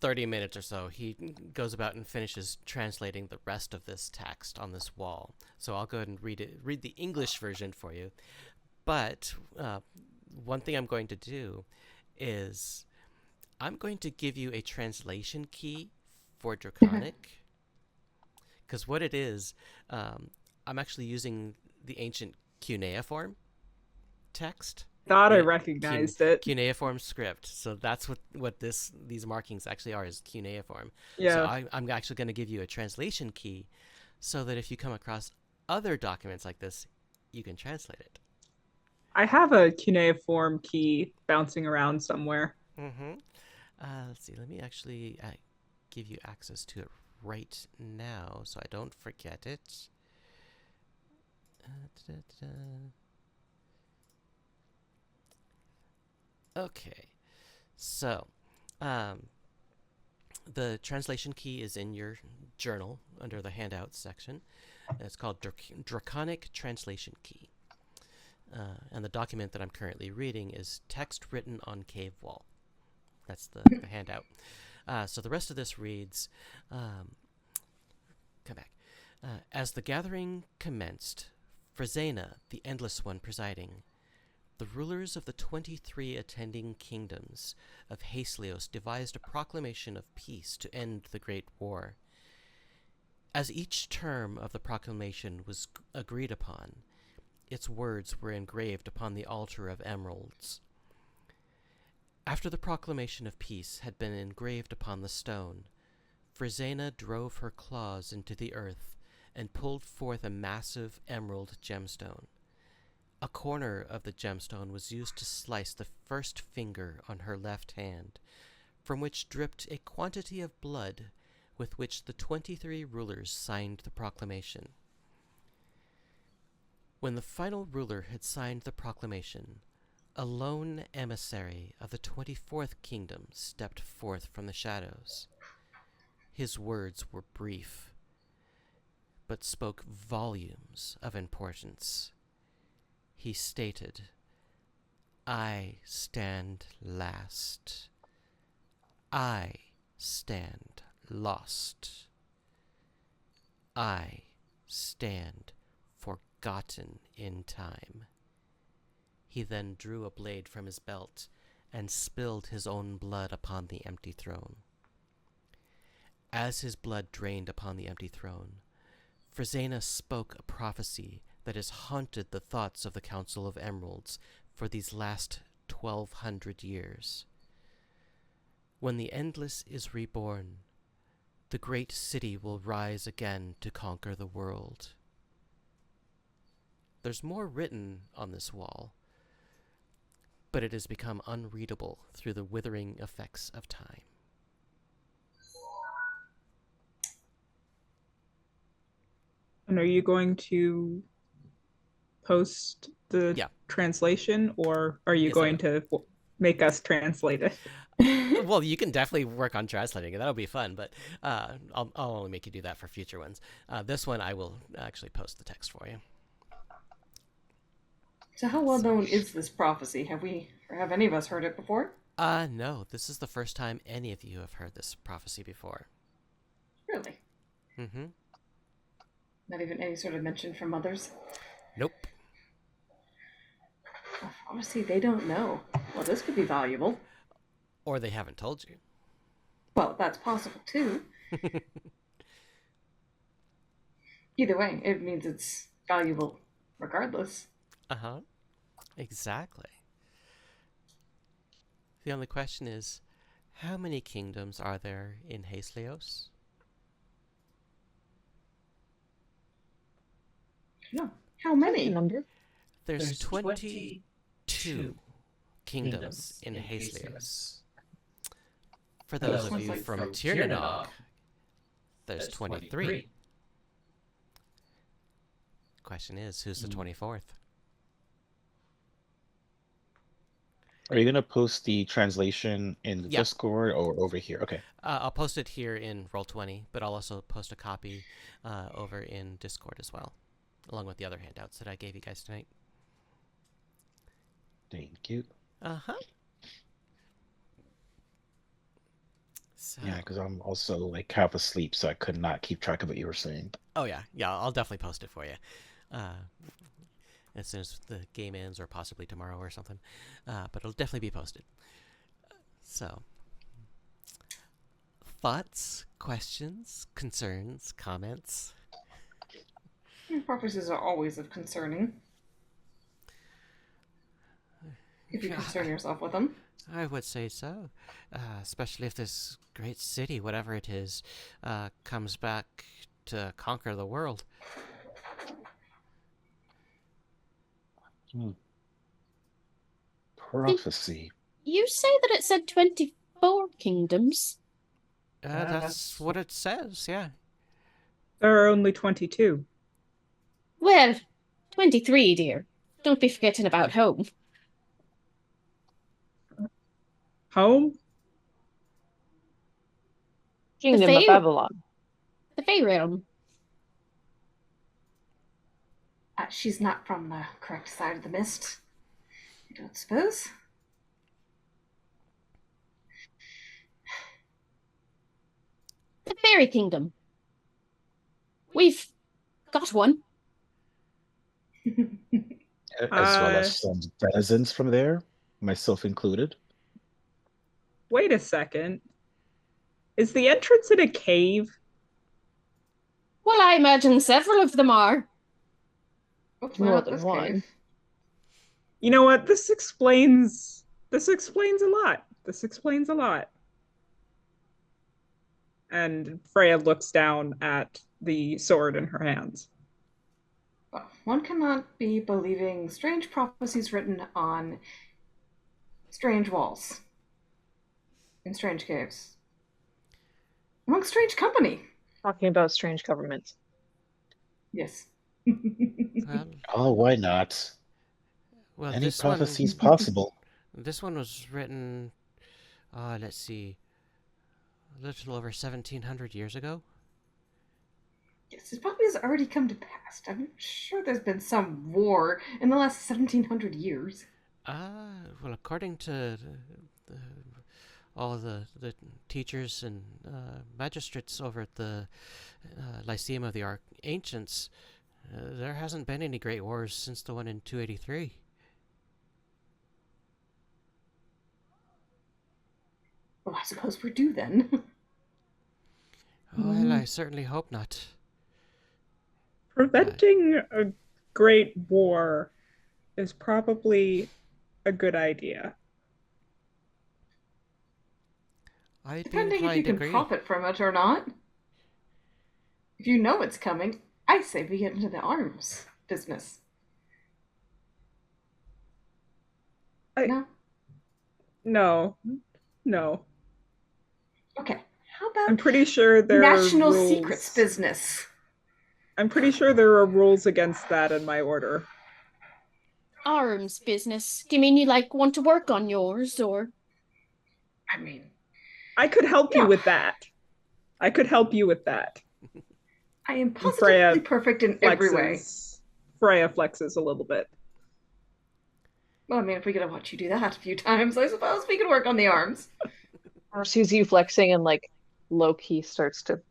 30 minutes or so, he goes about and finishes translating the rest of this text on this wall. So I'll go ahead and read the English version for you. But one thing I'm going to do is I'm going to give you a translation key for Draconic. Because what it is, I'm actually using the ancient cuneiform text. Thought I recognized it. Cuneiform script. So that's what these markings actually are, is cuneiform. Yeah. So I'm actually going to give you a translation key so that if you come across other documents like this, you can translate it. I have a cuneiform key bouncing around somewhere. Mm-hmm. Let's see. Let me actually give you access to it right now so I don't forget it. Okay. So, the translation key is in your journal under the handouts section. It's called Draconic Translation Key. And the document that I'm currently reading is text written on cave wall. That's the handout. So the rest of this reads, come back. As the gathering commenced, Frazena, the Endless One presiding, the rulers of the 23 attending kingdoms of Hasleos devised a proclamation of peace to end the Great War. As each term of the proclamation was agreed upon, its words were engraved upon the altar of emeralds. After the proclamation of peace had been engraved upon the stone, Frazena drove her claws into the earth and pulled forth a massive emerald gemstone. A corner of the gemstone was used to slice the first finger on her left hand, from which dripped a quantity of blood with which the 23 rulers signed the proclamation. When the final ruler had signed the proclamation, a lone emissary of the 24th kingdom stepped forth from the shadows. His words were brief, but spoke volumes of importance. He stated, "I stand last. I stand lost. I stand forgotten in time." He then drew a blade from his belt and spilled his own blood upon the empty throne. As his blood drained upon the empty throne, Frazena spoke a prophecy that has haunted the thoughts of the Council of Emeralds for these last 1,200 years. When the Endless is reborn, the great city will rise again to conquer the world. There's more written on this wall, but it has become unreadable through the withering effects of time. And are you going to post the translation, or are you going to make us translate it? Well, you can definitely work on translating it. That'll be fun, but I'll only make you do that for future ones. This one, I will actually post the text for you. So how well known is this prophecy? Have any of us heard it before? No. This is the first time any of you have heard this prophecy before. Really? Mm-hmm. Not even any sort of mention from others? Nope. Obviously, they don't know. Well, this could be valuable. Or they haven't told you. Well, that's possible, too. Either way, it means it's valuable regardless. Uh-huh. Exactly. The only question is, how many kingdoms are there in Hasleos? No. How many? Number? There's 22 kingdoms in Hasleos. For those of you from Tiernanog, there's 23. Question is, who's the 24th? Are you going to post the translation in the Discord or over here? Okay. I'll post it here in Roll20, but I'll also post a copy over in Discord as well, along with the other handouts that I gave you guys tonight. Thank you. Uh-huh. So, Yeah, because I'm also like half asleep, so I could not keep track of what you were saying. oh yeah, I'll definitely post it for you. Uh, as soon as the game ends, or possibly tomorrow or something. But it'll definitely be posted. So, thoughts, questions, concerns, comments? Prophecies are always of concerning. If you concern yourself with them. I would say so, especially if this great city, whatever it is, comes back to conquer the world. Prophecy. You say that it said 24 kingdoms? That's what it says, yeah. There are only 22. Well, 23, dear. Don't be forgetting about home. Home? Kingdom of Fae- Babylon. The Fae realm. She's not from the correct side of the mist. I don't suppose. The Fairy Kingdom. We've got one. As well as some denizens from there, myself included. Wait a second. Is the entrance in a cave? Well, I imagine several of them are. Oops, More not than this one. cave. You know what? This explains a lot. This explains a lot. And Freya looks down at the sword in her hands. Well, one cannot be believing strange prophecies written on strange walls, in strange caves, among strange company. Talking about strange governments. Yes. Oh, why not? Well, Any this one, prophecy is possible. this one was written, let's see, a little over 1,700 years ago. Yes, it probably has already come to pass. I'm sure there's been some war in the last 1,700 years. Well, according to all the teachers and magistrates over at the Lyceum of the Ancients, there hasn't been any great wars since the one in 283. Well, I suppose we're due then. Well, I certainly hope not. Preventing a great war is probably a good idea. I'd be Depending if you inclined to can agree. profit from it or not. If you know it's coming, I say we get into the arms business. No? No. Okay. How about I'm pretty sure there national are rules. secrets business? I'm pretty sure there are rules against that in my order. Arms business. Do you mean you want to work on yours, or? I mean, I could help you with that. I am positively Freya perfect in every way. Freya flexes a little bit. Well, I mean, if we get to watch you do that a few times, I suppose we can work on the arms. Or sees you flexing and low key starts to.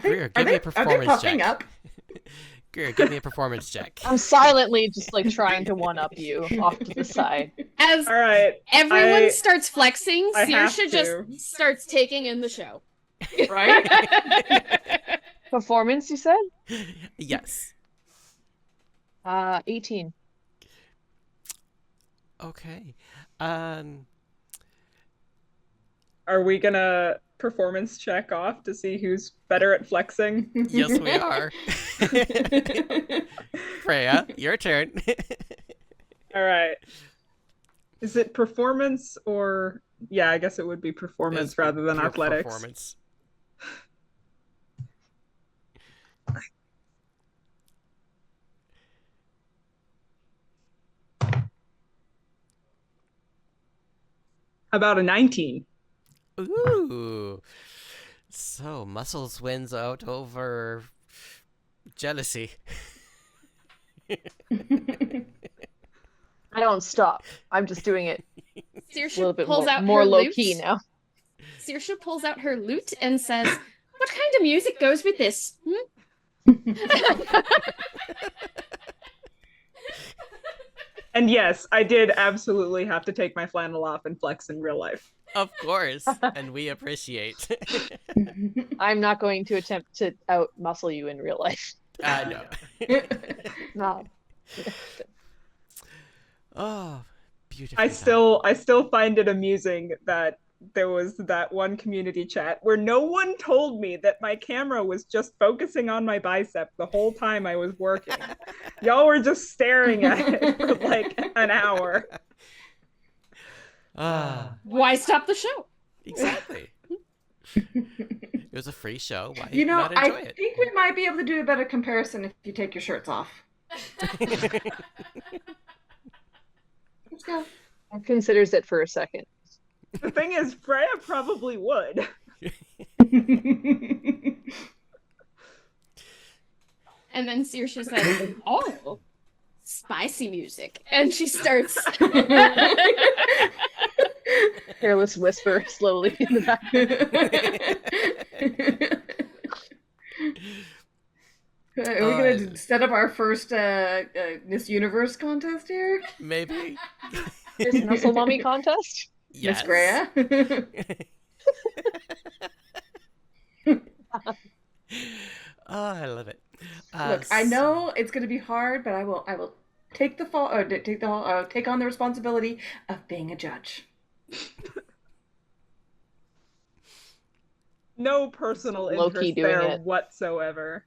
Greer, give me a performance check. Greer, give me a performance check. I'm silently just trying to one up you off to the side. As All right. everyone starts flexing, I have Saoirse to. just starts taking in the show. Right? Performance, you said? Yes. 18. Okay. Are we gonna performance check off to see who's better at flexing? Yes, we are. Freya, your turn. All right. Is it performance or... Yeah, I guess it would be performance It's rather than pure athletics. Performance. About a 19. Ooh. So, muscles wins out over jealousy. I don't stop. I'm just doing it a little Saoirse bit pulls out more her low lute. key now. Saoirse pulls out her lute and says, "What kind of music goes with this? Hmm?" And yes, I did absolutely have to take my flannel off and flex in real life. Of course, and we appreciate. I'm not going to attempt to out muscle you in real life. No. No. Oh, beautiful. I still find it amusing that there was that one community chat where no one told me that my camera was just focusing on my bicep the whole time I was working. Y'all were just staring at it for like an hour. Why stop the show? Exactly. It was a free show. Why You know, not enjoy I it? think we might be able to do a better comparison if you take your shirts off. Let's go. I considers it for a second. The thing is, Freya probably would. And then Saoirse says, "Oh, spicy music," and she starts. Careless whisper slowly in the back. Are we gonna set up our first Miss Universe contest here? Maybe. This muscle mommy contest? Yes. Miss Gaea? Oh, I love it. Look, I know it's gonna be hard, but I will take the fall, or take on the responsibility of being a judge. No personal Low-key interest doing there it. whatsoever.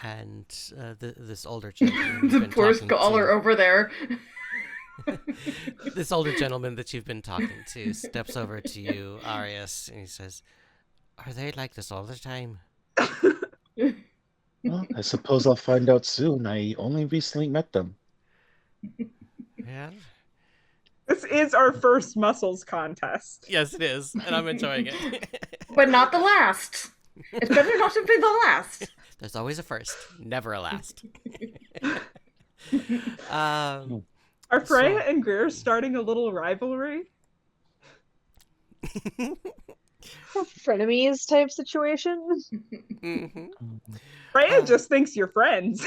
And this older gentleman you've The been poor talking scholar to, over there. this older gentleman that you've been talking to steps over to you, Arius, and he says, "Are they like this all the time?" Well, I suppose I'll find out soon. I only recently met them. Yeah. This is our first muscles contest. Yes, it is, and I'm enjoying it. But not the last. It's better not to be the last. There's always a first, never a last. Are Freya and Greer starting a little rivalry? Frenemies type situation? Mm-hmm. Freya just thinks you're friends.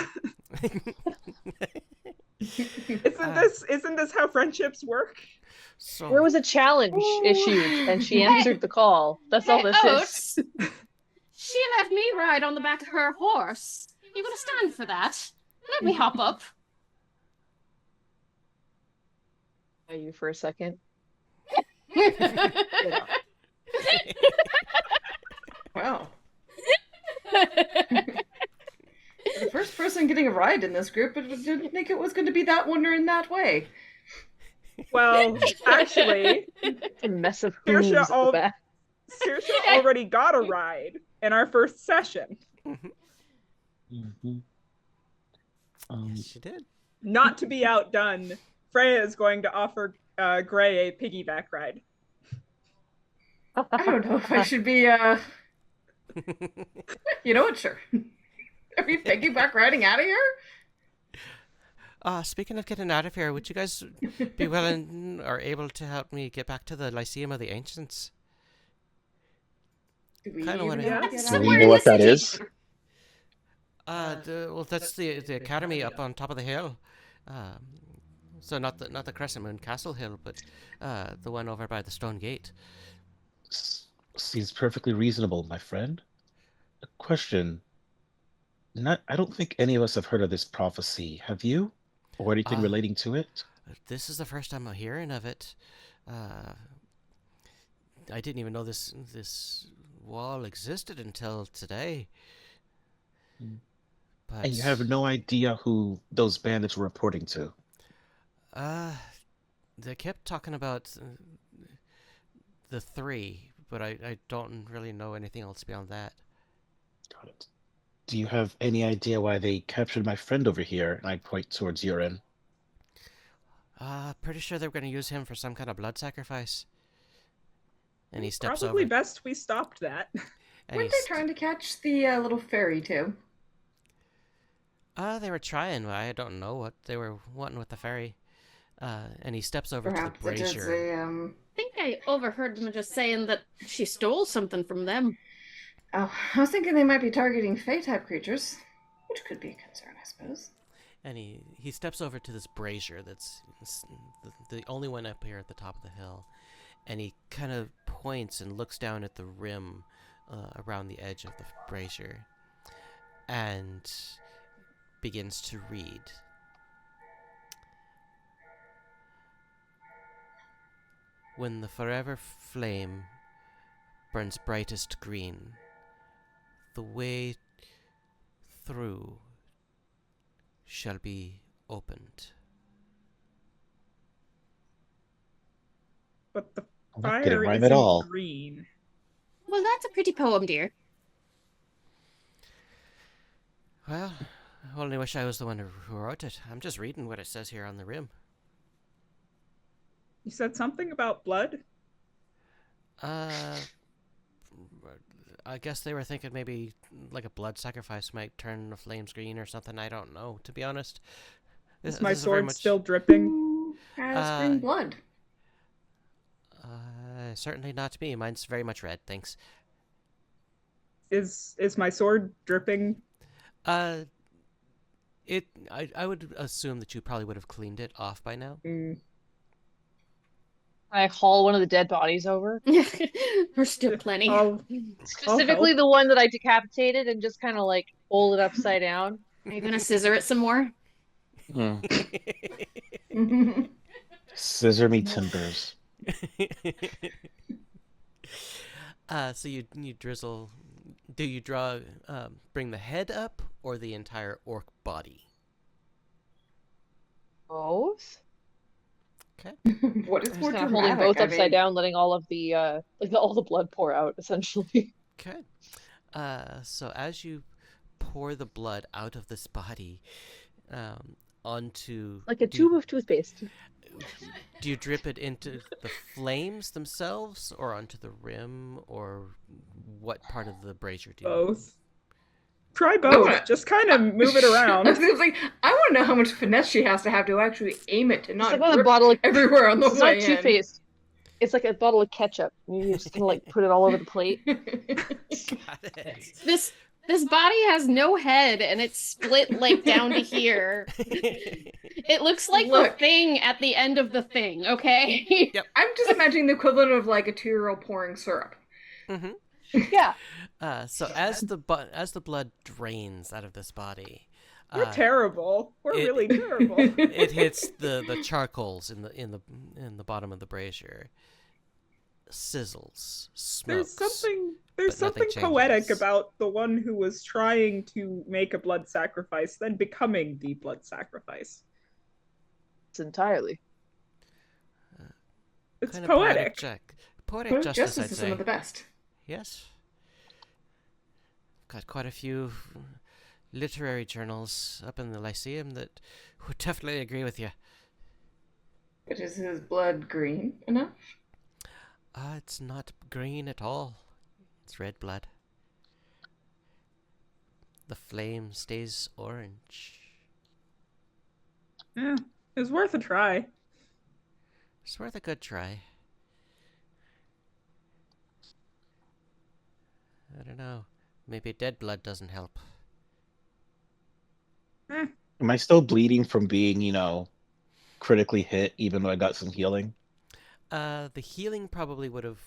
Isn't this how friendships work? So, There was a challenge issued, and she answered the call. That's all this is. She let me ride on the back of her horse. You gonna stand for that? Let me hop up. Are you for a second? Wow. The first person getting a ride in this group, but didn't think it was going to be that one or in that way. Well, actually, It's a mess of hooves Saoirse at the back. already got a ride in our first session. Mm-hmm. yes, she did. Not to be outdone, Freya is going to offer Gray a piggyback ride. I don't know if I should be, you know what, sure. Are we piggyback riding out of here? Speaking of getting out of here, would you guys be willing or able to help me get back to the Lyceum of the Ancients? Do we Kinda wanna- even Yeah. get Do out? we know what that is? Well, that's the academy up on top of the hill. So not the Crescent Moon Castle hill, but the one over by the Stone Gate. Seems perfectly reasonable, my friend. A question. I don't think any of us have heard of this prophecy. Have you? Or anything relating to it? This is the first time I'm hearing of it. I didn't even know this wall existed until today. But And you have no idea who those bandits were reporting to? they kept talking about the three, but I don't really know anything else beyond that. Got it. Do you have any idea why they captured my friend over here? And I point towards Urine. Pretty sure they were going to use him for some kind of blood sacrifice. And he steps Probably over. best we stopped that. And Weren't they trying to catch the little fairy, too? They were trying. I don't know what they were wanting with the fairy. And he steps over Perhaps to the it is brazier. a I think I overheard them just saying that she stole something from them. Oh, I was thinking they might be targeting Fey type creatures, which could be a concern, I suppose. And he steps over to this brazier that's the only one up here at the top of the hill. And he kind of points and looks down at the rim around the edge of the brazier. And begins to read. When the forever flame burns brightest green, the way through shall be opened. But the That didn't fire rhyme isn't at all. green. Well, that's a pretty poem, dear. Well, I only wish I was the one who wrote it. I'm just reading what it says here on the rim. You said something about blood? I guess they were thinking maybe like a blood sacrifice might turn the flames green or something. I don't know, to be honest. Is my is very sword much- still dripping? Who has green blood? Certainly not me. Mine's very much red, thanks. Is my sword dripping? I would assume that you probably would have cleaned it off by now. I haul one of the dead bodies over. There's still plenty. Specifically the one that I decapitated and just kind of like fold it upside down. Are you gonna scissor it some more? Scissor me timbers. So you drizzle. Do you draw? Bring the head up or the entire orc body? Both? Okay. What is I'm more just kind of dramatic? holding both I upside mean, down, letting all of the all the blood pour out, essentially. Okay. So as you pour the blood out of this body, onto Like a tube of toothpaste. Do you drip it into the flames themselves, or onto the rim, or what part of the brazier do you? Both. Try both. Just kind of move it around. I was like, I want to know how much finesse she has to have to actually aim it to not It's like a drip bottle of everywhere on the It's not way in. toothpaste. It's like a bottle of ketchup. You just kind of like put it all over the plate. Got it. This body has no head and it's split like down to here. It looks like the Look. thing at the end of the thing, okay? Yep. I'm just imagining the equivalent of like a 2-year-old pouring syrup. Mm-hmm. Yeah. So as the blood drains out of this body, We're terrible. We're really terrible. it hits the charcoals in the bottom of the brazier. Sizzles, smokes. There's but nothing something poetic changes. about the one who was trying to make a blood sacrifice, then becoming the blood sacrifice. It's entirely. It's Kind of poetic. Poetic justice, I'd is say. some of the best. Yes. Got quite a few literary journals up in the Lyceum that would definitely agree with you. But is his blood green enough? It's not green at all. It's red blood. The flame stays orange. Yeah, it was worth a try. It's worth a good try. I don't know. Maybe dead blood doesn't help. Am I still bleeding from being, critically hit, even though I got some healing? The healing probably would have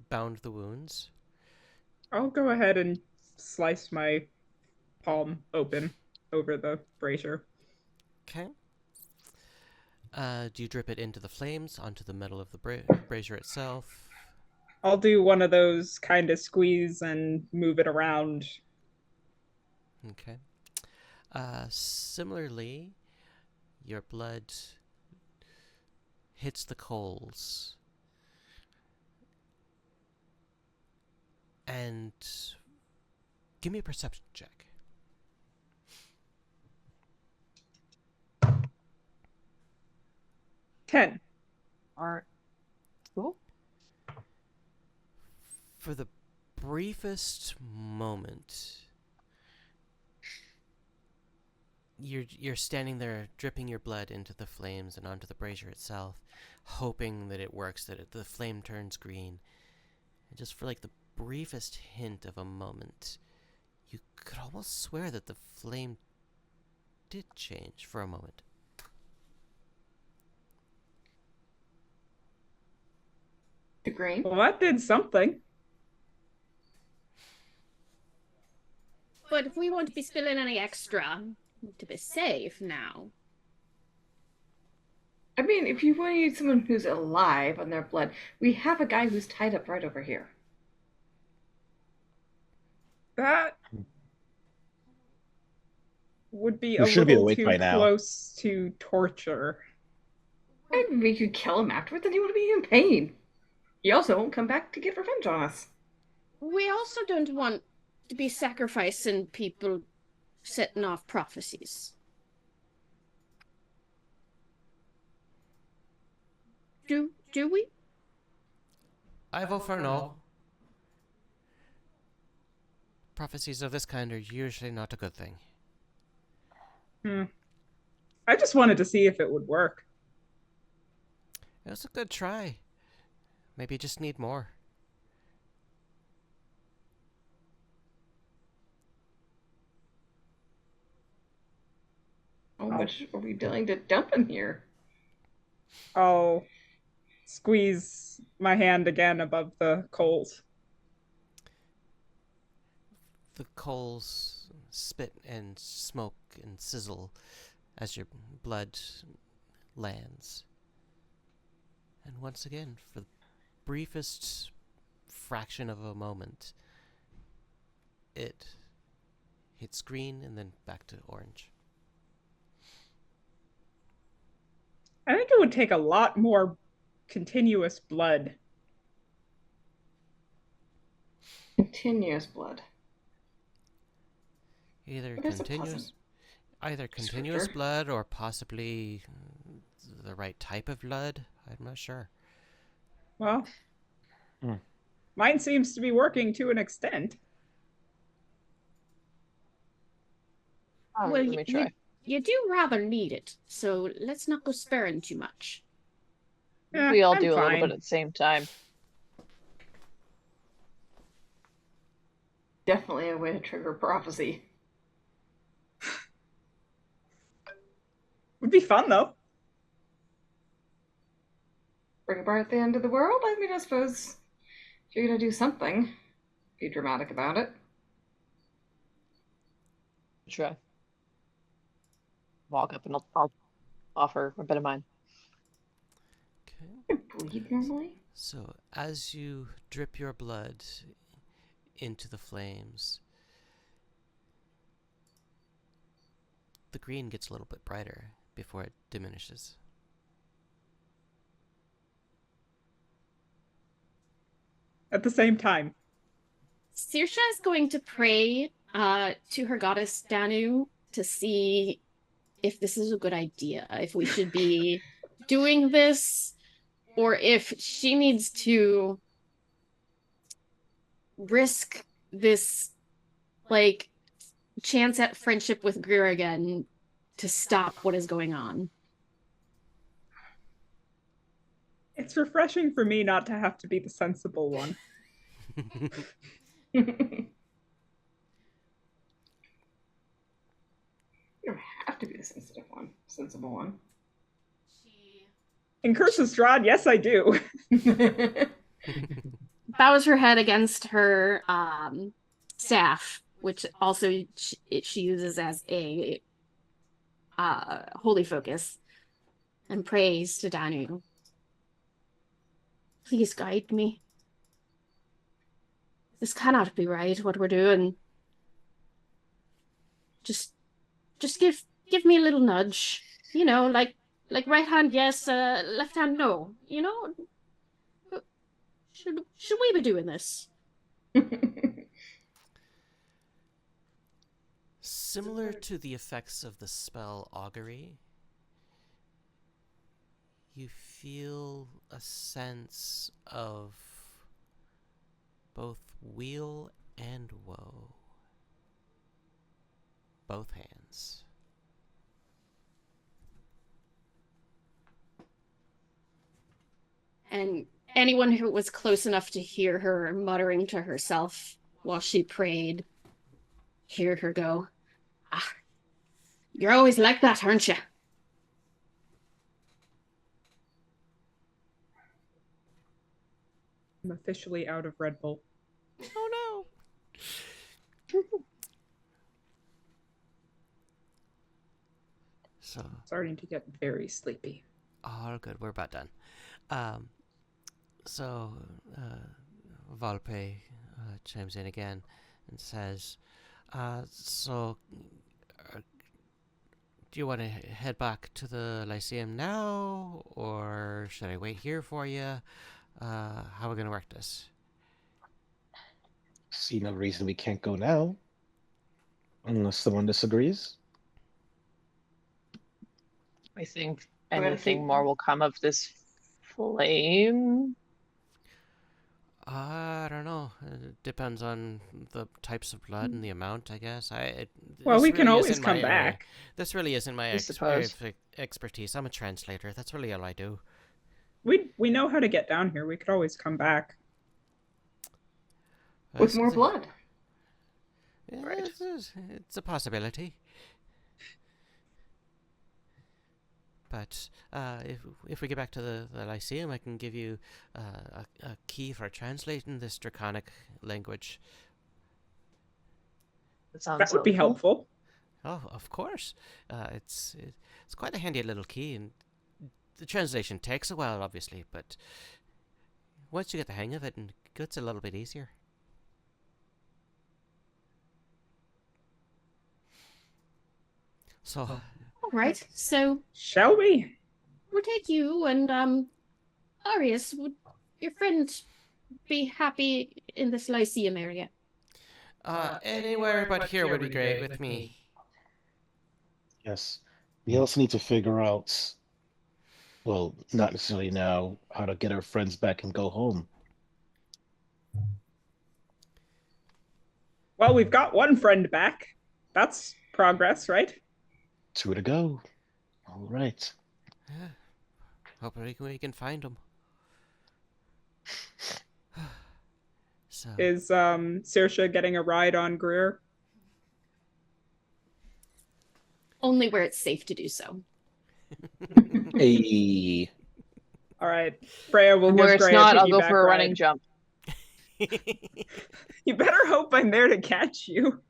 bound the wounds. I'll go ahead and slice my palm open over the brazier. Okay. Do you drip it into the flames, onto the metal of the brazier itself? I'll do one of those kind of squeeze and move it around. Okay. Similarly, your blood hits the coals. And give me a perception check. Ten. Alright. Cool. For the briefest moment, you're standing there, dripping your blood into the flames and onto the brazier itself, hoping that it works, that the flame turns green. And just for like the briefest hint of a moment, you could almost swear that the flame did change for a moment. The green? Well, that did something. But if we won't be spilling any extra, to be safe now. I mean, if you need someone who's alive on their blood, we have a guy who's tied up right over here. That would be You a should be little awake too by now. close to torture. And we could kill him afterwards and he would be in pain. He also won't come back to get revenge on us. We also don't want to be sacrificing people setting off prophecies. Do we? I vote for no. Prophecies of this kind are usually not a good thing. I just wanted to see if it would work. It was a good try. Maybe you just need more. How much are we willing to dump in here? I'll squeeze my hand again above the coals. The coals spit and smoke and sizzle as your blood lands. And once again, for the briefest fraction of a moment, it hits green and then back to orange. I think it would take a lot more continuous blood. Continuous blood. Either What is a pleasant continuous descriptor? blood or possibly the right type of blood. I'm not sure. Well, mine seems to be working to an extent. Well, Well, let me try. you do rather need it, so let's not go sparing too much. Yeah, We all I'm do a little fine. bit at the same time. Definitely a way to trigger prophecy. Would be fun though. Bring about the end of the world? I mean, I suppose if you're gonna do something, be dramatic about it. Try. Walk up and I'll offer a bit of mine. Okay. You bleed normally? So as you drip your blood into the flames, the green gets a little bit brighter before it diminishes. At the same time. Saoirse is going to pray to her goddess Danu to see if this is a good idea, if we should be doing this, or if she needs to risk this, like, chance at friendship with Greer again to stop what is going on. It's refreshing for me not to have to be the sensible one. You don't have to be the sensible one. In Curse of Strahd, yes, I do. Bows her head against her staff, which also she uses as a holy focus, and prays to Danu. Please guide me. This cannot be right, what we're doing. Just give me a little nudge. You know, like right hand yes, left hand no. You know? Should we be doing this? Similar to the effects of the spell Augury, you feel a sense of both weal and woe. Both hands. And anyone who was close enough to hear her muttering to herself while she prayed, hear her go, "Ah, you're always like that, aren't you?" I'm officially out of Red Bull. Oh no. So, Starting to get very sleepy. all good. We're about done. So, Volpe chimes in again and says, so, do you want to head back to the Lyceum now, or should I wait here for you? How are we going to work this? See no reason we can't go now, unless someone disagrees. I think We're gonna anything keep- more will come of this flame. I don't know. It depends on the types of blood and the amount, I guess. Well, this we can really always isn't come my area. back. This really isn't my I suppose. expertise. I'm a translator. That's really all I do. We know how to get down here. We could always come back. with more blood. Yeah, Right. it's a possibility. But if we get back to the Lyceum, I can give you a key for translating this Draconic language. That That would be helpful. Oh, of course. It's quite a handy little key, and the translation takes a while, obviously, but once you get the hang of it, it gets a little bit easier. So, All right, so Shall we? we'll take you and Arius. Would your friend be happy in this Lyceum area? anywhere but here would be great with me. Yes. We also need to figure out, well, not necessarily now, how to get our friends back and go home. Well, we've got one friend back. That's progress, right? 2 to go. All right. Yeah. Hopefully we can find them. So, Is Saoirse getting a ride on Greer? Only where it's safe to do so. Hey. All right. Freya will Where give it's Gray not, a I'll go piggyback for a ride. running jump. You better hope I'm there to catch you.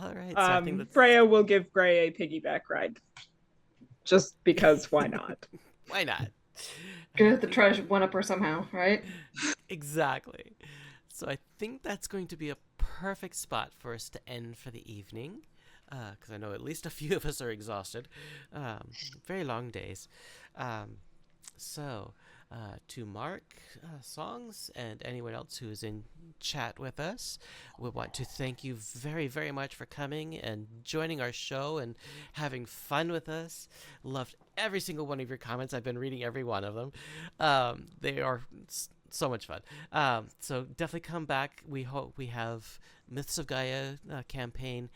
all right. So I think that's... Freya will give Gray a piggyback ride. Just because why not? Why not? Gonna have to try to one up her somehow, right? Exactly. So I think that's going to be a perfect spot for us to end for the evening, because I know at least a few of us are exhausted. Very long days. So to Mark, Songs, and anyone else who is in chat with us, we want to thank you very, very much for coming and joining our show and having fun with us. Loved every single one of your comments. I've been reading every one of them. They are so much fun. So definitely come back. We hope we have Myths of Gaea campaign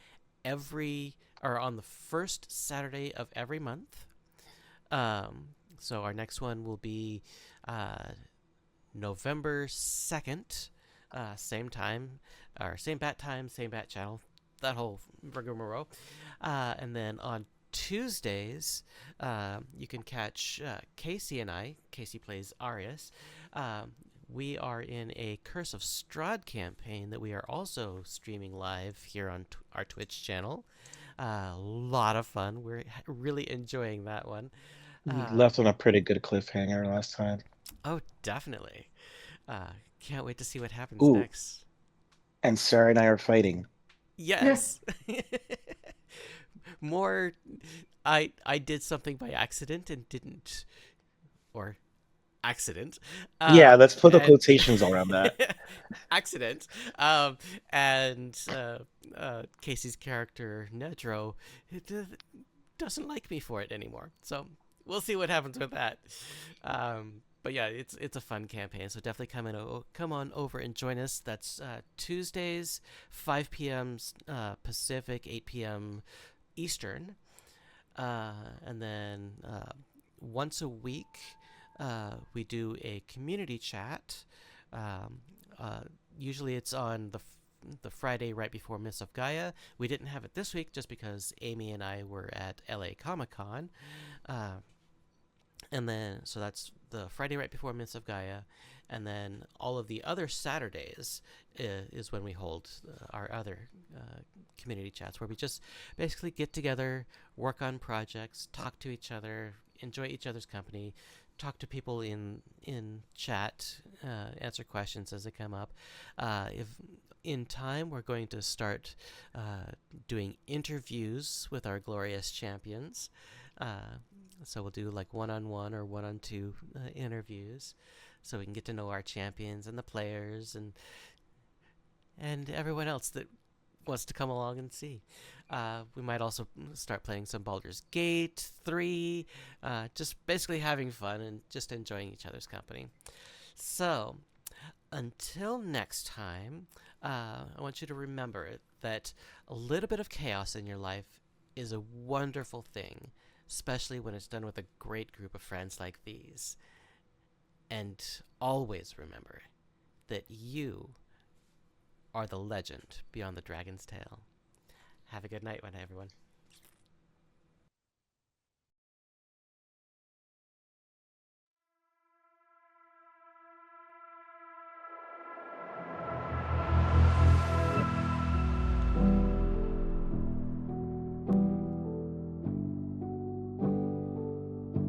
on the first Saturday of every month. So our next one will be November 2nd, same time, or same bat time, same bat channel, that whole rigmarole. And then on Tuesdays, you can catch Casey and I. Casey plays Arius. We are in a Curse of Strahd campaign that we are also streaming live here on our Twitch channel. A lot of fun. We're really enjoying that one. We left on a pretty good cliffhanger last time. Oh, definitely. Can't wait to see what happens Ooh. next. And Sarah and I are fighting. Yes. More, I did something by accident and didn't, or accident. Yeah, let's put the and- quotations around that. accident. And Casey's character, Nedro, doesn't like me for it anymore. So we'll see what happens with that. But yeah, it's a fun campaign, so definitely come on over and join us. That's Tuesdays, 5 p.m. Pacific, 8 p.m. Eastern, and then once a week, we do a community chat. Usually it's on the Friday right before Myths of Gaea. We didn't have it this week just because Amy and I were at LA Comic-Con. And then, so that's the Friday right before Myths of Gaea. And then all of the other Saturdays is when we hold our other community chats, where we just basically get together, work on projects, talk to each other, enjoy each other's company, talk to people in chat, answer questions as they come up. If in time, we're going to start doing interviews with our glorious champions. So we'll do like one-on-one or one-on-two interviews, so we can get to know our champions and the players and everyone else that wants to come along and see. We might also start playing some Baldur's Gate 3, just basically having fun and just enjoying each other's company. So, until next time, I want you to remember that a little bit of chaos in your life is a wonderful thing, especially when it's done with a great group of friends like these. And always remember that you are the legend beyond the dragon's tail. Have a good night, everyone.